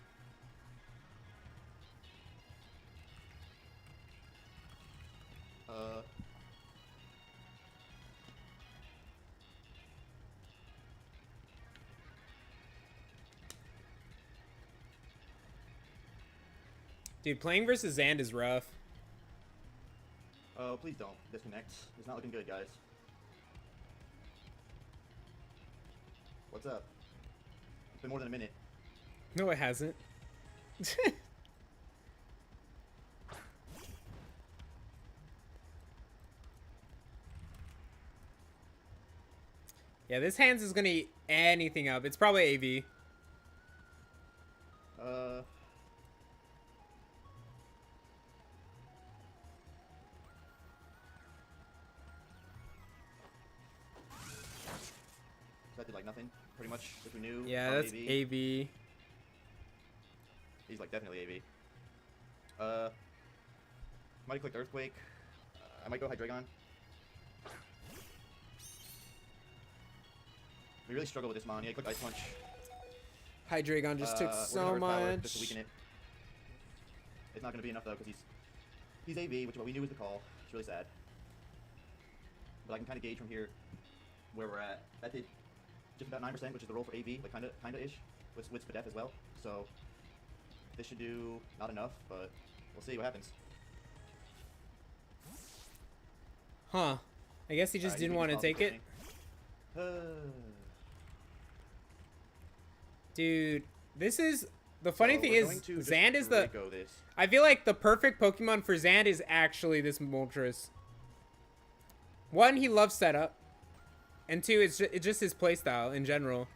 S1: Dude, playing versus Zand is rough.
S5: Oh, please don't disconnect. It's not looking good, guys. What's up? It's been more than a minute.
S1: No, it hasn't. Yeah, this Hands is gonna eat anything up. It's probably AV.
S5: That did like nothing, pretty much, if we knew.
S1: Yeah, that's AV.
S5: He's like definitely AV. Might have clicked Earthquake. I might go Hydreigon. We really struggle with this mon. Yeah, he clicked Ice Punch.
S1: Hydreigon just took so much.
S5: Just to weaken it. It's not going to be enough though, because he's AV, which is what we knew was the call. It's really sad. But I can kind of gauge from here where we're at. That did just about 9%, which is the roll for AV, like kinda ish, with Spadef as well. So This should do not enough, but we'll see what happens.
S1: Huh. I guess he just didn't want to take it. Dude, this is... The funny thing is, Zand is the... I feel like the perfect Pokemon for Zand is actually this Moltres. One, he loves setup. And two, it's just his playstyle in general.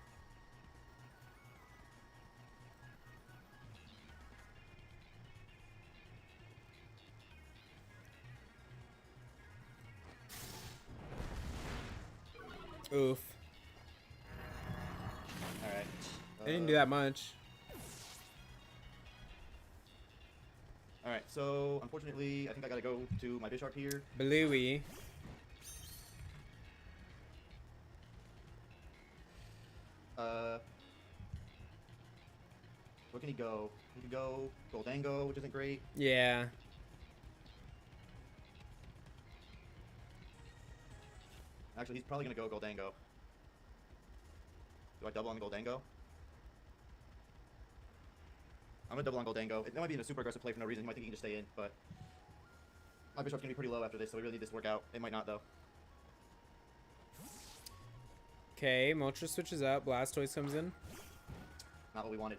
S1: Oof.
S5: Alright.
S1: I didn't do that much.
S5: Alright, so unfortunately, I think I gotta go to my Bisharp here.
S1: Bluey.
S5: Where can he go? He can go Goldango, which isn't great.
S1: Yeah.
S5: Actually, he's probably gonna go Goldango. Do I double on the Goldango? I'm gonna double on Goldango. It might be in a super aggressive play for no reason. He might think he can just stay in, but my Bisharp's gonna be pretty low after this, so we really need this to work out. It might not, though.
S1: Okay, Moltres switches out. Blastoise comes in.
S5: Not what we wanted.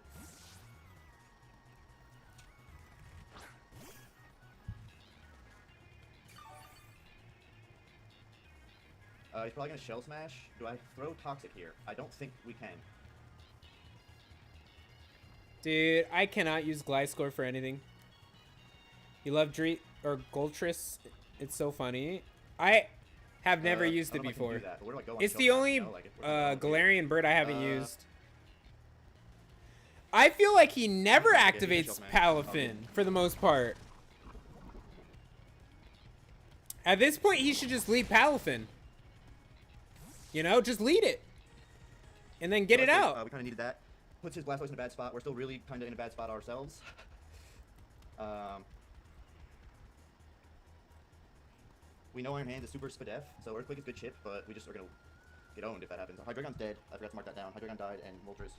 S5: He's probably gonna Shell Smash. Do I throw Toxic here? I don't think we can.
S1: Dude, I cannot use Gliscor for anything. You love Goltris. It's so funny. I have never used it before. It's the only Galarian bird I haven't used. I feel like he never activates Palafin for the most part. At this point, he should just lead Palafin. You know, just lead it. And then get it out.
S5: We kind of needed that. Puts his Blastoise in a bad spot. We're still really kind of in a bad spot ourselves. We know Iron Hand is super Spadef, so Earthquake is good chip, but we just are going to get owned if that happens. Hydreigon's dead. I forgot to mark that down. Hydreigon died, and Moltres,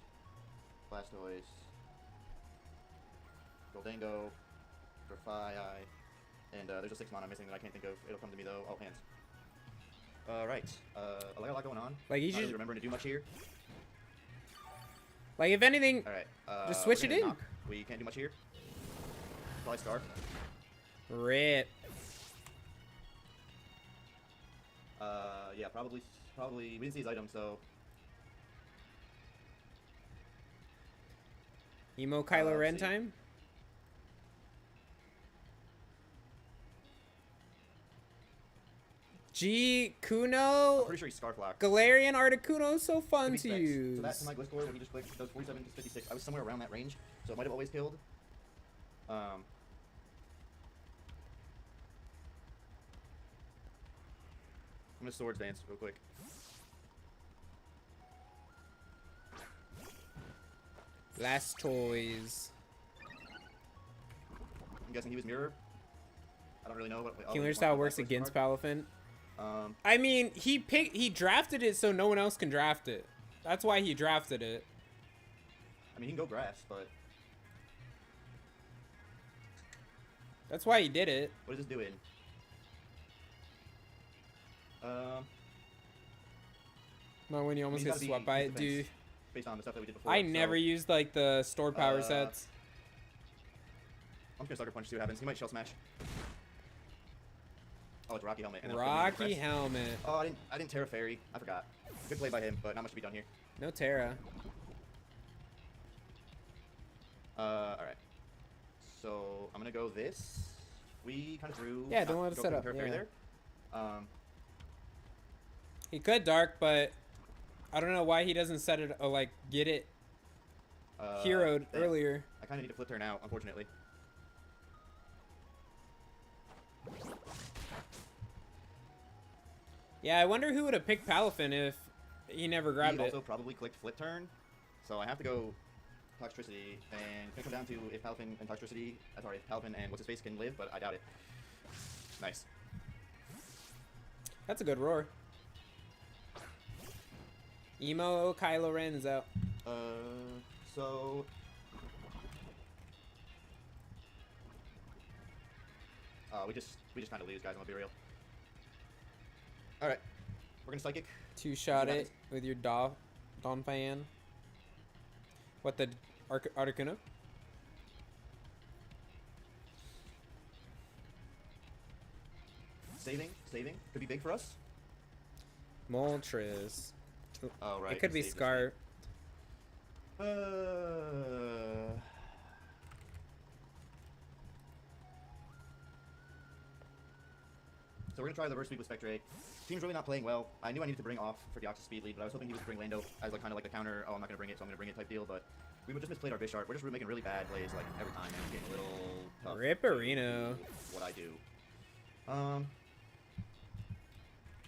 S5: Blastoise, Goldango, Grafai, and there's a 6 mana missing that I can't think of. It'll come to me, though. Oh, hands. Right. I got a lot going on.
S1: Like, you
S5: not
S1: should...
S5: really remembering to do much here.
S1: Like, if anything,
S5: Alright,
S1: just switch it in.
S5: Knock. We can't do much here. Probably Scarf.
S1: Rip.
S5: Yeah, probably, we didn't see his item, so...
S1: Emo Kylo Ren time? G Kuno.
S5: I'm pretty sure he's Scarf Lock.
S1: Galarian Articuno is so fun to use.
S5: So that's my Gliscor when he just clicked. Does 47 to 56. I was somewhere around that range, so it might have always killed. I'm gonna Swords Dance real quick.
S1: Blastoise.
S5: I'm guessing he was Mirror. I don't really know what.
S1: Killer Style works against Palafin. I mean, he drafted it so no one else can draft it. That's why he drafted it.
S5: I mean, he can go Grass, but
S1: that's why he did it.
S5: what is this doing?
S1: No, when you almost get swept by it, dude.
S5: Based on the stuff that we did before.
S1: I never used like the store power sets.
S5: I'm just gonna Sucker Punch, see what happens. He might Shell Smash. Oh, it's Rocky Helmet. And then
S1: Rocky Helmet.
S5: Oh, I didn't Terra Fairy. I forgot. Good play by him, but not much to be done here.
S1: No Terra.
S5: Alright. So, I'm gonna go this. We kind of threw...
S1: Yeah, don't let it set up.
S5: Terra Fairy
S1: Yeah.
S5: there.
S1: He could Dark, but I don't know why he doesn't set it, or like get it heroed earlier.
S5: I kind of need to flip turn out, unfortunately.
S1: Yeah, I wonder who would have picked Palafin if he never grabbed
S5: he
S1: it.
S5: also probably clicked flip turn, so I have to go Toxtricity, and it's gonna come down to if Palafin and Toxtricity, sorry, if Palafin and what's his face can live, but I doubt it. Nice.
S1: That's a good roar. Emo Kylo Ren is out.
S5: So We just kind of lose, guys. I'm gonna be real. All right, we're gonna psychic.
S1: Two-shot
S5: You got
S1: it with your Don Fan. What, the Articuno?
S5: Saving could be big for us.
S1: Moltres.
S5: Oh right.
S1: It could be
S5: save this
S1: Scar.
S5: thing. So we're gonna try the reverse sweep with Spectre. Team's really not playing well. I knew I needed to bring off for the Deoxys speed lead, but I was hoping he would bring Lando as like kind of like the counter. Oh, I'm not gonna bring it, so I'm gonna bring it type deal. But we would just misplayed our Bisharp. We're just making really bad plays like every time, and it's getting a little tough.
S1: Ripperino.
S5: to do what I do.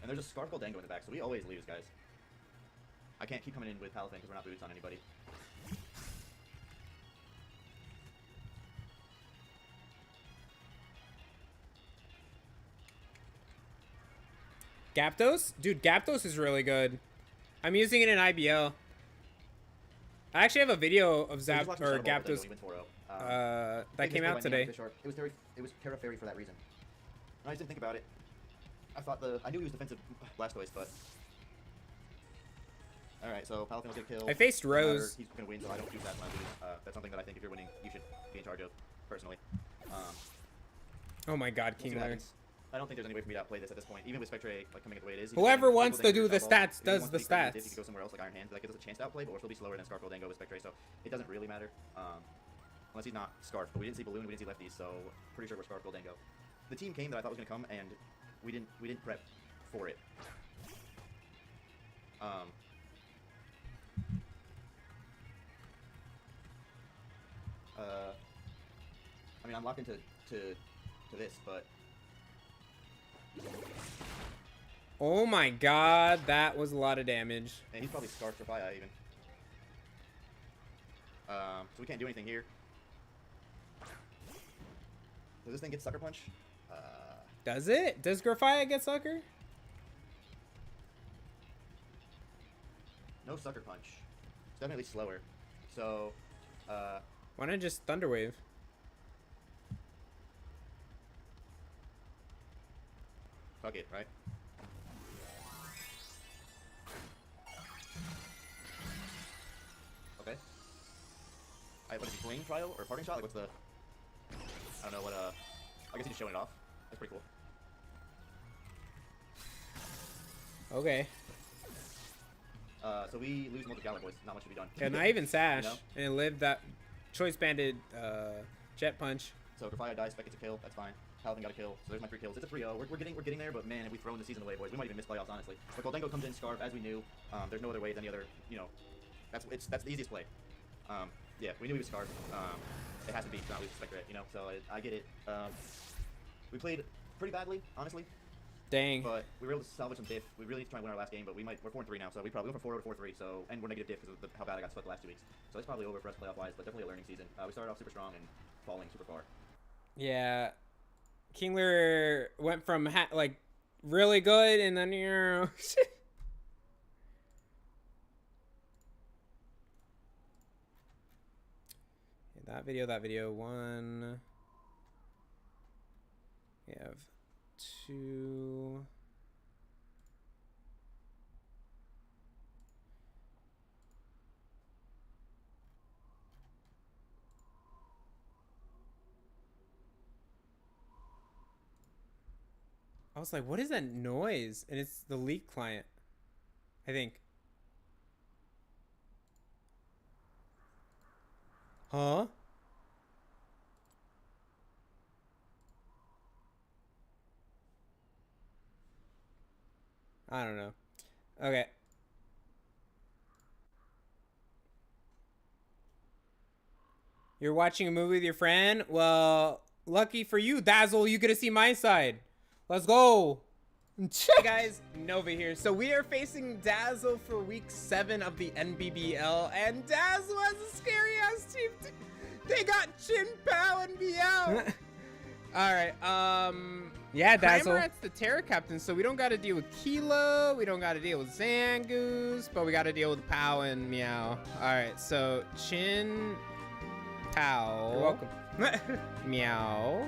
S5: And there's a Scarf Dango in the back, so we always lose, guys. I can't keep coming in with Palafin because we're not boots on anybody.
S1: Gyaptos? Dude, Gyaptos is really good. I'm using it in IBL. I actually have a video of
S5: So we just watched him shuttle ball with
S1: Gyaptos.
S5: Dango, he went 4-0.
S1: That came out today.
S5: It was Terra Fairy for that reason. I just didn't think about it. I knew he was defensive Blastoise, but all right. So Palafin will get killed.
S1: I faced
S5: No matter,
S1: Rose.
S5: He's gonna win, so I don't choose that when I lose. That's something that I think if you're winning, you should be in charge of, personally.
S1: Oh my God,
S5: We'll see
S1: King
S5: what
S1: Larry.
S5: happens. I don't think there's any way for me to outplay this at this point, even with Spectre like coming at the way it is.
S1: Whoever wants to do the
S5: If he
S1: stats does
S5: wants
S1: the
S5: to be creative, He
S1: stats.
S5: could go somewhere else like Iron Hand. That gives us a chance to outplay, but we'll still be slower than Scarf Dango with Spectre, so it doesn't really matter. Unless he's not Scarf, but we didn't see Balloon, we didn't see Lefties, so pretty sure we're Scarf Dango. The team came that I thought was gonna come, and we didn't prep for it. I mean, I'm locked into this, but
S1: Oh my God, that was a lot of damage.
S5: and he's probably Scarf for Fire even. So we can't do anything here. Does this thing get Sucker Punch?
S1: Does it? Does Grafia get Sucker?
S5: No Sucker Punch. It's definitely slower. So,
S1: Why not just Thunder Wave?
S5: fuck it, right? Okay. What is he, Flame Trial or Parting Shot? Like, what's the... I don't know what, I guess he's just showing it off. That's pretty cool.
S1: Okay.
S5: So we lose multiple Galar Boys. Not much to be done.
S1: Yeah, not even Sash.
S5: You know?
S1: And it lived that Choice Banded Jet Punch.
S5: So Grafia dies, Spec gets a kill. That's fine. Paladin got a kill. So there's my 3 kills. It's a 3-0. We're getting there, but man, have we thrown the season away, boys. We might even miss playoffs, honestly. But Goldango comes in, Scarf, as we knew. There's no other way than the other, you know. That's the easiest play. Yeah, we knew he was Scarf. It has to be to not lose Spectre, you know. So I get it. We played pretty badly, honestly.
S1: Dang.
S5: But we were able to salvage some diff. We really tried to win our last game, but we're 4-3 now, so we probably went from 4-0 to 4-3. So, and we're negative diff because of how bad I got swept the last 2 weeks. So it's probably over for us playoff wise, but definitely a learning season. We started off super strong and falling super far.
S1: Yeah. Kingler went from like really good and then you're that video 1. We have 2. I was like, what is that noise? And it's the leak client, I think. Huh? I don't know. Okay. You're watching a movie with your friend? Well, lucky for you, Dazzle, you get to see my side. Let's go. Hey guys, Nova here. So we are facing Dazzle for week 7 of the NBBL, and Dazzle has a scary ass team. They got Chin, Pao, and Meow. All right, yeah, Dazzle. Cramorat's the Terra Captain, so we don't got to deal with Kilo, we don't got to deal with Zangoose, but we got to deal with Pao and Meow. All right, so Chin, Pao. You're welcome. Meow.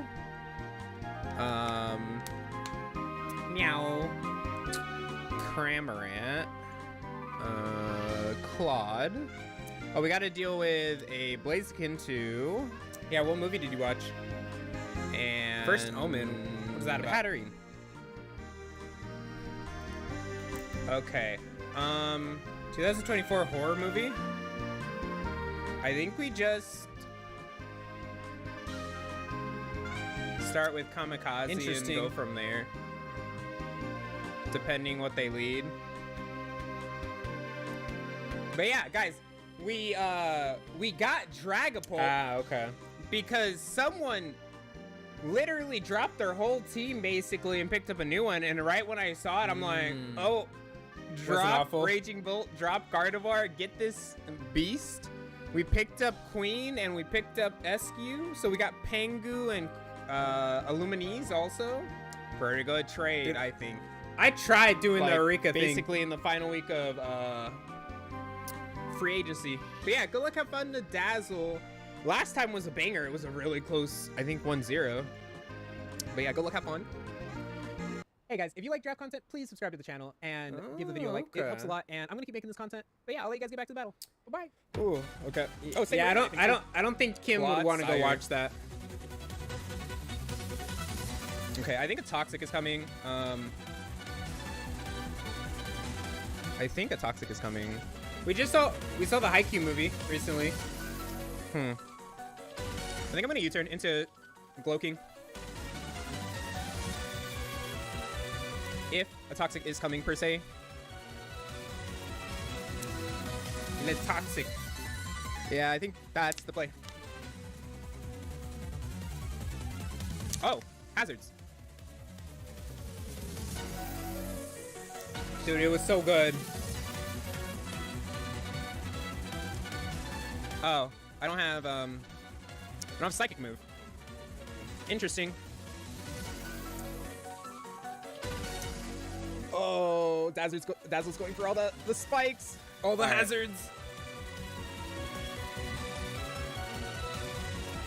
S1: Meow. Cramorant. Claude. Oh, we got to deal with a Blaziken too. Yeah, what movie did you watch? And First Omen. What is that about? Hatterene. Okay. 2024 horror movie. I think we just start with Kamikaze and go from there. Depending what they lead. But yeah, guys, we got Dragapult. Ah, okay. Because someone literally dropped their whole team basically and picked up a new one, and right when I saw it, I'm like, oh, drop Raging Bolt, drop Gardevoir, get this beast. We picked up Queen and we picked up Eskew, so we got Pengu and Illuminese also. Pretty good trade, dude, I think. I tried doing the Eureka thing basically in the final week of free agency. But yeah, good luck, have fun to Dazzle. Last time was a banger. It was a really close, I think, 1-0. But yeah, good luck, have fun. Hey guys, if you like draft content, please subscribe to the channel and give the video a like. It helps a lot, and I'm gonna keep making this content. But yeah, I'll let you guys get back to the battle. Bye bye. Ooh, okay. Oh, yeah, I don't think Kim would want to go watch that. Okay, I think a Toxic is coming. I think a Toxic is coming. We saw the Haikyuu movie recently. I think I'm gonna U-turn into Gloking. If a Toxic is coming, per se. And it's Toxic. Yeah, I think that's the play. Oh, hazards. Dude, it was so good. Oh, I don't have Psychic move. Interesting. Oh, Dazzle's going for all the spikes, all the hazards.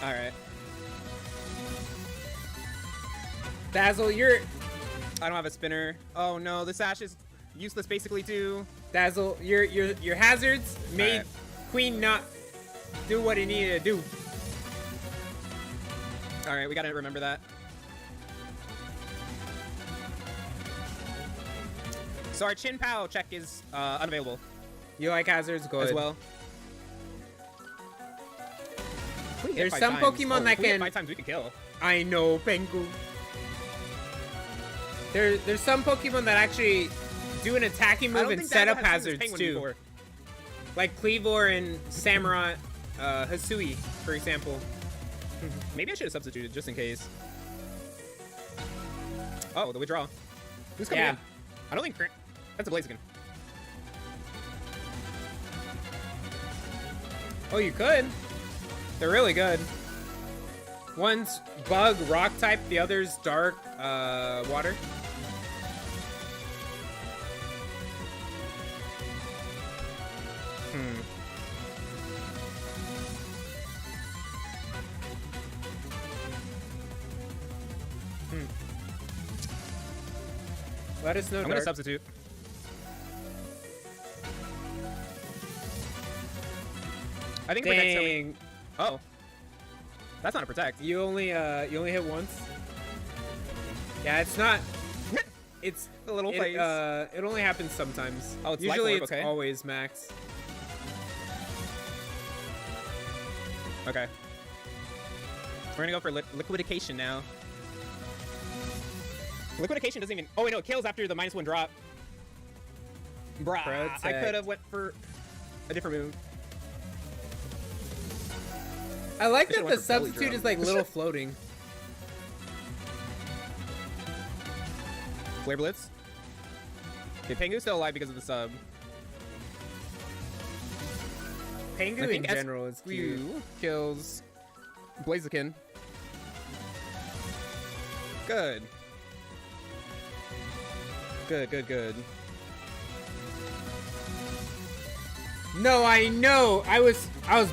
S1: All right. Dazzle, I don't have a spinner. Oh no, the sash is useless basically too. Dazzle, your hazards made Queen not do what he needed to do. All right, we gotta remember that. So our Chin Pao check is unavailable. You like hazards? Good. As well. There's some Pokemon that can. 5 times we can kill. I know, Pengu. There's some Pokemon that actually do an attacking move and set up hazards too. Before. Like Cleavor and Samurott, Hisui, for example. Maybe I should have substituted just in case. Oh, the withdrawal. Who's coming in? I don't think that's a Blaziken. Oh, you could. They're really good. One's bug, rock type. The other's dark, water. Let us know. I'm gonna substitute. I think protect's coming. Oh, that's not a protect. You only hit once. Yeah, it's not. It's a little phase. It only happens sometimes. Oh, it's usually it's always max. Okay. We're gonna go for liquidification now. Liquidification doesn't even. Oh wait, no, it kills after the -1 drop. Bruh, protect. I could have went for a different move. I like that the substitute is like little floating. Flare Blitz. Okay, Pengu's still alive because of the sub. Pengu in general is cute. Kills Blaziken. Good. Good. No, I know. I was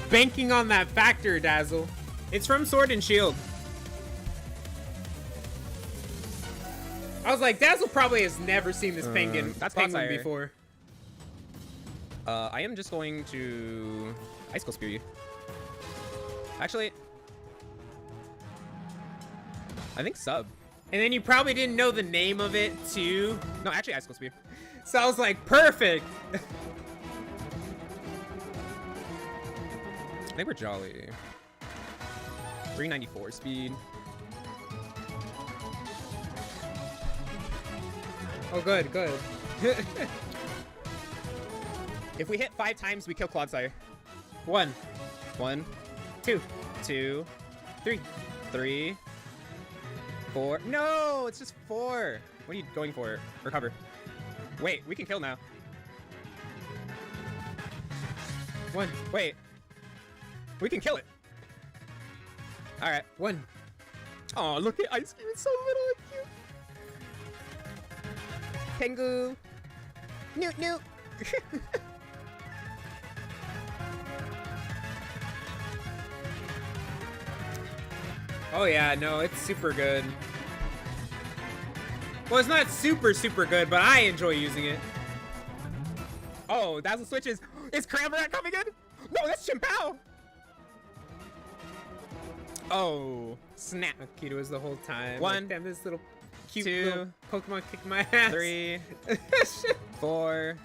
S1: banking on that factor, Dazzle. It's from Sword and Shield. I was like, Dazzle probably has never seen this penguin
S6: that's
S1: penguin
S6: Clodsire.
S1: before.
S6: I am just going to Icicle Spear you. Actually, I think sub.
S1: And then you probably didn't know the name of it too.
S6: No, actually Icicle Spear.
S1: So I was like, perfect.
S6: I think we're jolly. 394 speed.
S1: Oh, good, good.
S6: If we hit 5 times, we kill Clodsire.
S1: 1,
S6: 1,
S1: 2,
S6: 2,
S1: 3.
S6: 3, 4. No, it's just 4. What are you going for? Recover. Wait, we can kill now.
S1: 1,
S6: Wait. We can kill it. All right.
S1: 1.
S6: Oh, look at Ice Cream. It's so little and cute. Pengu. Newt newt.
S1: Oh yeah, no, it's super good. Well, it's not super good, but I enjoy using it.
S6: Oh, Dazzle switches. Is Cramorant coming in? No, that's Chimpao. Oh, snap.
S1: Akita was the whole time.
S6: 1,
S1: like, damn, this little cute
S6: 2,
S1: little Pokemon kicked my ass.
S6: 3, 4.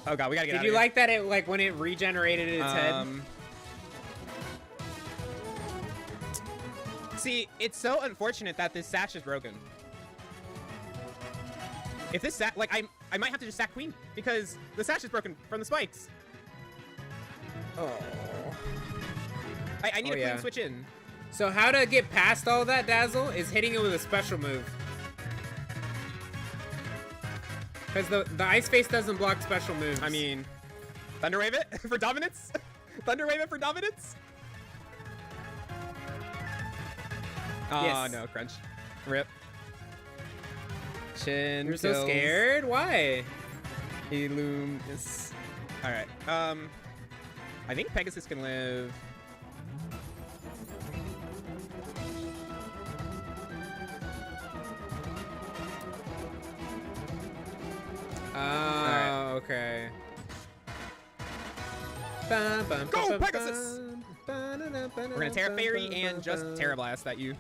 S6: Oh god, we gotta get out
S1: Did
S6: of
S1: you
S6: here.
S1: like that? It like when it regenerated its head.
S6: See, it's so unfortunate that this sash is broken. If this sash, like, I might have to just sack Queen because the sash is broken from the spikes.
S1: Oh.
S6: I need
S1: Oh,
S6: a
S1: yeah.
S6: Queen switch in.
S1: So how to get past all that, Dazzle, is hitting it with a special move. Because the Ice Face doesn't block special moves.
S6: I mean, Thunder Wave it for dominance. Thunder Wave it for dominance. Oh
S1: Yes.
S6: no, crunch. Rip. Chin.
S1: You're so
S6: kills.
S1: scared? Why?
S6: Illumis. All right. I think Pegasus can live.
S1: Oh, okay.
S6: Go, Pegasus! We're gonna Terra Fairy and just Terra Blast at you.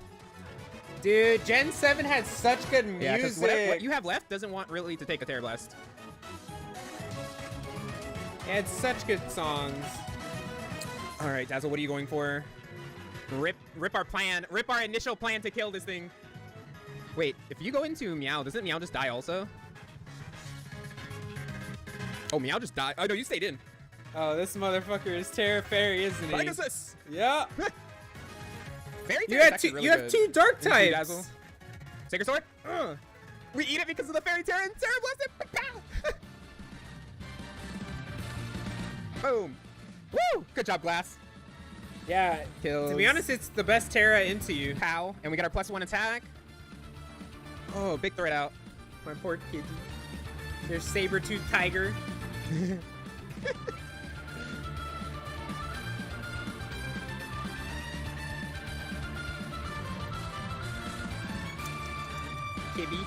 S1: Dude, Gen 7 had such good music.
S6: Yeah, because what you have left doesn't want really to take a Terra Blast.
S1: It had such good songs.
S6: All right, Dazzle, what are you going for? Rip our plan. Rip our initial plan to kill this thing. Wait, if you go into Meow, doesn't Meow just die also? Oh, Meow just died. Oh, no, you stayed in.
S1: Oh, this motherfucker is Terra Fairy, isn't he?
S6: Pegasus!
S1: Yeah.
S6: Fairy
S1: You
S6: Terra's
S1: had
S6: actually
S1: two.
S6: really
S1: You have
S6: good.
S1: 2 dark
S6: Into
S1: types.
S6: Dazzle. Sacred Sword. We eat it because of the Fairy Terra and Terra Blast it. Pow! Boom. Woo! Good job, Glass.
S1: Yeah.
S6: Kills.
S1: To be honest, it's the best Terra into you.
S6: Pow. And we got our +1 attack. Oh, big threat out.
S1: My poor kitty. Your saber-tooth tiger. Kitty.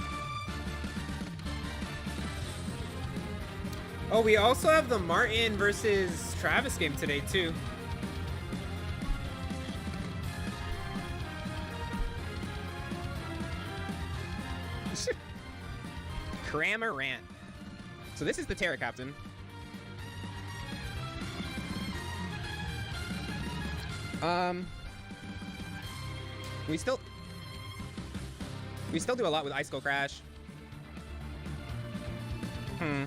S1: Oh, we also have the Martin versus Travis game today, too.
S6: Cramorant. So this is the Terra Captain. We still do a lot with Icicle Crash. I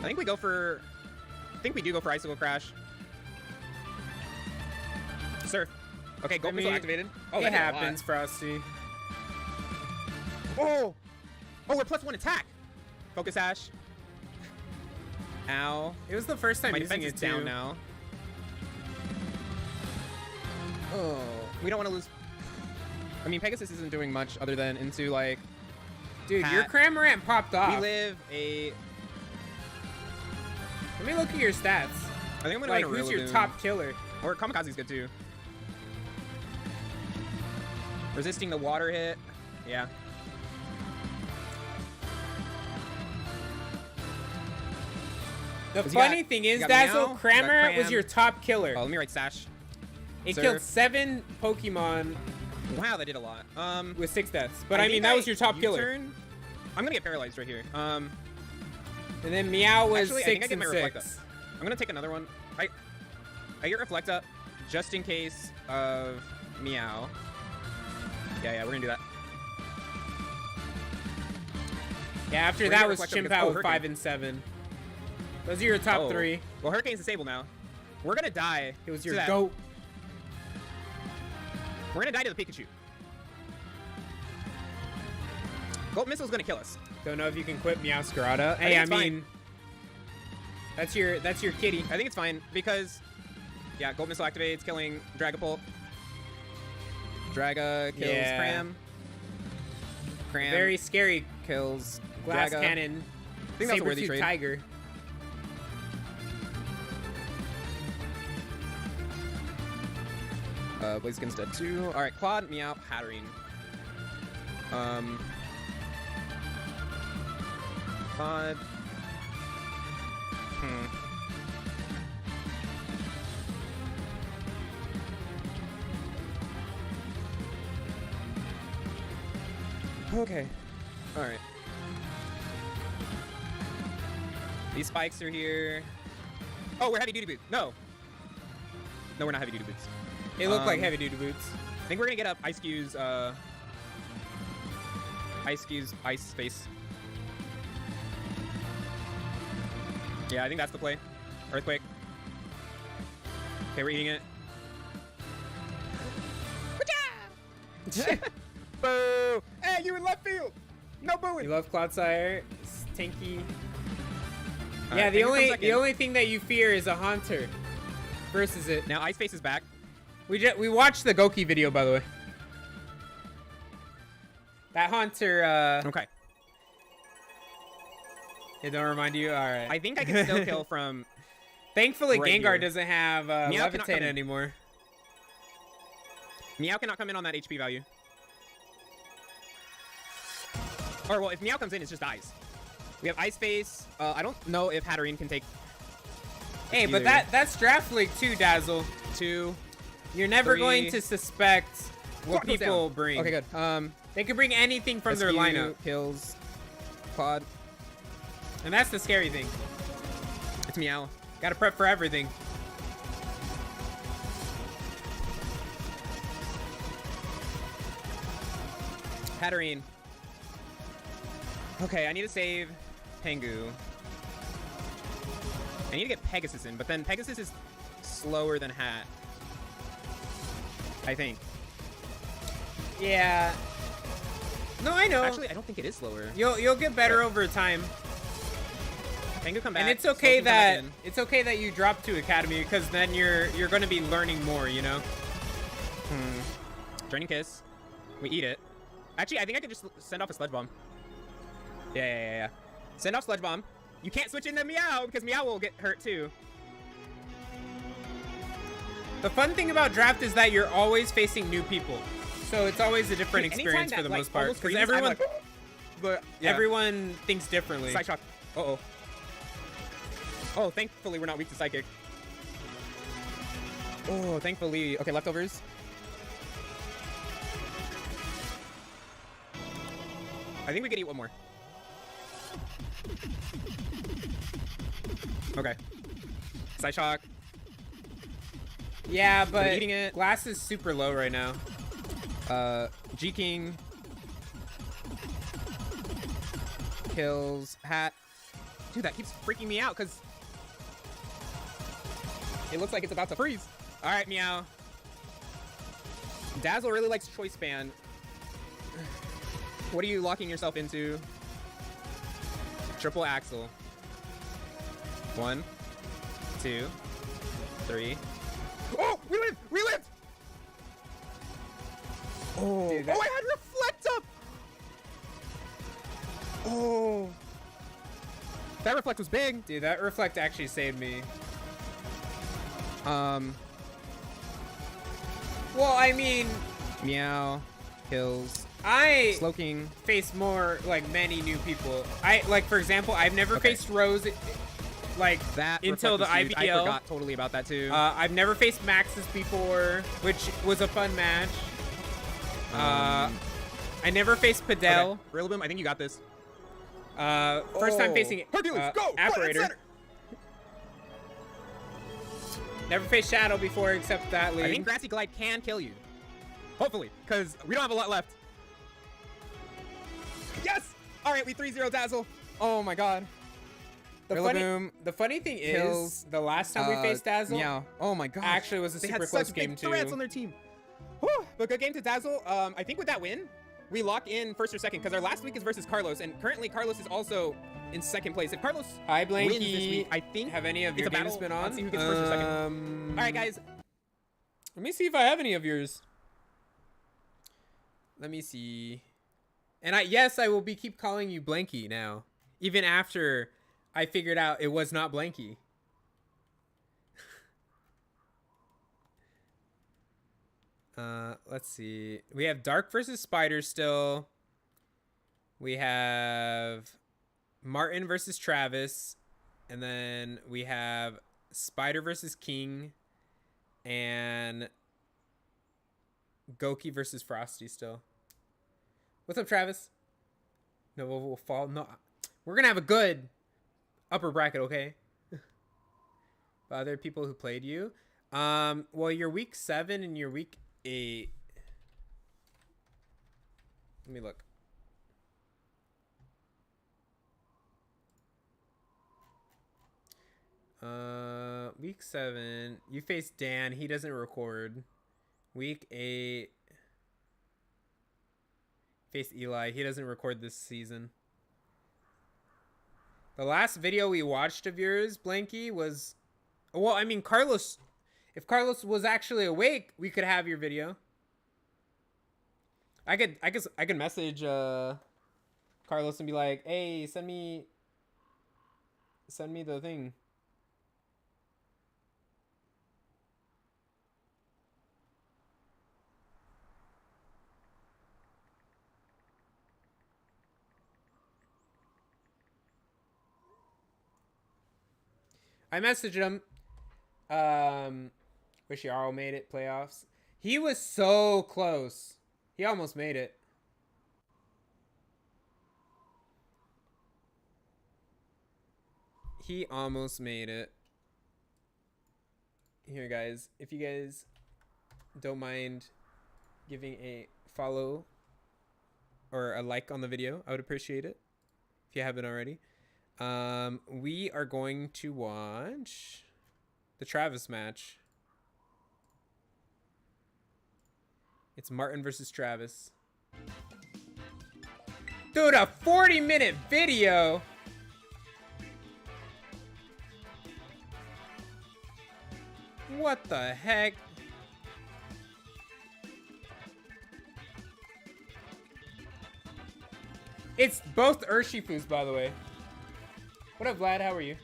S6: think we do go for Icicle Crash. Surf. Okay, Gold Missile activated. Oh,
S1: It
S6: that did a lot.
S1: happens, Frosty.
S6: Oh! Oh, we're +1 attack! Focus Ash. Ow.
S1: It was the first time
S6: My
S1: using
S6: defense
S1: it,
S6: is
S1: too.
S6: down now. Oh. We don't want to lose. I mean, Pegasus isn't doing much other than into, like...
S1: Dude, your
S6: Pat.
S1: Cramorant popped off.
S6: We live a...
S1: Let me look at your stats.
S6: I think I'm gonna
S1: Like,
S6: go to
S1: who's your
S6: Rillaboom.
S1: top killer?
S6: Or Kamikaze's good too. Resisting the water hit. Yeah.
S1: The
S6: 'Cause
S1: funny thing is,
S6: you got
S1: Dazzle,
S6: Meow, you got
S1: Cramorant was
S6: Cram.
S1: your top killer.
S6: Oh, let me write Sash.
S1: It
S6: Sir.
S1: killed 7 Pokemon
S6: Wow, that did a lot.
S1: with 6 deaths. But I mean,
S6: think
S1: that was your top killer.
S6: U-turn. I'm gonna get paralyzed right here.
S1: And then Meow was
S6: Actually, I think
S1: 6
S6: I get
S1: and
S6: my Reflect
S1: 6.
S6: I'm gonna take another one. I get Reflect Up just in case of Meow. Yeah, we're gonna do that.
S1: Yeah, after
S6: We're
S1: that
S6: gonna
S1: was
S6: reflect up
S1: Chimp
S6: because-
S1: out
S6: oh,
S1: with
S6: Hurricane.
S1: 5 and 7. Those are your top
S6: Oh.
S1: 3.
S6: Well, Hurricane's disabled now. We're gonna die.
S1: It was
S6: to
S1: your
S6: that.
S1: GOAT.
S6: We're gonna die to the Pikachu. Gold Missile's gonna kill us.
S1: Don't know if you can quit Meowscarada. Hey,
S6: think
S1: I
S6: it's
S1: mean, that's your kitty.
S6: I think it's fine because, yeah, Gold Missile activates, killing Dragapult. Draga kills
S1: Yeah.
S6: Cram. Cram
S1: Very scary.
S6: kills
S1: Glass
S6: Draga.
S1: Cannon.
S6: I think that's a worthy
S1: Saber-tooth
S6: trade.
S1: Tiger.
S6: Blaziken's dead too. All right, Claude, Meow, Hatterene. Claude. Okay. All right. These spikes are here. Oh, we're heavy duty boots. No. No, we're not heavy duty boots.
S1: They look like
S6: Um,
S1: heavy duty boots.
S6: I think we're gonna get up Ice Cube's Ice Space. Yeah, I think that's the play. Earthquake. Okay, we're eating it. Boo! Hey, you in left field! No booing!
S1: You love Cloudsire. It's tanky.
S6: All
S1: Yeah,
S6: right,
S1: the
S6: Penguin comes
S1: only
S6: back
S1: the
S6: in.
S1: only thing that you fear is a Haunter versus it.
S6: Now Ice Face is back.
S1: We watched the Goki video, by the way. That Haunter,
S6: Okay.
S1: it don't remind you? Alright.
S6: I think I can still kill from...
S1: Thankfully,
S6: right
S1: Gengar
S6: here.
S1: doesn't have
S6: Meow cannot come
S1: Levitate
S6: in.
S1: anymore.
S6: Meow cannot come in on that HP value. Or, well, if Meow comes in, it just dies. We have Ice Face. I don't know if Hatterene can take
S1: Hey, but
S6: either.
S1: that's Draft League too, Dazzle.
S6: 2.
S1: You're never
S6: 3.
S1: going to suspect what
S6: Claude goes
S1: people
S6: down.
S1: bring.
S6: Okay, good.
S1: They could bring anything from their
S6: SQ
S1: lineup,
S6: kills Claude.
S1: and that's the scary thing.
S6: It's Meow.
S1: Gotta prep for everything.
S6: Hatterene. Okay, I need to save Pengu. I need to get Pegasus in, but then Pegasus is slower than Hat. I think.
S1: Yeah. No, I know.
S6: Actually, I don't think it is slower.
S1: You'll get better over time,
S6: Pengu come back.
S1: and it's
S6: Slow
S1: okay
S6: can come back
S1: that
S6: in.
S1: you drop to Academy because then you're going to be learning more. You know.
S6: Draining Kiss. We eat it. Actually, I think I could just send off a Sludge Bomb. Yeah. Send off Sludge Bomb. You can't switch into Meow because Meow will get hurt too.
S1: The fun thing about draft is that you're always facing new people, so it's always a different
S6: Anytime
S1: experience
S6: that,
S1: for the
S6: like,
S1: most part
S6: almost
S1: because
S6: freezes, I'm
S1: everyone
S6: like, but yeah.
S1: everyone thinks differently.
S6: Side Shock. Uh-oh. Oh, thankfully we're not weak to Psychic. Oh, thankfully. Okay, leftovers. I think we could eat one more. Okay. Side Shock.
S1: Yeah, but
S6: eating it.
S1: Glass is super low right now.
S6: G-King. Kills Hat. Dude, that keeps freaking me out because it looks like it's about to freeze. All right, Meow. Dazzle really likes Choice Band. What are you locking yourself into? Triple Axle. 1, 2, 3. Oh, we lived! We lived! Oh,
S1: Dude,
S6: I had Reflect up! Oh. That Reflect was big.
S1: Dude, that Reflect actually saved me. Well, I mean,
S6: Meow. Kills.
S1: I
S6: Slowking.
S1: face more like many new people. Like for example, I've never faced Rose like
S6: That
S1: until the
S6: reflective suit,
S1: IBL.
S6: I forgot totally about that too.
S1: I've never faced Maxis before, which was a fun match. I never faced Padel.
S6: Okay. Rillaboom, I think you got this.
S1: First time facing
S6: Hercules, go!
S1: Apparator. Never faced Shadow before except that league.
S6: I think Grassy Glide can kill you. Hopefully, because we don't have a lot left. Yes! All right, we 3-0 Dazzle. Oh my god.
S1: The funny thing
S6: kills,
S1: is, the last time we faced Dazzle
S6: Meow. Oh my god.
S1: actually was a
S6: They
S1: super
S6: had
S1: close
S6: such
S1: game
S6: big
S1: too.
S6: threats on their team. Whew, but good game to Dazzle. I think with that win, we lock in first or second because our last week is versus Carlos, and currently Carlos is also in second place. If Carlos
S1: Hi, Blanky.
S6: wins this week, I think
S1: Have any of
S6: it's
S1: your
S6: a battle.
S1: games been on?
S6: Let's see who gets first or second. All right, guys.
S1: Let me see if I have any of yours. Let me see. And yes, I will keep calling you Blanky now, even after I figured out it was not Blanky. Let's see. We have Dark versus Spider still. We have Martin versus Travis, and then we have Spider versus King, and Goki versus Frosty still. What's up, Travis? No, we'll fall. No, we're gonna have a good upper bracket, okay? Other people who played you. Well, you're week 7 and you're week 8. Let me look. Week 7, you face Dan. He doesn't record. Week 8, face Eli. He doesn't record this season. The last video we watched of yours, Blanky, was... Well, I mean, Carlos... If Carlos was actually awake, we could have your video. I could message Carlos and be like, hey, send me the thing. I messaged him. Wish Yarl made it playoffs. He was so close. He almost made it. He almost made it. Here, guys. If you guys don't mind giving a follow or a like on the video, I would appreciate it. If you haven't already. We are going to watch the Travis match. It's Martin versus Travis. Dude, a 40-minute video. What the heck? It's both Urshifus, by the way. What up, Vlad? How are you?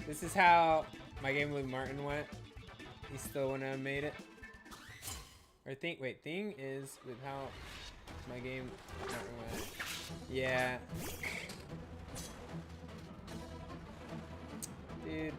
S1: This is how my game with Martin went. He still wouldn't have made it. Or thing is with how my game with Martin went. Yeah. Dude.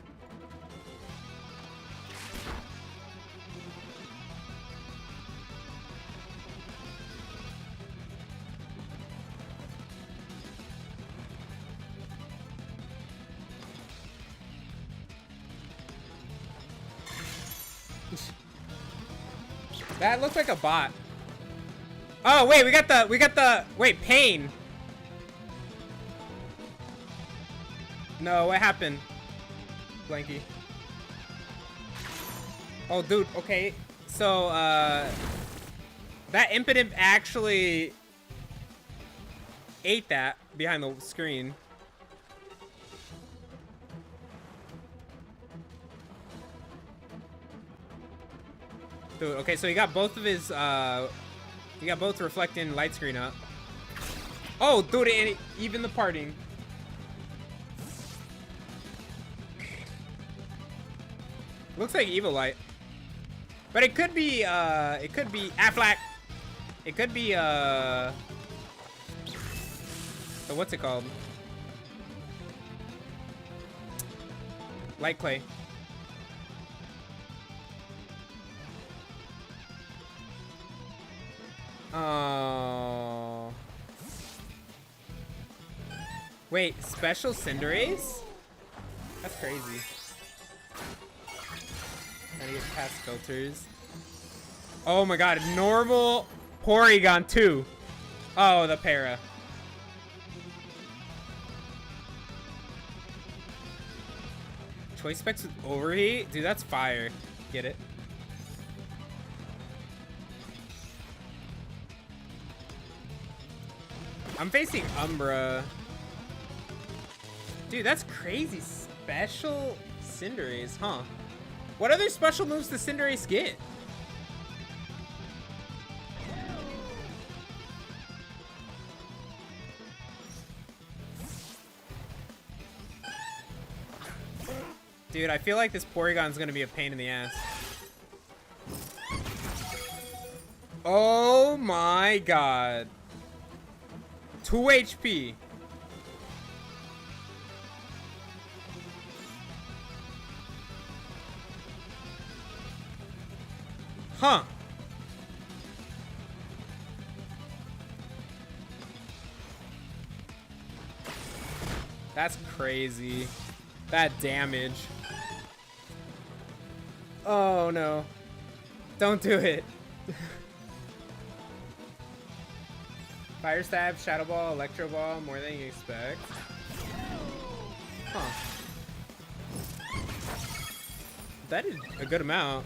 S1: That looks like a bot. Oh wait, we got the wait, Pain. No, what happened? Blanky. Oh dude, okay. So that Impotent actually ate that behind the screen. Dude, okay, so he got both of his You got both reflecting light screen up. Oh, dude, and even the parting. Looks like evil light. But it could be Affleck. It could be so what's it called? Light clay. Oh. Wait, special Cinderace? That's crazy. Gotta get past filters. Oh my god, normal Porygon 2. Oh, the para. Choice specs with overheat? Dude, that's fire. Get it? I'm facing Umbra. Dude, that's crazy. Special Cinderace, huh? What other special moves does Cinderace get? Dude, I feel like this Porygon's gonna be a pain in the ass. Oh my god. 2 HP. Huh. That's crazy. That damage. Oh no. Don't do it. Fire Stab, Shadow Ball, Electro Ball, more than you expect. Huh. That is a good amount.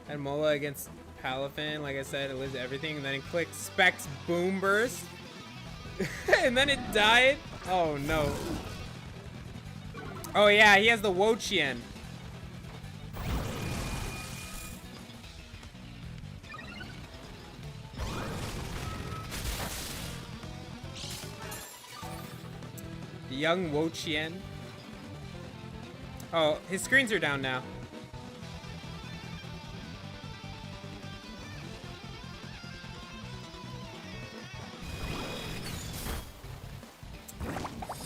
S1: And Mola against Palafin, like I said, it lives everything, and then it clicks Specs Boom Burst. And then it died. Oh no. Oh yeah, he has the Wo-Chien. The young Wo-Chien. Oh, his screens are down now.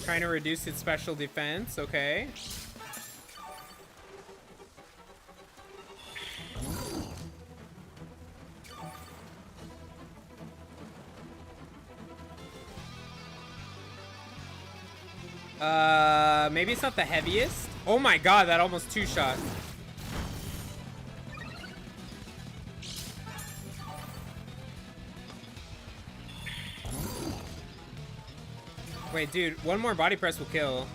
S1: Trying to reduce its special defense, okay. Maybe it's not the heaviest. Oh my god, that almost two-shot. Wait, dude, one more body press will kill.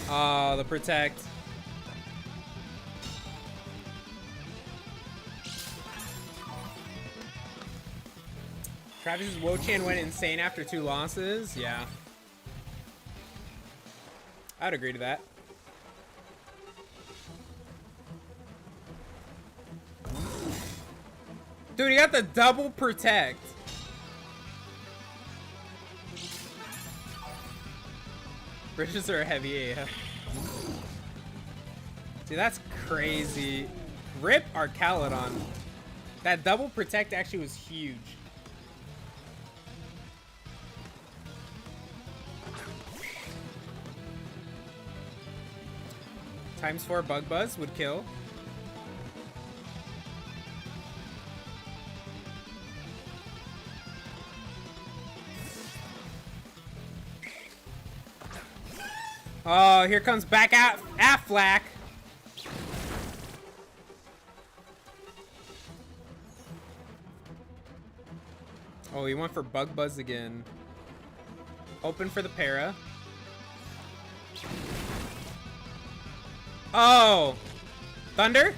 S1: Oh, the protect. Travis's Wo-Chien went insane after 2 losses. Yeah. I'd agree to that. Dude, he got the double protect. Bridges are heavy AF. Dude, that's crazy. Rip Arcalodon. That double protect actually was huge. ×4 Bug Buzz would kill. Oh, here comes back out Affleck. Oh, he went for Bug Buzz again. Open for the para. Oh! Thunder?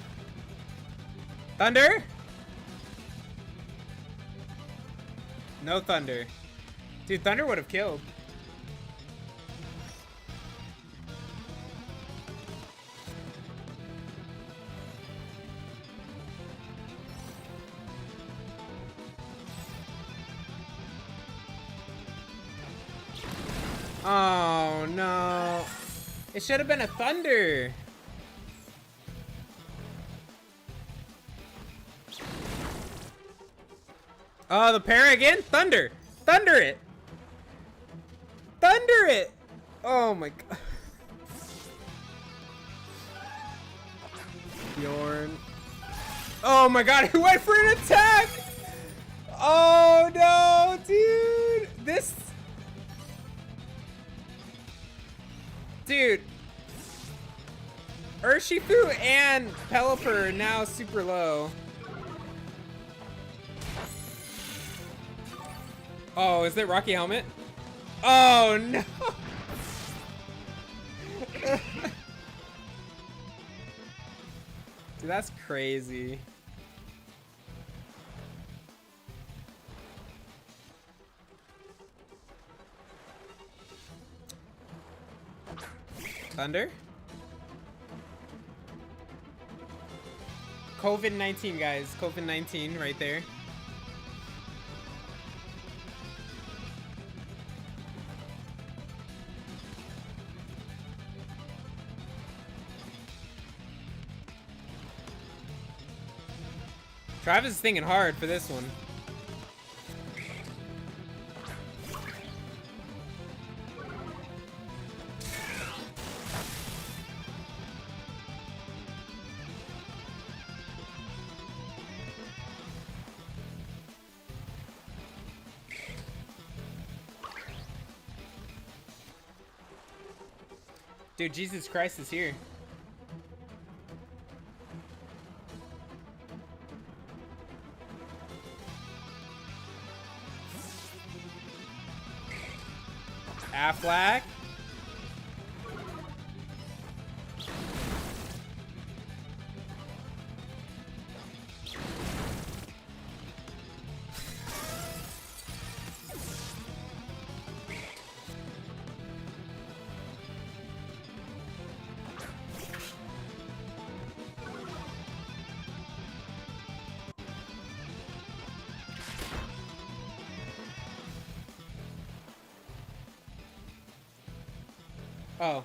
S1: Thunder? No thunder. Dude, thunder would have killed. Oh no. It should have been a thunder. Oh, the pair again? Thunder! Thunder it! Thunder it! Oh my god. Bjorn. Oh my god, he went for an attack! Oh no, dude! This... Dude. Urshifu and Pelipper are now super low. Oh, is it Rocky Helmet? Oh no! Dude, that's crazy. Thunder? COVID-19, guys. COVID-19 right there. Travis is thinking hard for this one. Dude, Jesus Christ is here. Affleck. Oh.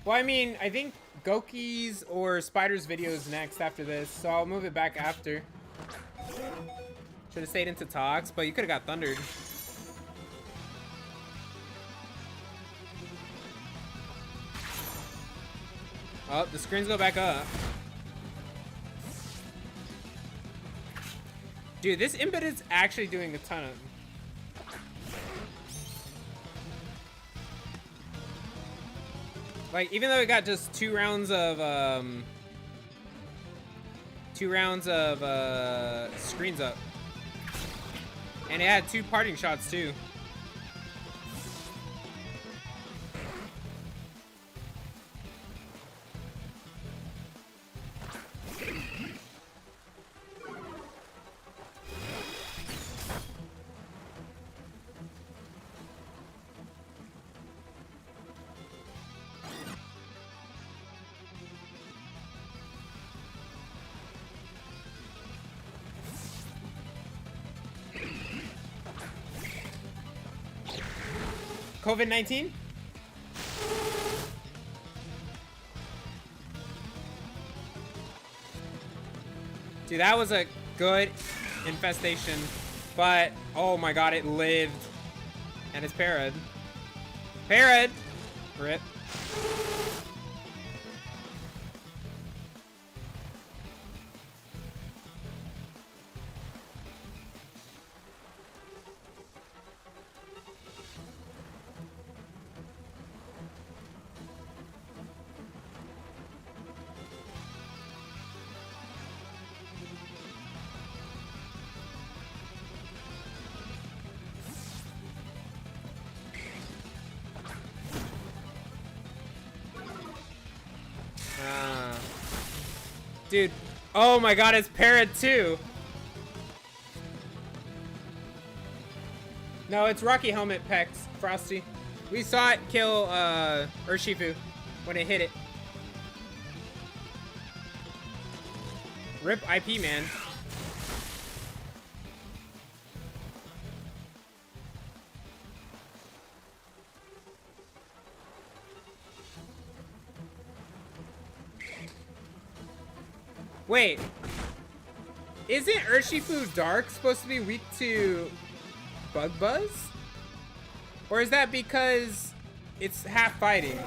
S1: Well, I mean, I think Goki's or Spider's video is next after this, so I'll move it back after. Should have stayed into talks, but you could have got thundered. Oh, the screens go back up. Dude, this Imbit is actually doing a ton of... Like, even though it got just two rounds of screens up. And it had 2 parting shots too. COVID-19? Dude, that was a good infestation, but oh my god, it lived. And it's parried. Parried! Rip. Dude, oh my god, it's parried too. No, it's Rocky Helmet Pex, Frosty. We saw it kill Urshifu when it hit it. Rip IP, man. Wait. Isn't Urshifu Dark supposed to be weak to Bug Buzz? Or is that because it's half fighting?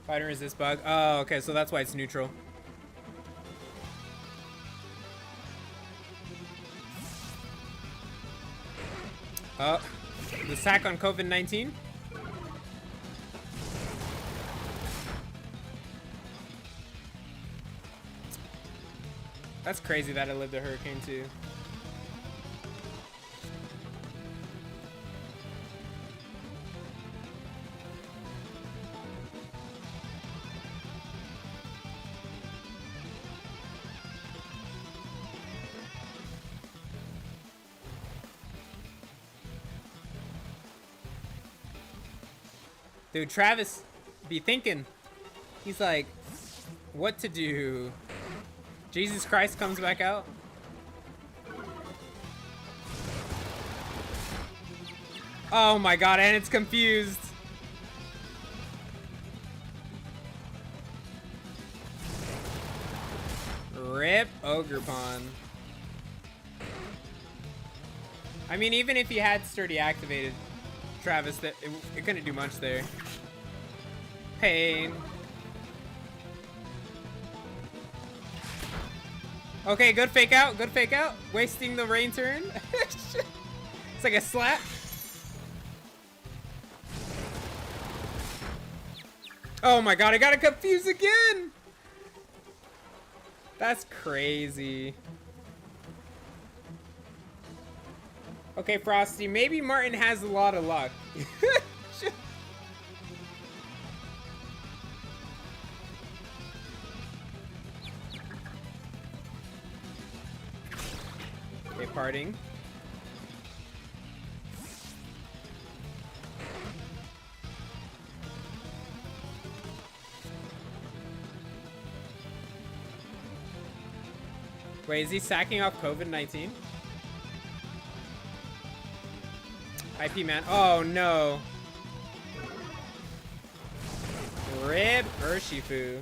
S1: Fighting resist bug. Oh, okay, so that's why it's neutral. Oh, the sack on COVID-19. That's crazy that it lived a hurricane too. Dude, Travis be thinking. He's like, what to do? Jesus Christ comes back out. Oh my god, and it's confused. Rip Ogerpon. I mean, even if he had Sturdy activated, Travis, that it couldn't do much there. Pain. Okay, good fake out, good fake out. Wasting the rain turn. It's like a slap. Oh my god, I got it confused again. That's crazy. Okay, Frosty, maybe Martin has a lot of luck. Okay, parting. Wait, is he sacking off COVID-19? IP man. Oh no. Rip Urshifu.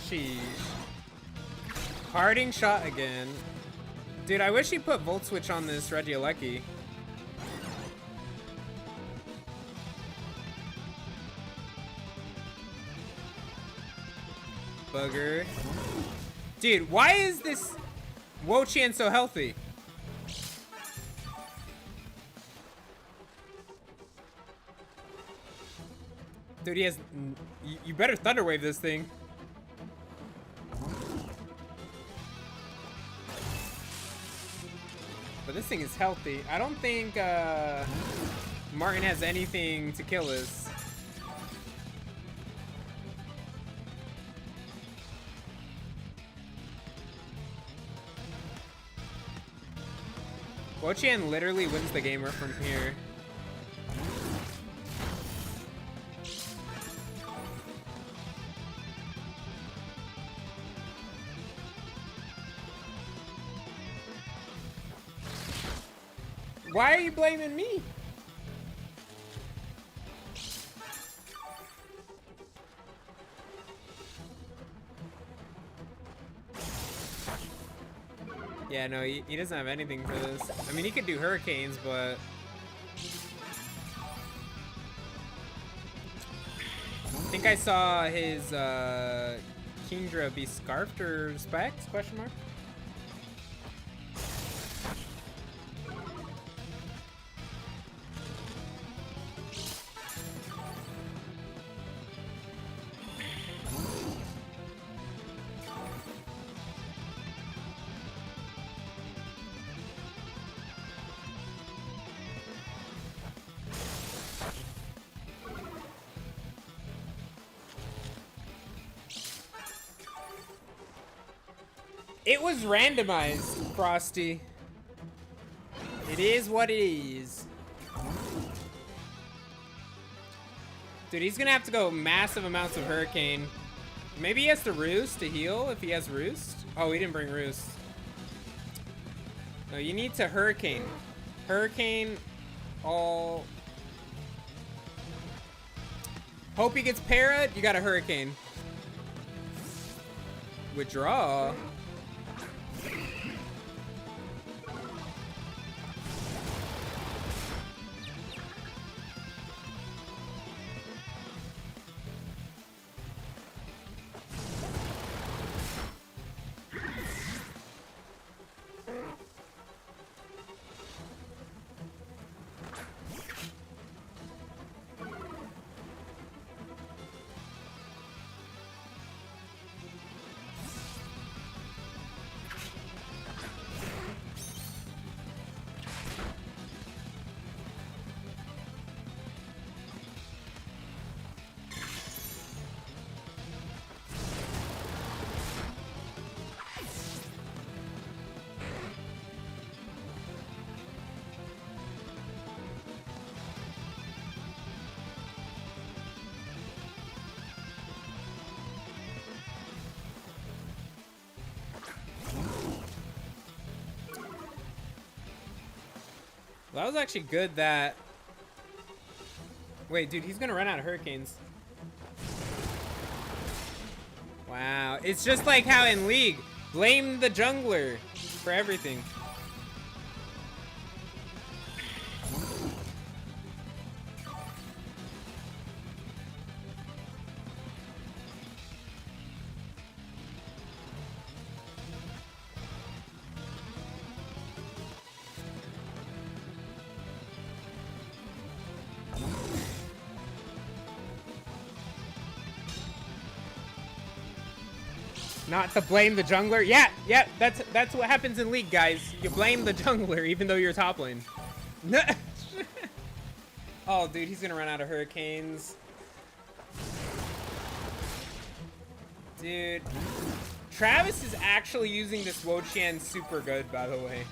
S1: Sheesh. Parting shot again. Dude, I wish he put Volt Switch on this Regieleki. Bugger. Dude, why is this Wo-Chien so healthy? Dude, he has... You better Thunder Wave this thing. But this thing is healthy. I don't think Martin has anything to kill this. Wo-Chien literally wins the game from here. Why are you blaming me? Yeah, no, he doesn't have anything for this. I mean, he could do hurricanes, but... I think I saw his Kingdra be scarfed or specs? Question mark. It was randomized, Frosty. It is what it is. Dude, he's gonna have to go massive amounts of Hurricane. Maybe he has to Roost to heal if he has Roost. Oh, he didn't bring Roost. No, you need to Hurricane. Hurricane all... Hope he gets Para, you got a Hurricane. Withdraw. Well, that was actually good that... Wait, dude, he's gonna run out of Hurricanes. Wow. It's just like how in League, blame the jungler for everything. Not to blame the jungler. Yeah, that's what happens in League, guys. You blame the jungler even though you're top lane. Oh, dude, he's gonna run out of Hurricanes. Dude. Travis is actually using this Wo-Chien super good, by the way.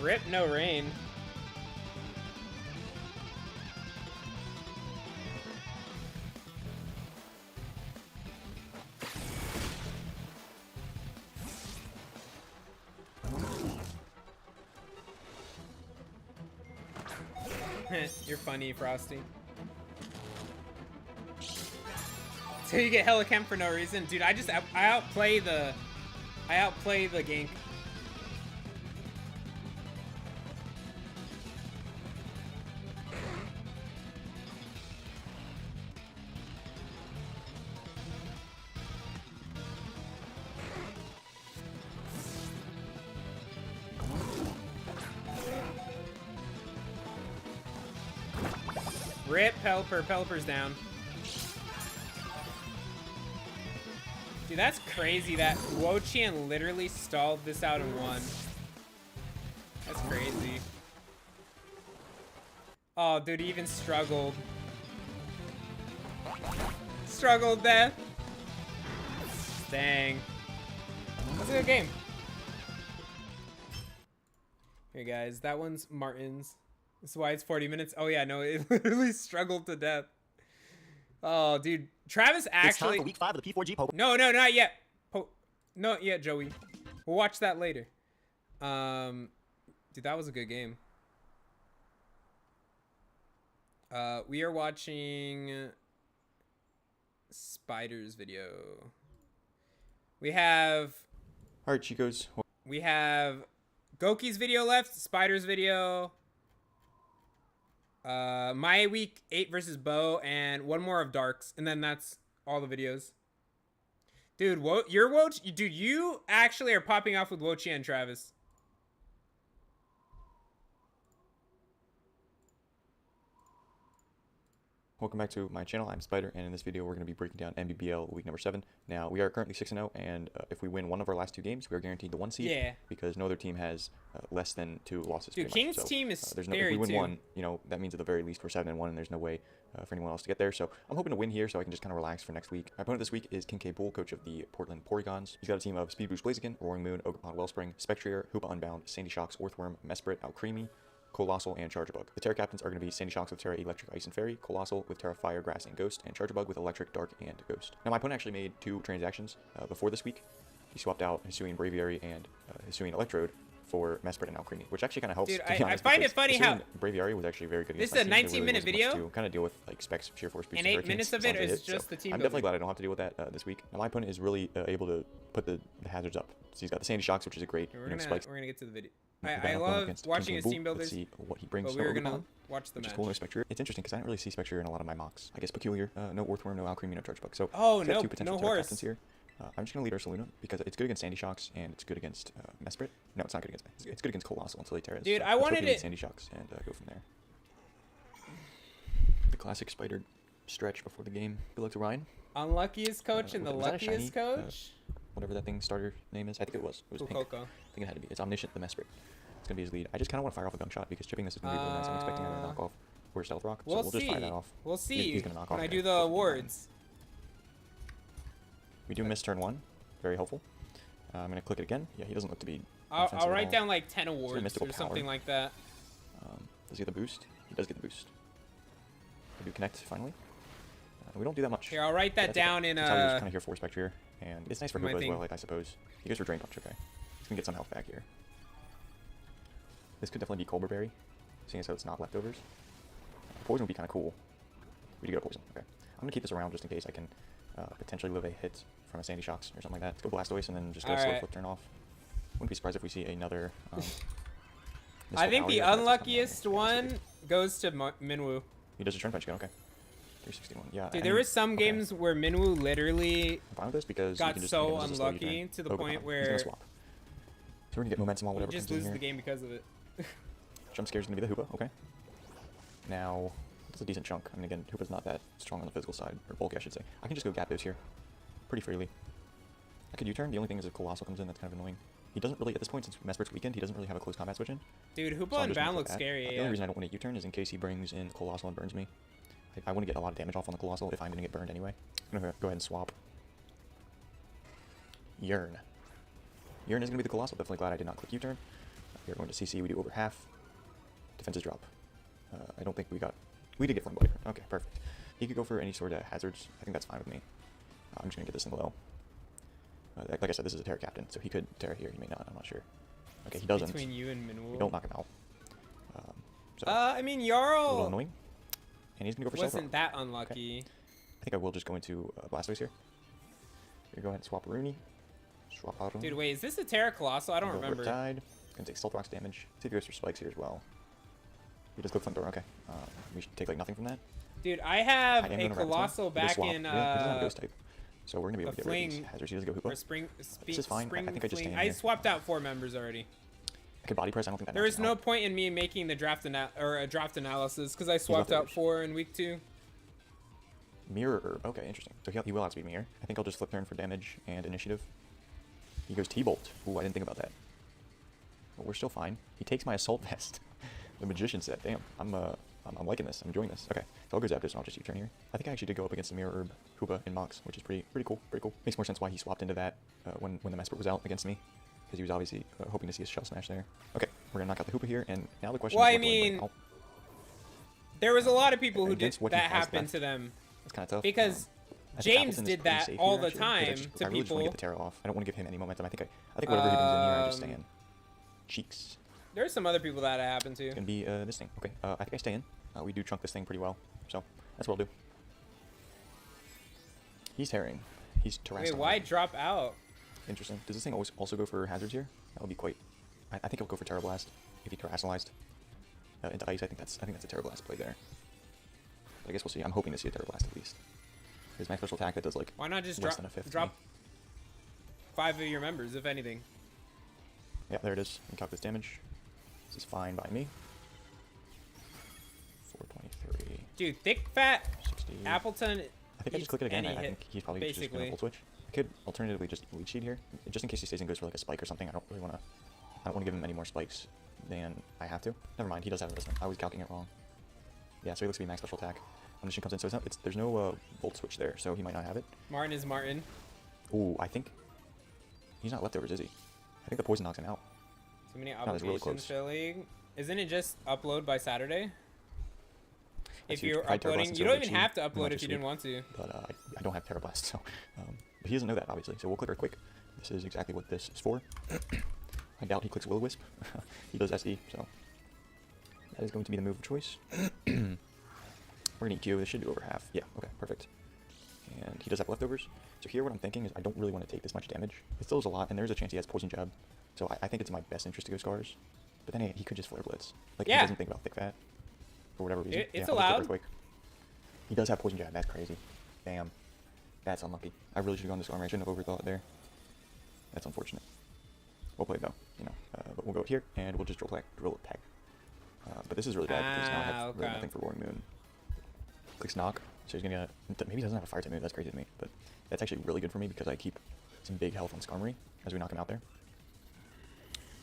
S1: Rip, no rain. You're funny, Frosty. So you get hella chem for no reason, dude. I outplay the gank. Rip Pelipper. Pelipper's down. Dude, that's crazy that Wo-Chien literally stalled this out in one. That's crazy. Oh, dude, he even struggled. struggle death. Dang. That's a good game. Here, guys. That one's Martin's. That's why it's 40 minutes. Oh, yeah. No, it literally struggled to death. Oh, dude. Travis actually...
S3: It's time for week 5 of the P4G Pokemon.
S1: No, not yet. Not yet, Joey. We'll watch that later. Dude, that was a good game. We are watching Spider's video. We have...
S2: All right, Chicos.
S1: We have Goki's video left, Spider's video, my week 8 versus Bo, and one more of Dark's, and then that's all the videos. Dude, your Woch, dude, you actually are popping off with Wochi and Travis.
S2: Welcome back to my channel. I'm Spider, and in this video we're going to be breaking down NBBL week number 7. Now, we are currently 6-0, and if we win one of our last 2 games, we are guaranteed the 1 seed.
S1: Yeah.
S2: Because no other team has less than 2 losses.
S1: Dude, King's team is
S2: there's
S1: scary,
S2: if we win
S1: too.
S2: 1, you know, that means at the very least we're 7-1, and there's no way for anyone else to get there. So I'm hoping to win here so I can just kind of relax for next week. My opponent this week is King K. Bull, coach of the Portland Porygons. He's got a team of Speed Boost Blaziken, Roaring Moon, Ogerpon Wellspring, Spectrier, Hoopa Unbound, Sandy Shocks, Orthworm, Mesprit, Alcremie, Colossal, and Chargebug. The Terra captains are going to be Sandy Shocks with Terra Electric, Ice, and Fairy, Colossal with Terra Fire, Grass, and Ghost, and Chargebug with Electric, Dark, and Ghost. Now, my opponent actually made 2 transactions before this week. He swapped out Hisuian Braviary and Hisuian Electrode for Mesprit and Alcremie, which actually kind of helps.
S1: Dude,
S2: to be
S1: I
S2: honest,
S1: find it
S2: because
S1: funny
S2: Hisuian
S1: how...
S2: Braviary was actually very good
S1: This
S2: against
S1: is a
S2: my team. There
S1: 19-minute
S2: really wasn't
S1: video?
S2: much to kind of deal with, like Specs, Sheer Force, Boost,
S1: And
S2: and
S1: 8 minutes of
S2: Hurricanes
S1: it
S2: as long as
S1: is
S2: hit,
S1: just
S2: so
S1: the team
S2: I'm
S1: building.
S2: definitely glad I don't have to deal with that this week. Now, my opponent is really able to put the hazards up. So he's got the Sandy Shocks, which is a great
S1: We're
S2: spikes.
S1: gonna get to the video.
S2: Back
S1: I
S2: up
S1: love
S2: against
S1: watching
S2: King
S1: his
S2: Bull.
S1: team
S2: Let's
S1: builders,
S2: see what he brings
S1: but we're
S2: to
S1: gonna
S2: Ogerpon,
S1: watch the
S2: which is
S1: match.
S2: cool. No Spectrier. It's interesting because I don't really see Spectrier in a lot of my mocks. I guess Peculiar, no Orthworm, no Alcremie, no Chargebug. So
S1: Oh,
S2: we've got
S1: no,
S2: 2 potential
S1: no
S2: Terra
S1: horse.
S2: captains here. I'm just gonna lead Ursaluna because it's good against Sandy Shocks and it's good against Mesprit. No, it's not good against. It's good against Colossal until he Terras.
S1: Dude,
S2: so
S1: I
S2: let's
S1: wanted
S2: hope he wins
S1: it-
S2: Sandy Shocks and go from there. The classic Spider stretch before the game. Good luck to Ryan.
S1: Unluckiest coach and the
S2: was that a shiny,
S1: luckiest coach?
S2: Whatever that thing starter name is. I think it was. It was pink.
S1: Coco.
S2: I think it had to be. It's Omniscient the Mesprit. It's gonna be his lead. I just kind of want to fire off a gunk shot because chipping this is gonna be really nice. I'm expecting either a knockoff or stealth rock.
S1: We'll
S2: so we'll just
S1: see.
S2: fire that off.
S1: We'll see
S2: He's gonna knock
S1: when
S2: off
S1: I
S2: there.
S1: do the awards.
S2: We do miss turn 1. Very helpful. I'm gonna click it again. Yeah, he doesn't look to be.
S1: I'll
S2: offensive at
S1: write
S2: all.
S1: down like 10 awards
S2: mystical
S1: or something
S2: power.
S1: like that.
S2: Does he get the boost? He does get the boost. We do connect finally. We don't do that much.
S1: Here, I'll write that
S2: But that's okay.
S1: down in
S2: That's how we just kind of hear 4 Spectre, and it's nice for
S1: my
S2: Hoopa as
S1: thing.
S2: well, like I suppose. He goes for Drain Punch, okay. He's gonna get some health back here. This could definitely be Colbur Berry, seeing as how it's not leftovers. Poison would be kind of cool. We do get a poison, okay. I'm gonna keep this around just in case I can potentially live a hit from a Sandy Shocks or something like that. Let's go Blastoise and then just go slow
S1: Alright.
S2: flip turn off. Wouldn't be surprised if we see another.
S1: I think the
S2: Mystical Power here, but that's something
S1: unluckiest
S2: I can't
S1: one
S2: see.
S1: goes to Minwoo.
S2: He does a turn punch again, okay. 361, yeah.
S1: Dude,
S2: I
S1: there
S2: mean,
S1: was some
S2: okay.
S1: games where Minwoo literally
S2: I'm fine with this because
S1: got
S2: we can just
S1: so
S2: make him just a slow
S1: unlucky
S2: U-turn.
S1: to the
S2: Ogerpon.
S1: point
S2: He's
S1: where
S2: gonna swap. So we're gonna get momentum on
S1: you
S2: whatever
S1: just
S2: comes in
S1: lose
S2: here.
S1: the game because of it.
S2: Jump Scare is going to be the Hoopa, okay. Now, it's a decent chunk. I mean, again, Hoopa's not that strong on the physical side, or bulky, I should say. I can just go Gyarados here, pretty freely. I could U-turn. The only thing is if Colossal comes in, that's kind of annoying. He doesn't really, at this point, since Mesprit's weakened, he doesn't really have a close combat switch in.
S1: Dude,
S2: So
S1: Hoopa
S2: I'm just gonna
S1: Unbound
S2: click
S1: looks
S2: that.
S1: scary,
S2: The
S1: yeah.
S2: only reason I don't want to U-turn is in case he brings in Colossal and burns me. I want to get a lot of damage off on the Colossal if I'm going to get burned anyway. I'm going to go ahead and swap. Yearn. Yearn is going to be the Colossal. Definitely glad I did not click U-turn. We're going to CC. We do over half. Defenses drop. I don't think we got... We did get Flame Blade. Okay, perfect. He could go for any sort of hazards. I think that's fine with me. I'm just going to get this thing low. Like I said, this is a Terra Captain, so he could Terra here. He may not. I'm not sure. Okay, he doesn't.
S1: Between you and Minwoo.
S2: We don't knock him out. So,
S1: I mean,
S2: a little
S1: Jarl
S2: annoying. And he's going to go for Stealth
S1: wasn't
S2: Rock.
S1: that unlucky.
S2: I think I will just go into Blastoise here. Here, go ahead and swap Rooney. Swap out.
S1: Dude, wait, is this a Terra Colossal? I don't remember.
S2: Riptide. Gonna take Stealth Rock's damage. See if he goes for Spikes here as well. He does click Flamethrower, okay. We should take like nothing from that.
S1: Dude, I have
S2: I am
S1: a
S2: gonna Rabbit
S1: Colossal
S2: Tail. He does
S1: back
S2: swap.
S1: in
S2: He doesn't have a Ghost type. So we're gonna be able
S1: a
S2: to get rid of these
S1: fling
S2: hazards. He does go
S1: or
S2: Hoopa.
S1: spring.
S2: This is fine.
S1: Spring
S2: I think I just
S1: fling.
S2: stay in
S1: I
S2: here.
S1: swapped out 4 members already.
S2: I could Body Press. I don't think that
S1: There
S2: knocks
S1: is
S2: him
S1: no
S2: out.
S1: point in me making the draft draft analysis because I swapped out
S2: leftovers.
S1: 4 in week 2.
S2: Mirror Herb. Okay, interesting. So he will outspeed me here. I think I'll just flip turn for damage and initiative. He goes T-Bolt. Ooh, I didn't think about that. But we're still fine. He takes my Assault Vest. The Magician set. Damn. I'm I'm liking this. I'm enjoying this. Okay, so I'll go Zapdos and I'll just U-turn here. I think I actually did go up against the Mirror Herb Hoopa in Mox, which is pretty cool. Makes more sense why he swapped into that when the Mesprit was out against me, because he was obviously hoping to see a Shell Smash there. Okay, we're gonna knock out the Hoopa here, and now the question
S1: Well,
S2: is
S1: I
S2: what do
S1: mean,
S2: bring out?
S1: there was a lot of people who did
S2: Against what he
S1: that
S2: has
S1: happen
S2: left,
S1: to them
S2: It's kind of tough.
S1: because
S2: I think
S1: James
S2: Appleton is
S1: did
S2: pretty
S1: that
S2: safe
S1: all
S2: here,
S1: the
S2: actually, 'cause
S1: time
S2: I
S1: to
S2: really just want to
S1: people.
S2: get the Terra off. I don't want to give him any momentum. I think whatever he brings in here, I just stay in. Cheeks.
S1: There's some other people that it happened to.
S2: It's gonna be this thing. Okay, I think I stay in. We do chunk this thing pretty well, so that's what I'll do. He's tearing. He's terrassing.
S1: Wait, why drop out?
S2: Interesting. Does this thing always also go for hazards here? That would be quite. I think it'll go for Terra Blast if he terrassalized into ice. I think that's a Terra Blast play there. But I guess we'll see. I'm hoping to see a Terra Blast at least. His max special attack that does like
S1: Why not just
S2: less than a fifth.
S1: drop 5 of your members, if anything?
S2: Yeah, there it is. And calculate damage. This is fine by me. 423.
S1: Dude, thick fat
S2: 60.
S1: Appleton.
S2: I think I just click it again.
S1: any
S2: I
S1: hit,
S2: think he's probably just
S1: basically.
S2: gonna full switch. I could alternatively just lead sheet here, just in case he stays and goes for like a spike or something. I don't want to give him any more spikes than I have to. Never mind, he does have resistance. I was calculating it wrong. Yeah, so he looks to be max special attack. Omniscient comes in, so there's no volt switch there, so he might not have it.
S1: Martin is Martin.
S2: Ooh, I think he's not leftovers, is he? I think the poison knocks him out.
S1: Too many
S2: No, it's really
S1: obligations
S2: close.
S1: filling. Isn't it just upload by Saturday?
S2: That's
S1: If
S2: huge.
S1: you're
S2: If I Terra
S1: uploading,
S2: Blast
S1: you
S2: instead
S1: don't
S2: of
S1: even
S2: Leech
S1: have to
S2: Seed,
S1: upload
S2: might
S1: if
S2: just
S1: you didn't
S2: sweep.
S1: want to.
S2: But I don't have Terra Blast, so but he doesn't know that obviously. So we'll click her quick. This is exactly what this is for. I doubt he clicks Will-O-Wisp. He does SE, so that is going to be the move of choice. We're gonna EQ. This should do over half. Yeah. Okay. Perfect. And he does have leftovers. So here, what I'm thinking is I don't really want to take this much damage. It still is a lot, and there's a chance he has poison jab. So I think it's in my best interest to go scars. But then he could just flare blitz. Like
S1: Yeah.
S2: he doesn't think about thick fat for whatever reason.
S1: It's
S2: yeah, I'll just click
S1: allowed.
S2: Earthquake. He does have poison jab. That's crazy. Damn. That's unlucky. I really should have gone this arm. I shouldn't have overthought it there. That's unfortunate. We'll play it though, you know. But we'll go here and we'll just drill attack. But this is really bad because now I have really
S1: okay.
S2: nothing for Roaring Moon. Clicks knock, so he's gonna maybe he doesn't have a fire type move. That's crazy to me, but that's actually really good for me because I keep some big health on Skarmory as we knock him out there.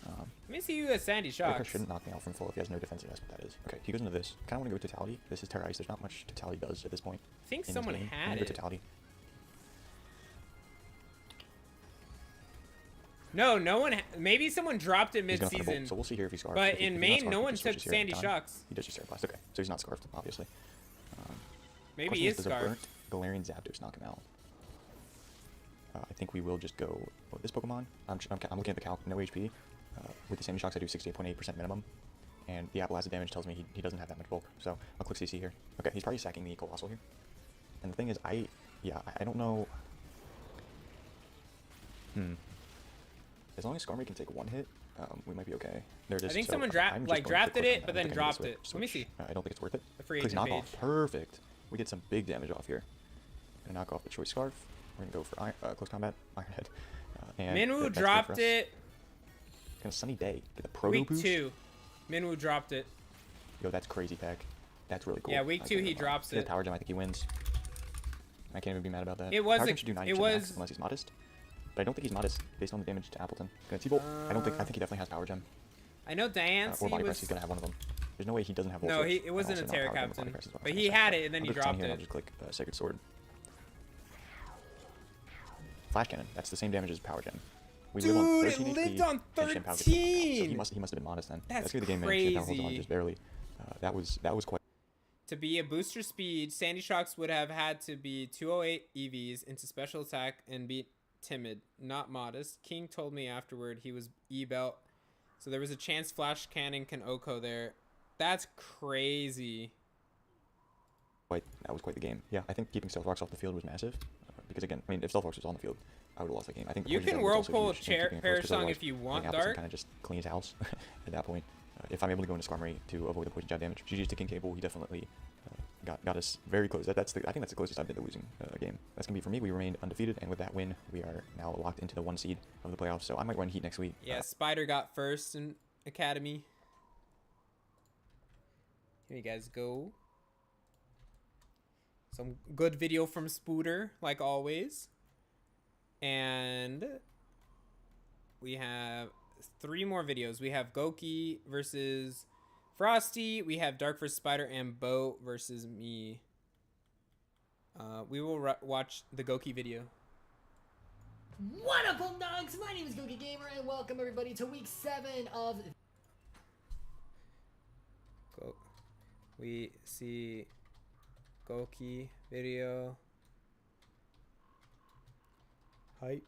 S1: Let me see you as Sandy
S2: Joker
S1: Shocks.
S2: shouldn't knock me out from full if he has no defense. That's what that is. Okay, he goes into this. Kind of want to go Totality. This is Terra Ice. There's not much Totality does at this point.
S1: I think
S2: in this
S1: someone
S2: game. I'm
S1: had
S2: gonna go
S1: it.
S2: Totality.
S1: No, no one. Maybe someone dropped it
S2: He's gonna find a bolt,
S1: mid-season.
S2: so we'll see here if he's scarfed.
S1: But
S2: If he-
S1: in
S2: if he's not
S1: main,
S2: scarfed,
S1: no
S2: he
S1: one
S2: just
S1: took
S2: switches here every
S1: Sandy
S2: time.
S1: Shocks.
S2: He does just Terra Blast. Okay, so he's not scarfed, obviously.
S1: Maybe
S2: Question
S1: he is
S2: does a
S1: scarfed.
S2: burnt Galarian Zapdos knock him out? I think we will just go with this Pokemon. I'm looking at the calc, no HP. With the Sandy Shocks, I do 68.8% minimum. And the Apple Acid damage tells me he doesn't have that much bulk. So I'll click CC here. Okay, he's probably sacking the Colossal here. And the thing is, I don't know. As long as Skarmory can take one hit, we might be okay. There it is.
S1: I think
S2: So
S1: someone
S2: I'm just going to
S1: drafted
S2: click
S1: it,
S2: on
S1: but
S2: that. I
S1: then
S2: don't think I
S1: dropped
S2: need
S1: it.
S2: to
S1: Let me
S2: switch.
S1: see.
S2: I don't think it's worth it.
S1: The free
S2: Clicks
S1: agent
S2: knock off.
S1: page.
S2: Perfect. We get some big damage off here. Gonna knock off the Choice Scarf. We're gonna go for Close Combat, Ironhead. And
S1: Minwoo
S2: that's good for
S1: dropped
S2: us.
S1: it
S2: Gonna Sunny Day. Get the Proto
S1: week
S2: Boost.
S1: 2. Minwoo dropped it.
S2: Yo, that's crazy, Pack. That's really cool.
S1: Yeah, week 2 he drops
S2: He has
S1: it.
S2: Power Gem. I think he wins. I can't even be mad about that.
S1: It was
S2: Power
S1: a-
S2: Gem should do 90%
S1: it
S2: max
S1: was-
S2: unless he's modest. But I don't think he's modest based on the damage to Appleton. Gonna T-Bolt. I think he definitely has Power Gem.
S1: I know
S2: Or
S1: Diancie
S2: Body Press.
S1: was.
S2: He's gonna have one of them. There's no way he doesn't have.
S1: No,
S2: Volt
S1: he
S2: Switch,
S1: it wasn't a
S2: and also
S1: Terra
S2: not Power Gem, Body
S1: Captain,
S2: Press is what I'm
S1: but
S2: trying
S1: he
S2: to say.
S1: had it and then
S2: I'll
S1: he
S2: go to 10
S1: dropped
S2: here and
S1: it.
S2: I'll just click Sacred Sword. Flash Cannon. That's the same damage as Power Gem. We live on
S1: Dude, it
S2: 13
S1: lived
S2: HP,
S1: on
S2: and Shin Power gets knocked out. So
S1: 13!
S2: he must have been modest then.
S1: That's
S2: good the game, man. Shin Power holds on
S1: crazy.
S2: just barely. That was quite.
S1: To be a booster speed, Sandy Shocks would have had to be 208 EVs into special attack and beat Timid, not modest. King told me afterward he was E-belt, so there was a chance Flash Cannon can OHKO there. That's crazy.
S2: That was quite the game. Yeah, I think keeping Stealth Rocks off the field was massive. Because again, I mean, if Stealth Rocks was on the field, I would have lost the game. I think
S1: You
S2: Poison
S1: can
S2: Jab was also
S1: whirlpool
S2: huge in keeping it close, 'cause
S1: Parasong
S2: otherwise,
S1: if you
S2: I think
S1: want,
S2: Appleton
S1: Dark.
S2: kind of just clean his house at that point. If I'm able to go into Skarmory to avoid the Poison Jab damage, GG's to King Cable. He definitely got us very close. I think that's the closest I've been to losing a game. That's gonna be for me. We remained undefeated, and with that win, we are now locked into the 1 seed of the playoffs. So I might run Heat next week.
S1: Yeah, Spider got first in Academy. Here you guys go. Some good video from Spooter, like always. And we have 3 more videos. We have Goki versus Frosty, we have Dark vs. Spider and Bo versus me. We will watch the Goki video.
S4: What up, Home Dogs? My name is Goki Gamer, and welcome everybody to week 7 of...
S1: We see Goki video. Hype.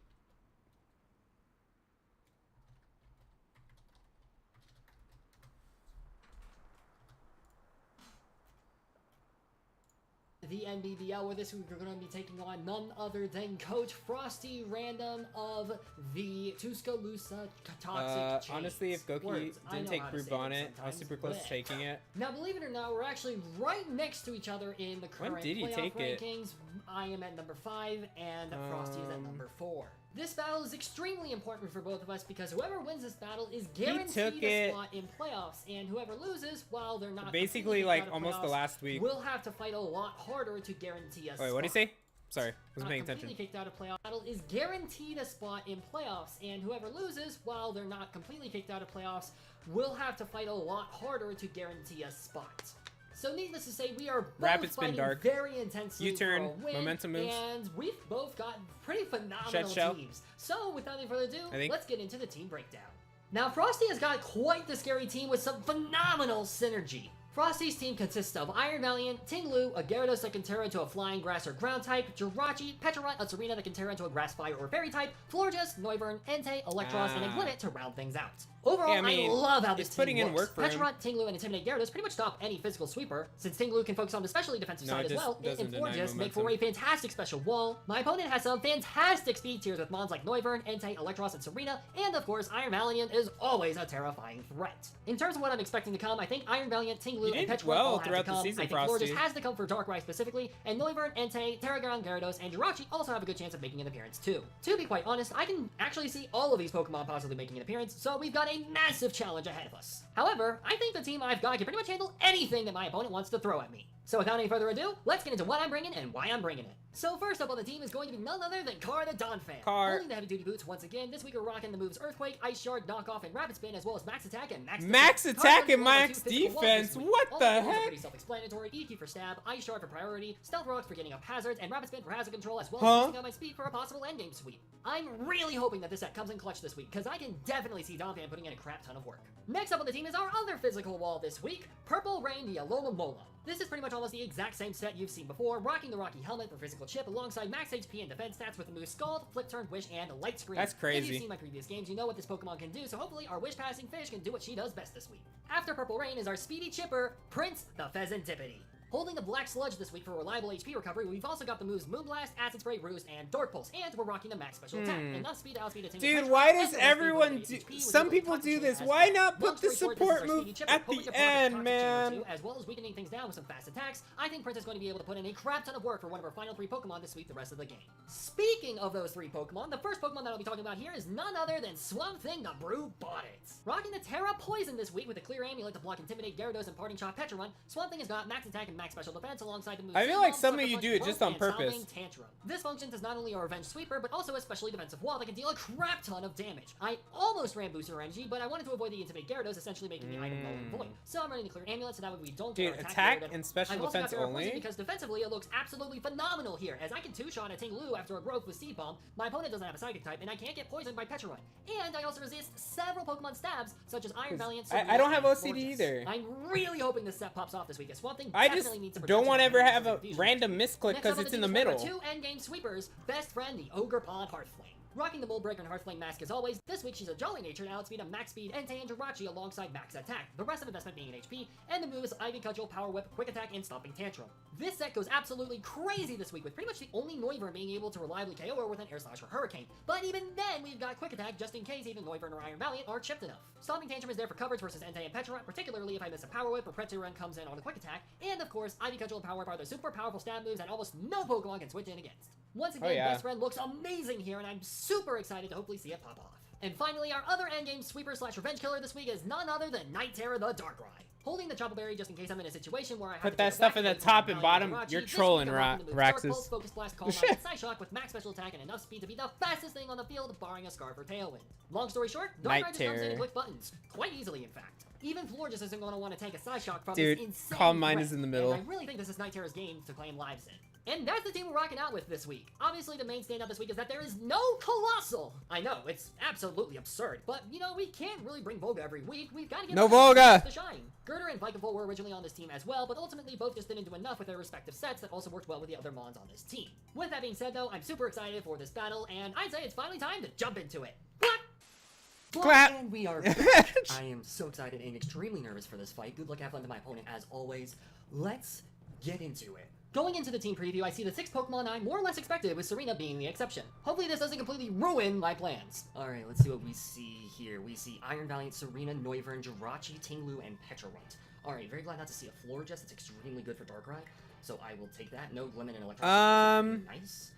S4: the NBBL, where this week we're going to be taking on none other than Coach Frosty Random of the Tuscaloosa Toxic Chains.
S1: Honestly, if Goki
S4: Words. I
S1: didn't
S4: know
S1: take
S4: how to
S1: Group
S4: say
S1: on
S4: them
S1: it, I was
S4: sometimes.
S1: super close to
S4: Blech.
S1: taking it.
S4: Now, believe it or not, we're actually right next to each other in the current
S1: did he
S4: playoff
S1: take it?
S4: rankings. I am at number 5, and Frosty is at number 4. This battle is extremely important for both of us because whoever wins this battle is guaranteed a spot in playoffs, and whoever loses, while they're not
S1: Basically,
S4: completely
S1: like,
S4: out of
S1: almost the
S4: playoffs,
S1: last week.
S4: will have to fight a lot harder to guarantee a spot.
S1: Wait, what did he say? Sorry, wasn't
S4: Not
S1: paying
S4: completely
S1: attention.
S4: kicked out of playoff battle is guaranteed a spot in playoffs, and whoever loses, while they're not completely kicked out of playoffs, will have to fight a lot harder to guarantee a spot. So needless to say, we are both
S1: Rapid spin
S4: fighting
S1: dark.
S4: very intensely
S1: U-turn,
S4: for a win,
S1: momentum moves.
S4: and we've both got pretty phenomenal
S1: Shed shell.
S4: teams. So without any further ado,
S1: I think-
S4: let's get into the team breakdown. Now, Frosty has got quite the scary team with some phenomenal synergy. Frosty's team consists of Iron Valiant, Ting Lu, a Gyarados that can turn into a flying grass or ground type, Jirachi, Petrarant, a Serena that can turn into a grass, fire, or fairy type, Florges, Noivern, Entei, Electros, and Glinnet to round things out. Overall,
S1: Yeah, I mean,
S4: I love how this
S1: it's
S4: team
S1: putting in
S4: works.
S1: work for him.
S4: Petrarant, Ting Lu, and Intimidate Gyarados pretty much stop any physical sweeper. Since Ting Lu can focus on the specially defensive
S1: No,
S4: side
S1: it
S4: as
S1: just
S4: well,
S1: doesn't
S4: and
S1: deny
S4: Florges make
S1: momentum.
S4: for a fantastic special wall. My opponent has some fantastic speed tiers with mons like Noivern, Entei, Electros, and Serena, and of course, Iron Valiant is always a terrifying threat. In terms of what I'm expecting to come, I think Iron Valiant, Ting Lu,
S1: You
S4: and
S1: did
S4: Petrarant
S1: well
S4: all have to
S1: throughout the
S4: come.
S1: season,
S4: I think
S1: Frosty.
S4: Florges has to come for Darkrai specifically, and Noivern, Entei, Terragon, Gyarados, and Jirachi also have a good chance of making an appearance too. To be quite honest, I can actually see all of these Pokemon possibly making an appearance, so we've got a massive challenge ahead of us. However, I think the team I've got can pretty much handle anything that my opponent wants to throw at me. So without any further ado, let's get into what I'm bringing and why I'm bringing it. So first up on the team is going to be none other than Car the Donphan.
S1: Car.
S4: Holding the heavy-duty boots once again, this week we're rocking the moves Earthquake, Ice Shard, Knockoff, and Rapid Spin, as well as Max Attack and Max
S1: Max
S4: Defense.
S1: Attack
S4: Car's
S1: and
S4: gonna be
S1: Max
S4: one of my two physical walls
S1: Defense?
S4: this week.
S1: What
S4: All
S1: the
S4: moves are
S1: heck?
S4: pretty self-explanatory. EQ for stab, Ice Shard for priority, Stealth Rocks for getting up hazards, and Rapid Spin for hazard control, as well as
S1: Huh?
S4: using out my speed for a possible endgame sweep. I'm really hoping that this set comes in clutch this week, because I can definitely see Donphan putting in a crap ton of work. Next up on the team is our other physical wall this week, Purple Rain the Alola Mola. This is pretty much almost the exact same set you've seen before, rocking the Rocky Helmet for physical chip alongside max HP and defense stats with the moves Scald, Flip Turn, Wish, and Light Screen.
S1: That's
S4: If
S1: crazy.
S4: you've seen my previous games, you know what this Pokemon can do, so hopefully our Wish Passing Fish can do what she does best this week. After Purple Rain is our speedy chipper, Prince the Pheasantipity. Holding the Black Sludge this week for reliable HP recovery, we've also got the moves Moonblast, Acid Spray, Roost, and Dark Pulse, and we're rocking the max special attack. Enough speed to outspeed a Tingle
S1: Dude,
S4: Petra,
S1: why
S4: and
S1: does
S4: the rest of
S1: everyone
S4: the
S1: do?
S4: HP with
S1: Some
S4: the
S1: people
S4: Toxic
S1: do
S4: Chain
S1: this.
S4: as
S1: Why
S4: well.
S1: not
S4: Long
S1: put the
S4: story short, this is our
S1: support move
S4: speedy chipper,
S1: at
S4: hoping
S1: the
S4: to target
S1: end,
S4: Toxic Chain or
S1: man?
S4: two, as well as weakening things down with some fast attacks. I think Prince is going to be able to put in a crap ton of work for one of our final 3 Pokemon this week the rest of the game. Speaking of those 3 Pokemon, the first Pokemon that I'll be talking about here is none other than Swamp Thing the Brew Bonnet. Rocking the Terra Poison this week with a clear amulet to block Intimidate, Gyarados, and Parting Shot Petrarun, Swamp Thing has got max attack and max special defense alongside the moves
S1: I feel
S4: Seed
S1: like
S4: Bomb,
S1: some of
S4: Sucker
S1: you
S4: Punch,
S1: do it
S4: Growth,
S1: just on
S4: and Stomping
S1: purpose.
S4: Tantrum. This function is not only a revenge sweeper, but also a specially defensive wall that can deal a crap ton of damage. I almost ran Booster Energy, but I wanted to avoid the Intimidate Gyarados, essentially making the item null and void. So I'm running the Clear Amulet so that way we don't
S1: Dude,
S4: get our
S1: attack
S4: rated.
S1: and special
S4: I've also got
S1: defense
S4: Terra Poison
S1: only?
S4: because defensively it looks absolutely phenomenal here, as I can 2-shot a Ting Lu after a growth with Seed Bomb, my opponent doesn't have a Psychic type, and I can't get poisoned by Petrarun. And I also resist several Pokemon stabs, such as Iron Valiant,
S1: I don't have
S4: and
S1: OCD
S4: Florges.
S1: either.
S4: I'm really hoping this set pops off this week, as Swamp Thing
S1: I
S4: definitely
S1: just
S4: needs some
S1: don't want to
S4: protection
S1: ever
S4: from
S1: have a
S4: confusion.
S1: random misclick
S4: Next
S1: because
S4: up on
S1: it's in the
S4: team is one of
S1: middle.
S4: our 2 endgame sweepers, best friend the Ogre Pond Hearthflame. Rocking the Mold Breaker and Hearthflame mask as always, this week she's a jolly nature and outspeed a max speed Entei and Jirachi alongside max attack, the rest of investment being in HP, and the moves Ivy Cudgel, Power Whip, Quick Attack, and Stomping Tantrum. This set goes absolutely crazy this week with pretty much the only Noivern being able to reliably KO her with an Air Slash or Hurricane, but even then we've got Quick Attack just in case even Noivern or Iron Valiant aren't chipped enough. Stomping Tantrum is there for coverage versus Entei and Petrarun, particularly if I miss a Power Whip or Petrarun comes in on a Quick Attack, and of course Ivy Cudgel and Power Whip are the super powerful stab moves that almost no Pokemon can switch in against. Once again,
S1: yeah.
S4: Best Friend looks amazing here, and I'm super excited to hopefully see it pop off. And finally, our other endgame sweeper slash revenge killer this week is none other than Night Terror the Darkrai. Holding the Chople Berry just in case I'm in a situation where I have
S1: Put
S4: to
S1: that
S4: take a
S1: stuff
S4: back
S1: in the
S4: away from
S1: top and
S4: Valiant
S1: bottom.
S4: Jirachi,
S1: You're
S4: this
S1: trolling,
S4: week I'm rocking the moves Dark
S1: Raxus.
S4: Pulse, Focus Blast, Calm Mind, and Psy Shock with max special attack and enough speed to be the fastest thing on the field, barring a Scarf or Tailwind. Long story short,
S1: Night
S4: Darkrai just comes in
S1: Terror.
S4: and clicks buttons. Quite easily, in fact. Even Floor just isn't going to want to take a side shock from
S1: Dude,
S4: this insane
S1: Calm Mind
S4: threat.
S1: is in the
S4: And
S1: middle.
S4: I really think this is Night Terror's game to claim lives in. And that's the team we're rocking out with this week. Obviously, the main standout this week is that there is no Colossal. I know, it's absolutely absurd, but, you know, we can't really bring Volga every week. We've got to get
S1: No
S4: someone
S1: Volga!
S4: to shine. Girder and Vikavolt were originally on this team as well, but ultimately both just didn't do enough with their respective sets that also worked well with the other Mons on this team. With that being said, though, I'm super excited for this battle, and I'd say it's finally time to jump into it.
S1: Clap.
S4: And we are back. I am so excited and extremely nervous for this fight. Good luck, have fun to my opponent as always. Let's get into it. Going into the team preview, I see the 6 Pokemon I more or less expected, with Serena being the exception. Hopefully this doesn't completely ruin my plans. Alright, let's see what we see here. We see Iron Valiant, Serena, Noivern, Jirachi, Tinglu, and Petrarunt. Alright, very glad not to see a Florges. It's extremely good for Darkrai, so I will take that. No Lemon and Electronic. Nice.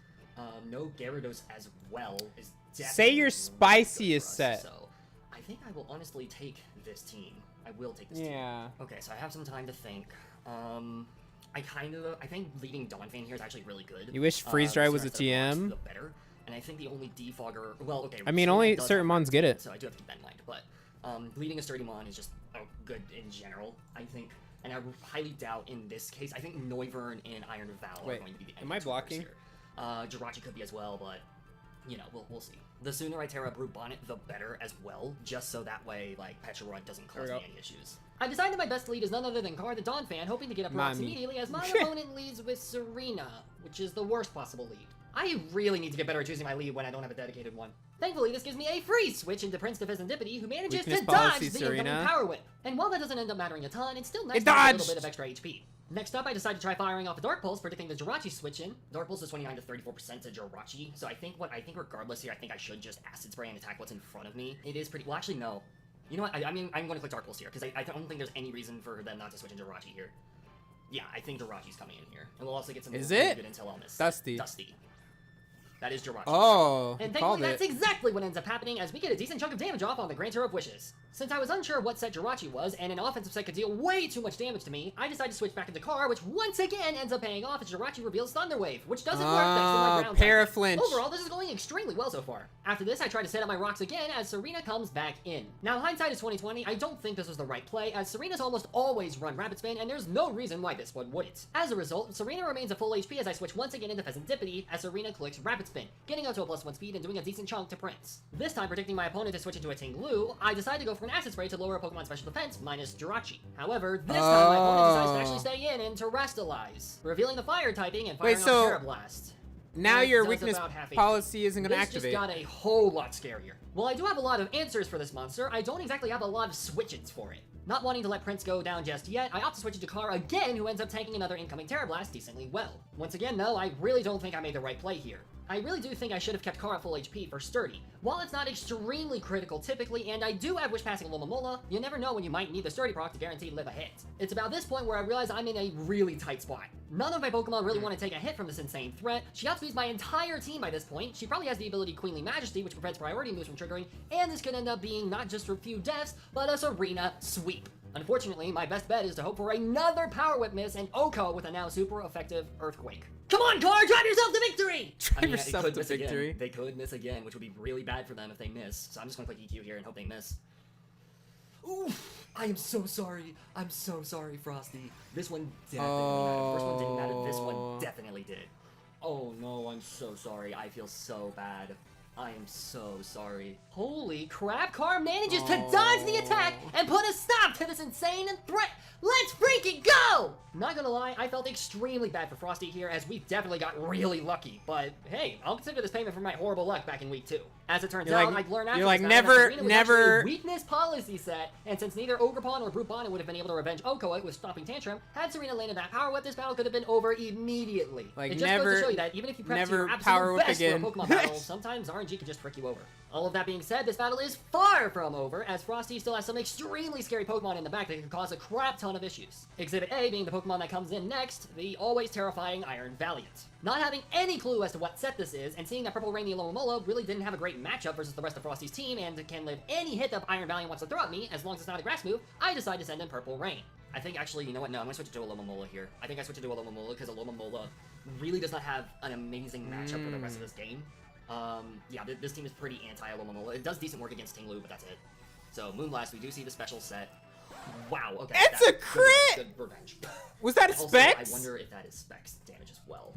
S4: No Gyarados as well is definitely
S1: Say your
S4: really
S1: spiciest
S4: good for us,
S1: set.
S4: So I think I will honestly take this team. I will take this team.
S1: Yeah.
S4: Okay, so I have some time to think. I think leaving Donphan here is actually really good.
S1: You wish Freeze Dry was a
S4: the sooner I start
S1: TM?
S4: the better. And I think the only defogger, well, okay.
S1: I mean,
S4: Serena
S1: only
S4: does
S1: certain
S4: have
S1: Mons get it.
S4: So I do have to keep that in mind. But leading a sturdy Mon is just good in general, I think. And I highly doubt in this case. I think Noivern and Iron Val are
S1: Wait,
S4: going to be the
S1: am I blocking?
S4: here. Jirachi could be as well, but you know, we'll see. The sooner I tear up Brute Bonnet, the better as well, just so that way, like, Petrarunt doesn't cause me any issues. I decided my best lead is none other than Car the Donphan, hoping to get up rocks
S1: Mommy.
S4: immediately as my opponent leads with Serena, which is the worst possible lead. I really need to get better at choosing my lead when I don't have a dedicated one. Thankfully, this gives me a free switch into Prince Serendipity, who manages
S1: Weakness
S4: to
S1: policy,
S4: dodge the
S1: Serena.
S4: incoming Power Whip. And while that doesn't end up mattering a ton, it's still nice
S1: It
S4: to have a
S1: dodged!
S4: little bit of extra HP. Next up, I decided to try firing off a Dark Pulse, predicting the Jirachi switch in. Dark Pulse is 29 to 34% to Jirachi, so I think regardless here, I think I should just Acid Spray and attack what's in front of me. It is pretty, well actually no. You know what, I mean, I'm going to click Dark Pulse here, because I don't think there's any reason for them not to switch in Jirachi here. Yeah, I think Jirachi's coming in here. And we'll also get some
S1: Is
S4: really
S1: it?
S4: good intel on this.
S1: Dusty.
S4: Dusty. That is Jirachi.
S1: Oh,
S4: And
S1: you
S4: thankfully
S1: called
S4: that's
S1: it.
S4: exactly what ends up happening as we get a decent chunk of damage off on the Granter of Wishes. Since I was unsure what set Jirachi was, and an offensive set could deal way too much damage to me, I decided to switch back into Car, which once again ends up paying off as Jirachi reveals Thunder Wave, which doesn't work thanks to my ground type.
S1: Paraflinch.
S4: Overall, this is going extremely well so far. After this, I try to set up my rocks again as Serena comes back in. Now, hindsight is 2020, I don't think this was the right play, as Serena's almost always run Rapid Spin, and there's no reason why this one wouldn't. As a result, Serena remains at full HP as I switch once again into Serendipity as Serena clicks Rapid Spin, getting out to a +1 speed and doing a decent chunk to Prince. This time, predicting my opponent to switch into a Tinglu, I decide to go for an Acid Spray to lower a Pokemon special defense minus Jirachi. However, this time my opponent decides to actually stay in and Terrestrialize, revealing the fire typing and firing
S1: Wait,
S4: off
S1: so
S4: Terra Blast.
S1: Now
S4: It
S1: your
S4: does
S1: weakness
S4: about half HP.
S1: policy isn't going to
S4: This
S1: activate.
S4: just got a whole lot scarier. While I do have a lot of answers for this monster, I don't exactly have a lot of switches for it. Not wanting to let Prince go down just yet, I opt to switch into Car again, who ends up tanking another incoming Terra Blast decently well. Once again, though, I really don't think I made the right play here. I really do think I should have kept Car at full HP for Sturdy. While it's not extremely critical typically, and I do have Wish Passing Alomomola, you never know when you might need the Sturdy proc to guarantee live a hit. It's about this point where I realize I'm in a really tight spot. None of my Pokemon really want to take a hit from this insane threat. She outspeeds my entire team by this point. She probably has the ability Queenly Majesty, which prevents priority moves from triggering, and this could end up being not just a few deaths, but a Serena sweep. Unfortunately, my best bet is to hope for another Power Whip miss and Oko with a now super effective Earthquake. Come on, Car, drive yourself to victory!
S1: Drive yourself to
S4: miss
S1: victory.
S4: Again. They could miss again, which would be really bad for them if they miss. So I'm just gonna click EQ here and hope they miss. Oof! I am so sorry. I'm so sorry, Frosty. This one definitely mattered. First one didn't matter. This one definitely did. Oh no, I'm so sorry. I feel so bad. I am so sorry. Holy crap, Car manages to dodge the attack and put a stop to this insane threat. Let's freaking go! Not gonna lie, I felt extremely bad for Frosty here as we definitely got really lucky. But hey, I'll consider this payment for my horrible luck back in week 2. As it turns out, I'd learned after
S1: you're like,
S4: this battle that Serena was actually
S1: never-
S4: a weakness policy set, and since neither Ogerpon or Brute Bonnet would have been able to revenge Okoa with Stomping Tantrum, had Serena landed that Power Whip, this battle could have been over immediately.
S1: Like,
S4: it just goes to show you that even if you prep to
S1: never
S4: your
S1: Power
S4: absolute
S1: Whip
S4: best
S1: again.
S4: for a Pokemon battle, sometimes RNG can just frick you over. All of that being said, this battle is far from over, as Frosty still has some extremely scary Pokemon in the back that can cause a crap ton of issues. Exhibit A being the Pokemon that comes in next, the always terrifying Iron Valiant. Not having any clue as to what set this is, and seeing that Purple Rain the Alomomola really didn't have a great matchup versus the rest of Frosty's team, and can live any hit that Iron Valiant wants to throw at me, as long as it's not a grass move, I decide to send in Purple Rain. I think actually, you know what, no, I'm gonna switch it to Alomomola here. I think I switch it to Alomomola because Alomomola really does not have an amazing matchup for the rest of this game. Yeah, this team is pretty anti-Alomomola. It does decent work against Tinglu, but that's it. So, Moonblast, we do see the special set. Wow, okay.
S1: It's a
S4: that's
S1: crit!
S4: Good revenge.
S1: Was that a
S4: Also,
S1: Specs?
S4: I wonder if that is Specs damage as well.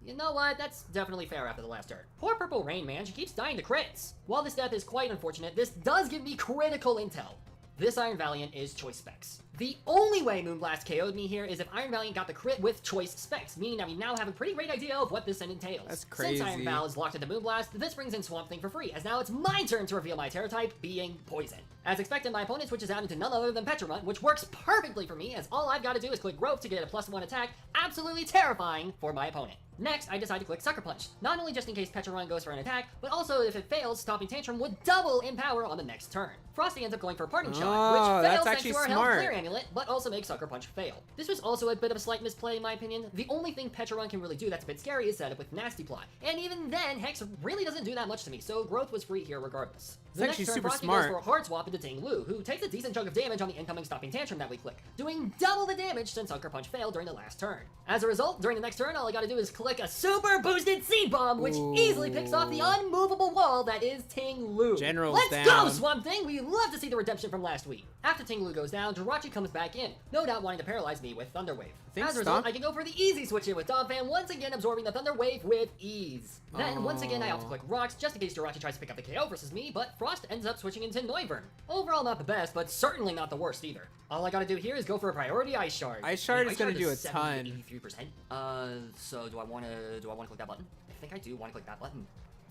S4: You know what? That's definitely fair after the last turn. Poor Purple Rain, man. She keeps dying to crits. While this death is quite unfortunate, this does give me critical intel. This Iron Valiant is choice specs. The only way Moonblast KO'd me here is if Iron Valiant got the crit with choice specs, meaning that we now have a pretty great idea of what this entails.
S1: That's crazy.
S4: Since Iron Val is locked into Moonblast, this brings in Swamp Thing for free, as now it's my turn to reveal my Terror type, being Poison. As expected, my opponent switches out into none other than Petrarunt, which works perfectly for me, as all I've got to do is click Growth to get a +1 attack, absolutely terrifying for my opponent. Next, I decide to click Sucker Punch, not only just in case Petrarunt goes for an attack, but also if it fails, Stomping Tantrum would double in power on the next turn. Frosty ends up going for Parting Shot, which
S1: that's
S4: fails thanks
S1: actually
S4: to our
S1: smart.
S4: Health Clear Amulet, but also makes Sucker Punch fail. This was also a bit of a slight misplay in my opinion. The only thing Petrarunt can really do that's a bit scary is set up with Nasty Plot, and even then, Hex really doesn't do that much to me, so Growth was free here regardless.
S1: It's
S4: The
S1: actually
S4: next turn,
S1: super
S4: Frosty
S1: smart.
S4: goes for a Hard Swap into Ting Lu, who takes a decent chunk of damage on the incoming Stopping Tantrum that we click, doing double the damage since Sucker Punch failed during the last turn. As a result, during the next turn, all I gotta do is click a super boosted Seed Bomb, which easily picks off the unmovable wall that is Ting Lu.
S1: General's
S4: Let's
S1: down.
S4: go, Swamp Thing! We love to see the redemption from last week. After Ting Lu goes down, Jirachi comes back in, no doubt wanting to paralyze me with Thunder Wave.
S1: think
S4: As a result,
S1: Stomp-
S4: I can go for the easy switch in with Donphan, once again absorbing the Thunder Wave with ease. Then, once again, I opt to click Rocks, just in case Jirachi tries to pick up the KO versus me, but Frost ends up switching into Noivern. Overall, not the best, but certainly not the worst either. All I gotta do here is go for a priority Ice Shard.
S1: Ice Shard
S4: I mean,
S1: is gonna do a
S4: 70
S1: ton.
S4: to 83%. So do I wanna click that button? I think I do wanna click that button.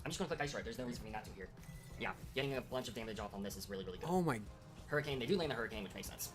S4: I'm just gonna click Ice Shard. There's no reason for me not to here. Yeah, getting a bunch of damage off on this is really, really good.
S1: Oh my.
S4: Hurricane, they do land the Hurricane, which makes sense.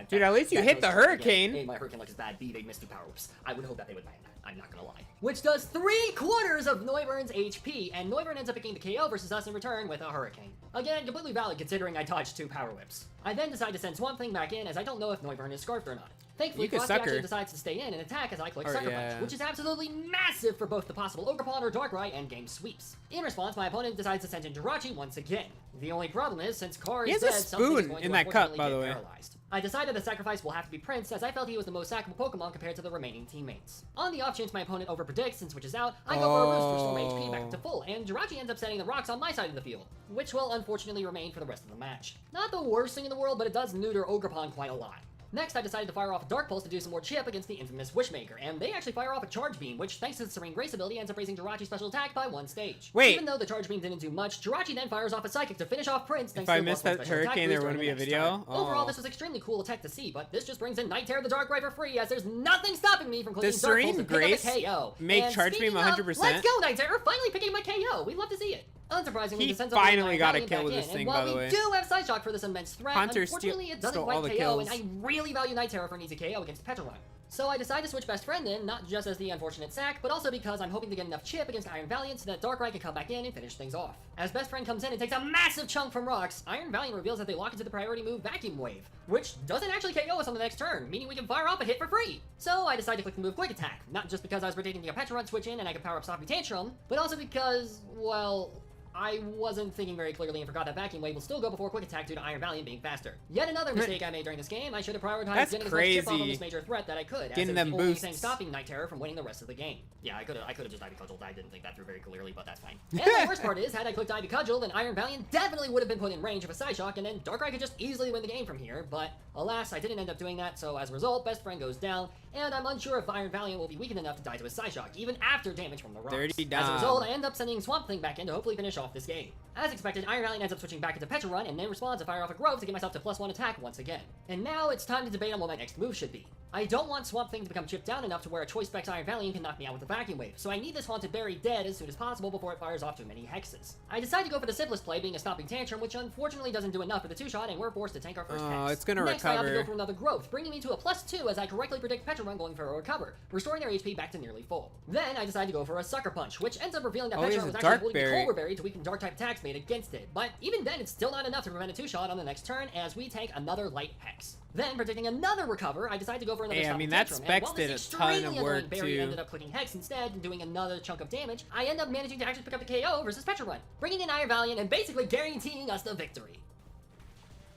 S1: Dude, at least you hit the
S4: goes-
S1: Hurricane.
S4: Again, A, my Hurricane luck is bad. B, they missed 2 power whoops. I would hope that they would land that. I'm not gonna lie. Which does 3/4 of Noivern's HP, and Noivern ends up picking the KO versus us in return with a Hurricane. Again, completely valid considering I dodged 2 power whips. I then decide to send Swamp Thing back in as I don't know if Noivern is scarfed or not. Thankfully,
S1: You could
S4: Frosty
S1: sucker.
S4: actually decides to stay in and attack as I click
S1: Or,
S4: Sucker
S1: yeah.
S4: Punch, which is absolutely massive for both the possible Ogerpon or Darkrai endgame sweeps. In response, my opponent decides to send in Jirachi once again. The only problem is, since Car
S1: He
S4: is
S1: has a
S4: dead, something is
S1: spoon
S4: going
S1: in
S4: to
S1: that cup,
S4: unfortunately
S1: by the
S4: get
S1: way.
S4: paralyzed. I decided the sacrifice will have to be Prince, as I felt he was the most sackable Pokemon compared to the remaining teammates. On the off chance my opponent overpredicts and switches out, I go for a Roost to restore my HP back to full, and Jirachi ends up setting the rocks on my side of the field, which will unfortunately remain for the rest of the match. Not the worst thing in the world, but it does neuter Ogerpon quite a lot. Next, I decided to fire off a Dark Pulse to do some more chip against the infamous Wishmaker, and they actually fire off a Charge Beam, which, thanks to the Serene Grace ability, ends up raising Jirachi's special attack by 1 stage.
S1: Wait.
S4: Even though the Charge Beam didn't do much, Jirachi then fires off a Psychic to finish off Prince, thanks
S1: If I
S4: to a
S1: missed
S4: +1
S1: that
S4: special attack
S1: Hurricane,
S4: boost
S1: there
S4: during
S1: wouldn't
S4: the
S1: be a
S4: next
S1: video?
S4: turn. Overall,
S1: Oh.
S4: this was extremely cool tech to see, but this just brings in Night Terror the Darkrai for free, as there's nothing stopping me from clicking
S1: Does
S4: Dark Pulse
S1: Serene
S4: and pick up
S1: Grace
S4: a KO.
S1: make
S4: And
S1: Charge Beam
S4: speaking of,
S1: 100%?
S4: Let's go, Night Terror! Finally picking my KO! We'd love to see it. Unsurprisingly,
S1: He
S4: this ends up
S1: finally
S4: bringing
S1: got a
S4: Iron
S1: kill
S4: Valiant
S1: with
S4: back
S1: this
S4: in,
S1: thing,
S4: and while
S1: by the way.
S4: we do have Side Shock for this immense threat,
S1: Hunter
S4: unfortunately it doesn't
S1: stole all
S4: quite
S1: the
S4: KO, and
S1: kills.
S4: I really value Night Terror for an easy KO against Petrarunt. So I decide to switch Best Friend in, not just as the unfortunate sack, but also because I'm hoping to get enough chip against Iron Valiant so that Darkrai can come back in and finish things off. As Best Friend comes in and takes a massive chunk from rocks, Iron Valiant reveals that they lock into the priority move Vacuum Wave, which doesn't actually KO us on the next turn, meaning we can fire off a hit for free. So I decide to click the move Quick Attack, not just because I was predicting a Petrarunt switch in and I could power up Stopping Tantrum, but also because, well, I wasn't thinking very clearly and forgot that Vacuum Wave will still go before Quick Attack due to Iron Valiant being faster. Yet another mistake I made during this game. I should have prioritized
S1: That's
S4: getting as much chip off on
S1: crazy.
S4: this major threat that I could, as
S1: Getting
S4: it was
S1: them
S4: the only
S1: boosts.
S4: thing stopping Night Terror from winning the rest of the game. Yeah, I could have just Ivy Cudgelled. I didn't think that through very clearly, but that's fine. And the worst part is, had I clicked Ivy Cudgel, then Iron Valiant definitely would have been put in range of a Side Shock, and then Darkrai could just easily win the game from here, but alas, I didn't end up doing that, so as a result, Best Friend goes down, and I'm unsure if Iron Valiant will be weakened enough to die to a Side Shock, even after damage from the rocks.
S1: Dirty
S4: As a
S1: dog.
S4: result, I end up sending Swamp Thing back in to hopefully finish off this game. As expected, Iron Valiant ends up switching back into Petrarunt, and then responds to fire off a Grove to get myself to +1 attack once again. And now it's time to debate on what my next move should be. I don't want Swamp Thing to become chipped down enough to where a Choice Specs Iron Valiant can knock me out with a Vacuum Wave, so I need this Haunted Berry dead as soon as possible before it fires off too many hexes. I decide to go for the simplest play, being a Stomping Tantrum, which unfortunately doesn't do enough for the 2-shot, and we're forced to tank our first
S1: Oh,
S4: hex.
S1: it's gonna
S4: Next, I have to
S1: recover.
S4: go for another Growth, bringing me to a +2 as I correctly predict Petrarunt going for a recover, restoring their HP back to nearly full. Then I decide to go for a Sucker Punch, which ends up revealing that
S1: Oh, he has
S4: Petrarunt
S1: a
S4: was
S1: Dark
S4: actually holding a
S1: Berry.
S4: Cobra Berry to weaken Dark-type attacks made against it, but even then it's still not enough to prevent a 2-shot on the next turn as we take another light hex. Then, predicting another recover, I decide to go for another
S1: Hey, I
S4: Stomping
S1: mean, that
S4: Tantrum, and
S1: Specs
S4: while this
S1: did a ton of
S4: extremely
S1: work,
S4: annoying Berry
S1: too.
S4: ended up clicking Hex instead and doing another chunk of damage, I end up managing to actually pick up the KO versus Petrarunt, bringing in Iron Valiant and basically guaranteeing us the victory.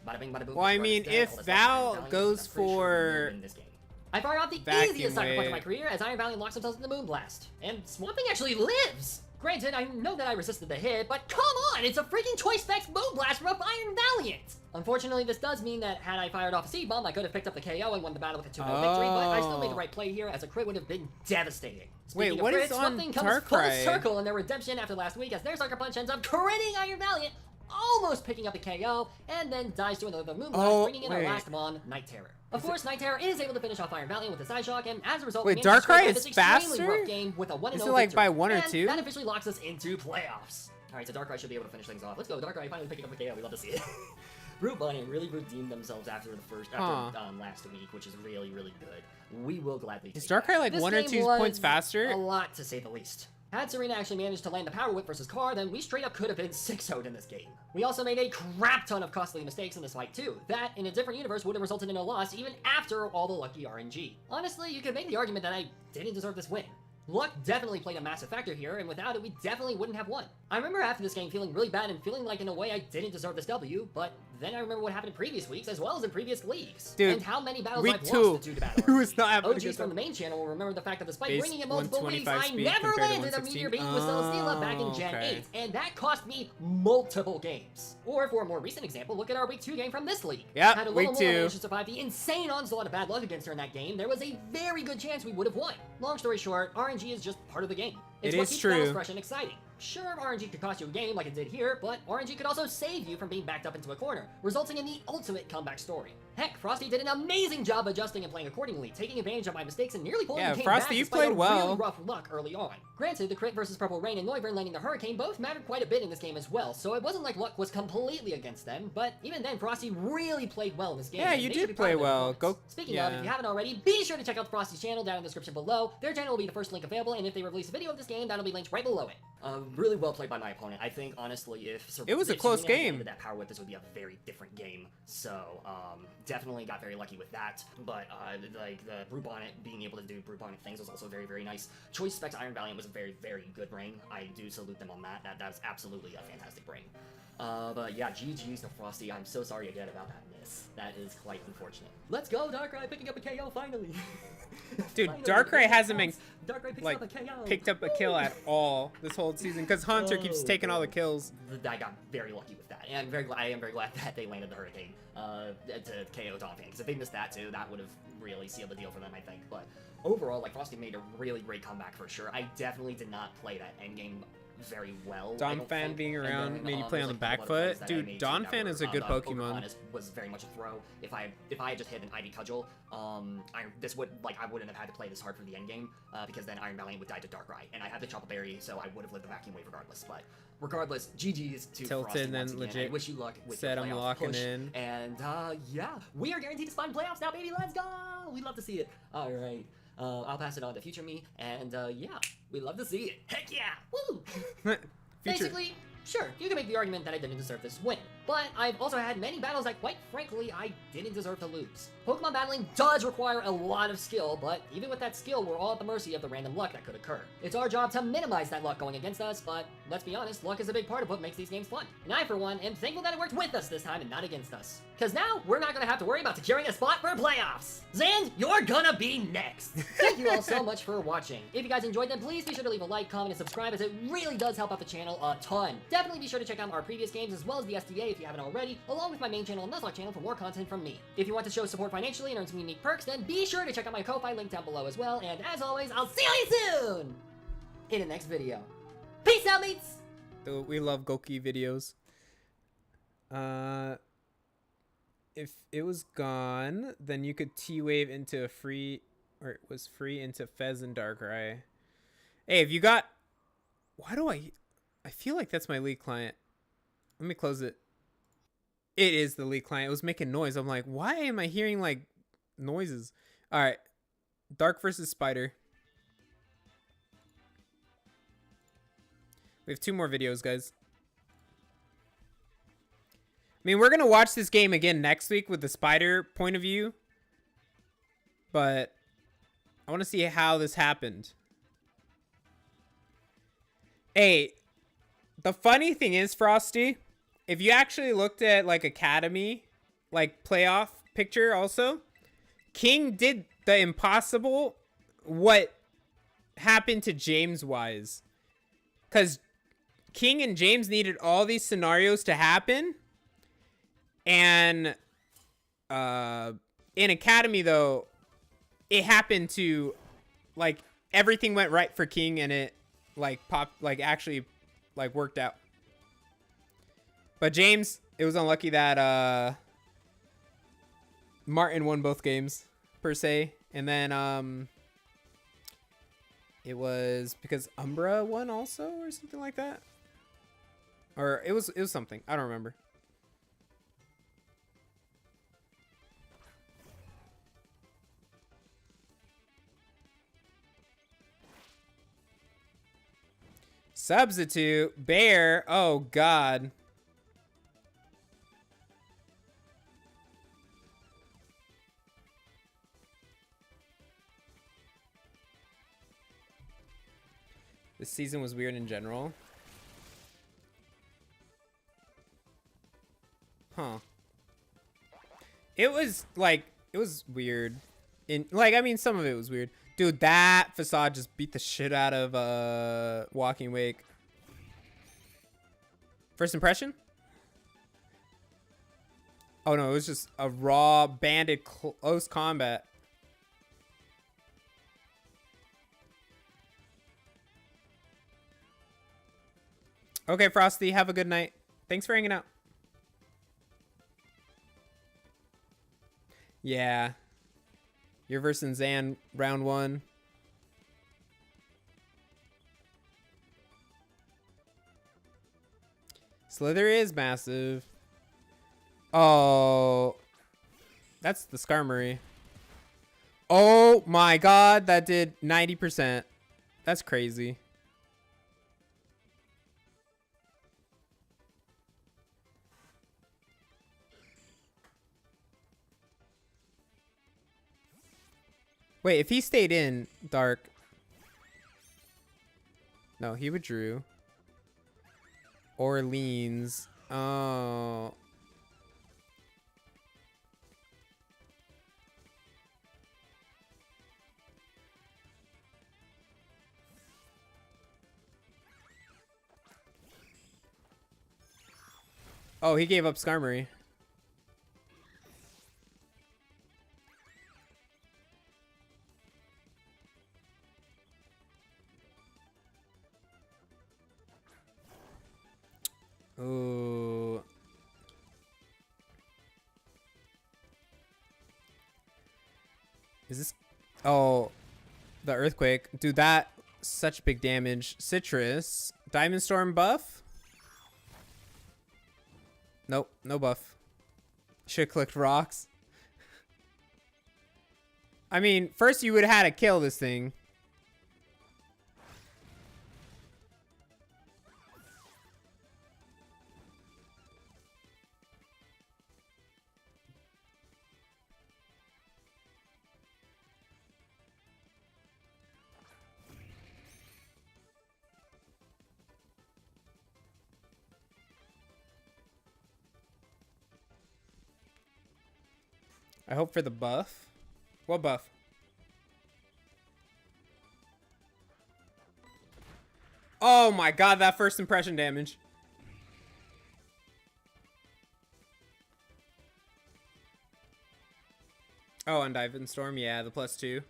S4: Bada bing, bada boom,
S1: Well, I
S4: Petrarunt
S1: mean,
S4: is dead,
S1: if
S4: all this
S1: Val
S4: Iron Valiant,
S1: goes
S4: I'm pretty sure
S1: for
S4: we win this game. I fire off the
S1: Vacuum
S4: easiest Sucker Punch of my
S1: Wave.
S4: career as Iron Valiant locks themselves into Moonblast. And Swamp Thing actually lives! Granted, I know that I resisted the hit, but come on, it's a freaking Choice Specs Mode Blast from Iron Valiant! Unfortunately, this does mean that had I fired off a Seed Bomb, I could have picked up the KO and won the battle with a 2-0 victory, but I still made the right play here, as a crit would have been devastating. Speaking
S1: what
S4: of
S1: is
S4: crits,
S1: on
S4: something comes full
S1: Darkrai?
S4: circle in their redemption after last week, as their Sucker Punch ends up critting Iron Valiant, almost picking up the KO, and then dies to another Moonblast, bringing in our last Mon, Night Terror. Of course, Night Terror is able to finish off Iron Valiant with a Side Shock, and as a result,
S1: Wait,
S4: we managed to
S1: Darkrai
S4: scrape
S1: is
S4: this extremely
S1: faster?
S4: rough game with a 1-0
S1: Is it like
S4: victory.
S1: by 1 or
S4: And
S1: 2?
S4: that officially locks us into playoffs. Alright, so Darkrai should be able to finish things off. Let's go, Darkrai finally picking up a KO. We love to see it. Brute Bunny really redeemed themselves after last week, which is really, really good. We will gladly take
S1: Is Darkrai
S4: that.
S1: like
S4: This
S1: 1 or
S4: game
S1: 2
S4: was
S1: points faster?
S4: A lot, to say the least. Had Serena actually managed to land the Power Whip versus Carr, then we straight up could have been 6-0'd in this game. We also made a crap ton of costly mistakes in this fight too. That, in a different universe, would have resulted in a loss even after all the lucky RNG. Honestly, you could make the argument that I didn't deserve this win. Luck definitely played a massive factor here, and without it, we definitely wouldn't have won. I remember after this game feeling really bad and feeling like in a way I didn't deserve this W, but then I remember what happened in previous weeks as well as in previous leagues.
S1: Dude,
S4: and how many battles
S1: week
S4: I've
S1: 2,
S4: lost due to battle
S1: it was not happening
S4: OGs
S1: against
S4: from
S1: them.
S4: the main channel will remember the fact that despite
S1: Base
S4: bringing in multiple leagues,
S1: 125
S4: I
S1: speed
S4: never
S1: compared to
S4: landed a
S1: 116.
S4: Meteor Beam with Celesteela back in Gen
S1: okay.
S4: 8, and that cost me multiple games. Or for a more recent example, look at our week 2 game from this league.
S1: Yep,
S4: Had a
S1: week
S4: little
S1: 2.
S4: more managed to survive the insane onslaught of bad luck against her in that game, there was a very good chance we would have won. Long story short, RNG is just part of the game. It's
S1: It
S4: what
S1: is
S4: keeps
S1: true.
S4: battles fresh and exciting. Sure, RNG could cost you a game like it did here, but RNG could also save you from being backed up into a corner, resulting in the ultimate comeback story. Heck, Frosty did an amazing job adjusting and playing accordingly, taking advantage of my mistakes and nearly pulling
S1: Yeah,
S4: the game
S1: Frosty,
S4: back
S1: you
S4: despite
S1: played
S4: a
S1: well.
S4: really rough luck early on. Granted, the crit versus Purple Rain and Noivern landing the Hurricane both mattered quite a bit in this game as well, so it wasn't like luck was completely against them, but even then, Frosty really played well in this game.
S1: Yeah,
S4: and
S1: you
S4: they should
S1: did
S4: be
S1: play
S4: proud of their
S1: well.
S4: performance.
S1: Go-
S4: Speaking
S1: yeah.
S4: of, if you haven't already, be sure to check out Frosty's channel down in the description below. Their channel will be the first link available, and if they release a video of this game, that'll be linked right below it. Really well played by my opponent. I think, honestly,
S1: It was a close
S4: Serena had
S1: game.
S4: landed that Power Whip, this would be a very different game. So, definitely got very lucky with that. But, like, the Brute Bonnet, being able to do Brute Bonnet things was also very, very nice. Choice Specs Iron Valiant was a very, very good bring. I do salute them on that. That was absolutely a fantastic bring. But yeah, GG's to Frosty. I'm so sorry again about that miss. That is quite unfortunate. Let's go, Darkrai picking up a KO finally.
S1: Dude,
S4: Finally,
S1: Darkrai hasn't been
S4: Darkrai picks
S1: like
S4: up a KO.
S1: picked up a kill at all this whole season because Hunter keeps taking all the kills.
S4: I got very lucky with that, and I am very glad that they landed the Hurricane to KO Donphan, because if they missed that too, that would have really sealed the deal for them, I think. But overall, like, Frosty made a really great comeback for sure. I definitely did not play that endgame very well. I don't
S1: Donphan
S4: think.
S1: being
S4: And
S1: around
S4: then,
S1: made you play
S4: there's,
S1: on the
S4: like, a
S1: back
S4: couple other
S1: foot.
S4: plays that I
S1: Dude,
S4: made, too, that
S1: Donphan
S4: were,
S1: is a good Pokemon.
S4: was very much a throw. If I had just hit an Ivy Cudgel, I wouldn't have had to play this hard for the end game, because then Iron Valiant would die to Darkrai, and I had the Chople Berry, so I would have lived the vacuum wave regardless. But regardless, GG's to
S1: Tilted,
S4: Frosty
S1: then
S4: once again.
S1: legit
S4: I wish you luck with
S1: said
S4: your
S1: I'm
S4: playoff
S1: locking
S4: push.
S1: in.
S4: And yeah, we are guaranteed to spawn playoffs now, baby. Let's go! We'd love to see it. All right. I'll pass it on to Future Me, and yeah, we'd love to see it. Heck yeah! Woo!
S1: Future.
S4: Basically, sure, you can make the argument that I didn't deserve this win, but I've also had many battles that, quite frankly, I didn't deserve to lose. Pokemon battling does require a lot of skill, but even with that skill, we're all at the mercy of the random luck that could occur. It's our job to minimize that luck going against us, but let's be honest, luck is a big part of what makes these games fun. And I, for one, am thankful that it worked with us this time and not against us. Cause now, we're not gonna have to worry about securing a spot for playoffs! Zand, you're gonna be next! Thank you all so much for watching. If you guys enjoyed them, please be sure to leave a like, comment, and subscribe, as it really does help out the channel a ton. Definitely be sure to check out our previous games as well as the SDA if you haven't already, along with my main channel and Nuzlocke channel for more content from me. If you want to show support financially and earn some unique perks, then be sure to check out my Ko-Fi link down below as well, and as always, I'll see you soon! In the next video. Peace out, mates!
S1: Dude, we love Goki videos. If it was gone, then you could T-Wave into a free, or it was free into Fez and Darkrai. Hey, if you got, why do I feel like that's my lead client. Let me close it. It is the lead client. It was making noise. I'm like, why am I hearing like noises? All right, Dark versus Spider. We have 2 more videos, guys. I mean, we're going to watch this game again next week with the Spider point of view. But I want to see how this happened. Hey, the funny thing is, Frosty, if you actually looked at like Academy, like playoff picture also, King did the impossible what happened to James Wise. because King and James needed all these scenarios to happen. And in Academy, though, it happened to, like, everything went right for King, and it, like, actually, like, worked out. But James, it was unlucky that Martin won both games, per se. And then it was because Umbra won also, or something like that. Or it was something. I don't remember. Substitute. Bear. Oh, God. This season was weird in general. Huh. It was, like, it was weird. I mean, some of it was weird. Dude, that facade just beat the shit out of Walking Wake. First impression? Oh no, it was just a raw, banded, close combat. Okay, Frosty, have a good night. Thanks for hanging out. Yeah. You're versing Zan round 1. Slither is massive. Oh. That's the Skarmory. Oh my god, that did 90%. That's crazy. Wait, if he stayed in, Dark. No, he withdrew. Orleans. Oh. Oh, he gave up Skarmory. Ooh. Is this... Oh. The Earthquake. Dude, that... Such big damage. Citrus. Diamond Storm buff? Nope. No buff. Should've clicked rocks. I mean, first you would've had to kill this thing. I hope for the buff. What buff? Oh my god, that first impression damage. Oh, and Diamond Storm, yeah, the +2.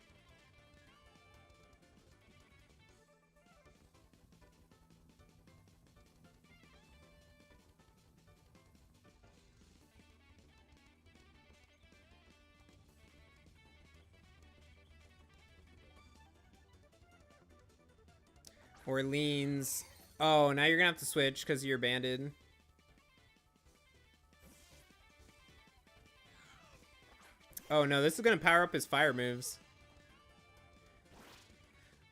S1: Orleans. Oh, now you're gonna have to switch because you're banded. Oh no, this is gonna power up his fire moves.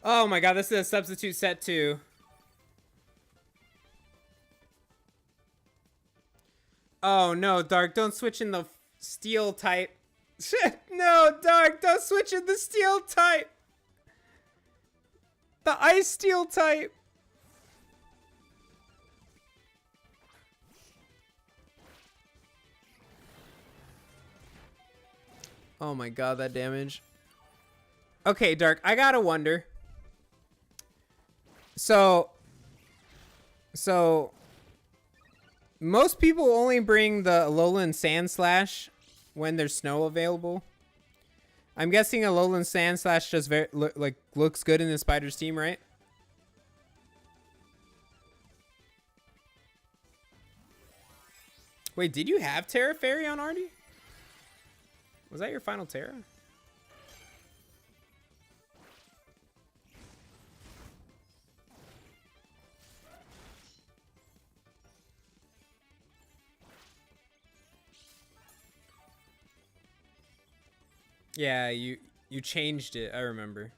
S1: Oh my god, this is a substitute set too. Oh no, Dark, don't switch in the steel type. No, Dark, don't switch in the steel type. The ice steel type. Oh my god, that damage. Okay, Dark, I gotta wonder. So, So most people only bring the Alolan Sand Slash when there's snow available. I'm guessing Alolan Sand Slash just looks good in the Spider's team, right? Wait, did you have Terra Fairy on Artie? Was that your final Terra? Yeah, you changed it. I remember.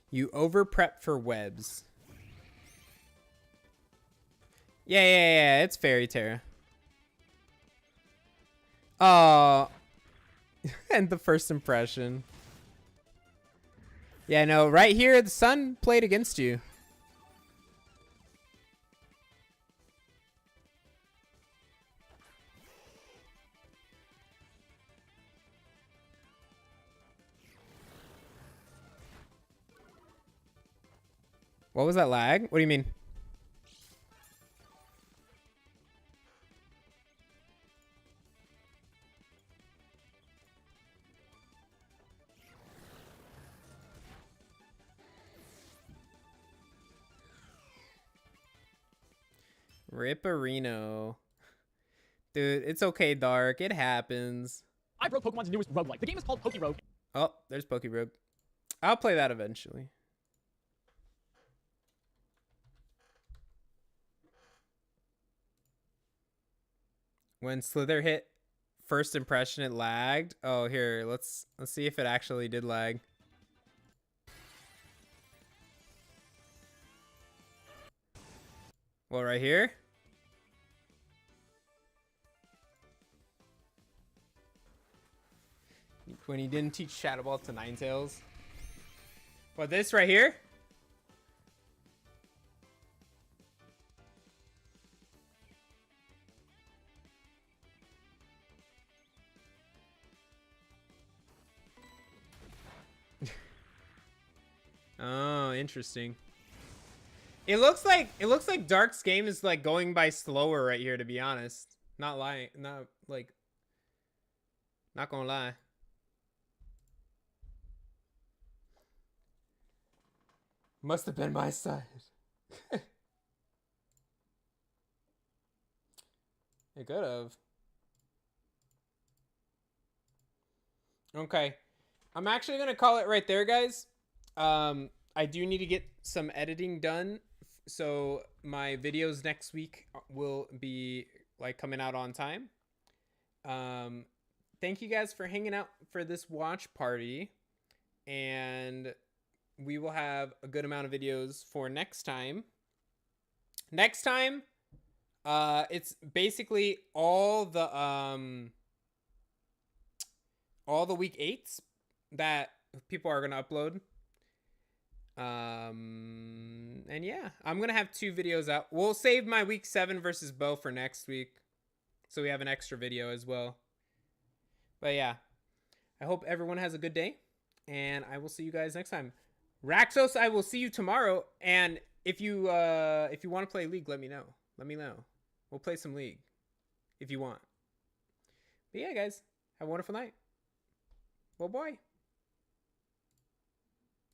S1: You over prep for webs. Yeah. It's Fairy Terra. Oh, and the first impression. Yeah, no, right here, the sun played against you. What was that lag? What do you mean? Ripperino. Dude, it's okay, Dark. It happens.
S7: I broke Pokemon's newest roguelike. The game is called Pokerogue.
S1: Oh, there's Pokerogue. I'll play that eventually. When Slither hit first impression, it lagged. Oh, here, let's see if it actually did lag. Well, right here. When he didn't teach Shadow Ball to Ninetales. What, this right here? Oh, interesting. It looks like Dark's game is like going by slower right here, to be honest. Not lying, not gonna lie. Must have been my side. It could have. Okay. I'm actually gonna call it right there, guys. I do need to get some editing done, so my videos next week will be like coming out on time. Thank you guys for hanging out for this watch party, and we will have a good amount of videos for next time. Next time, it's basically all the week 8s that people are gonna upload. And yeah, I'm gonna have 2 videos out. We'll save my week 7 versus Bo for next week, so we have an extra video as well. But yeah, I hope everyone has a good day, and I will see you guys next time. Raxos, I will see you tomorrow, and if you want to play League, let me know. We'll play some League if you want. But yeah, guys, have a wonderful night. Well, boy.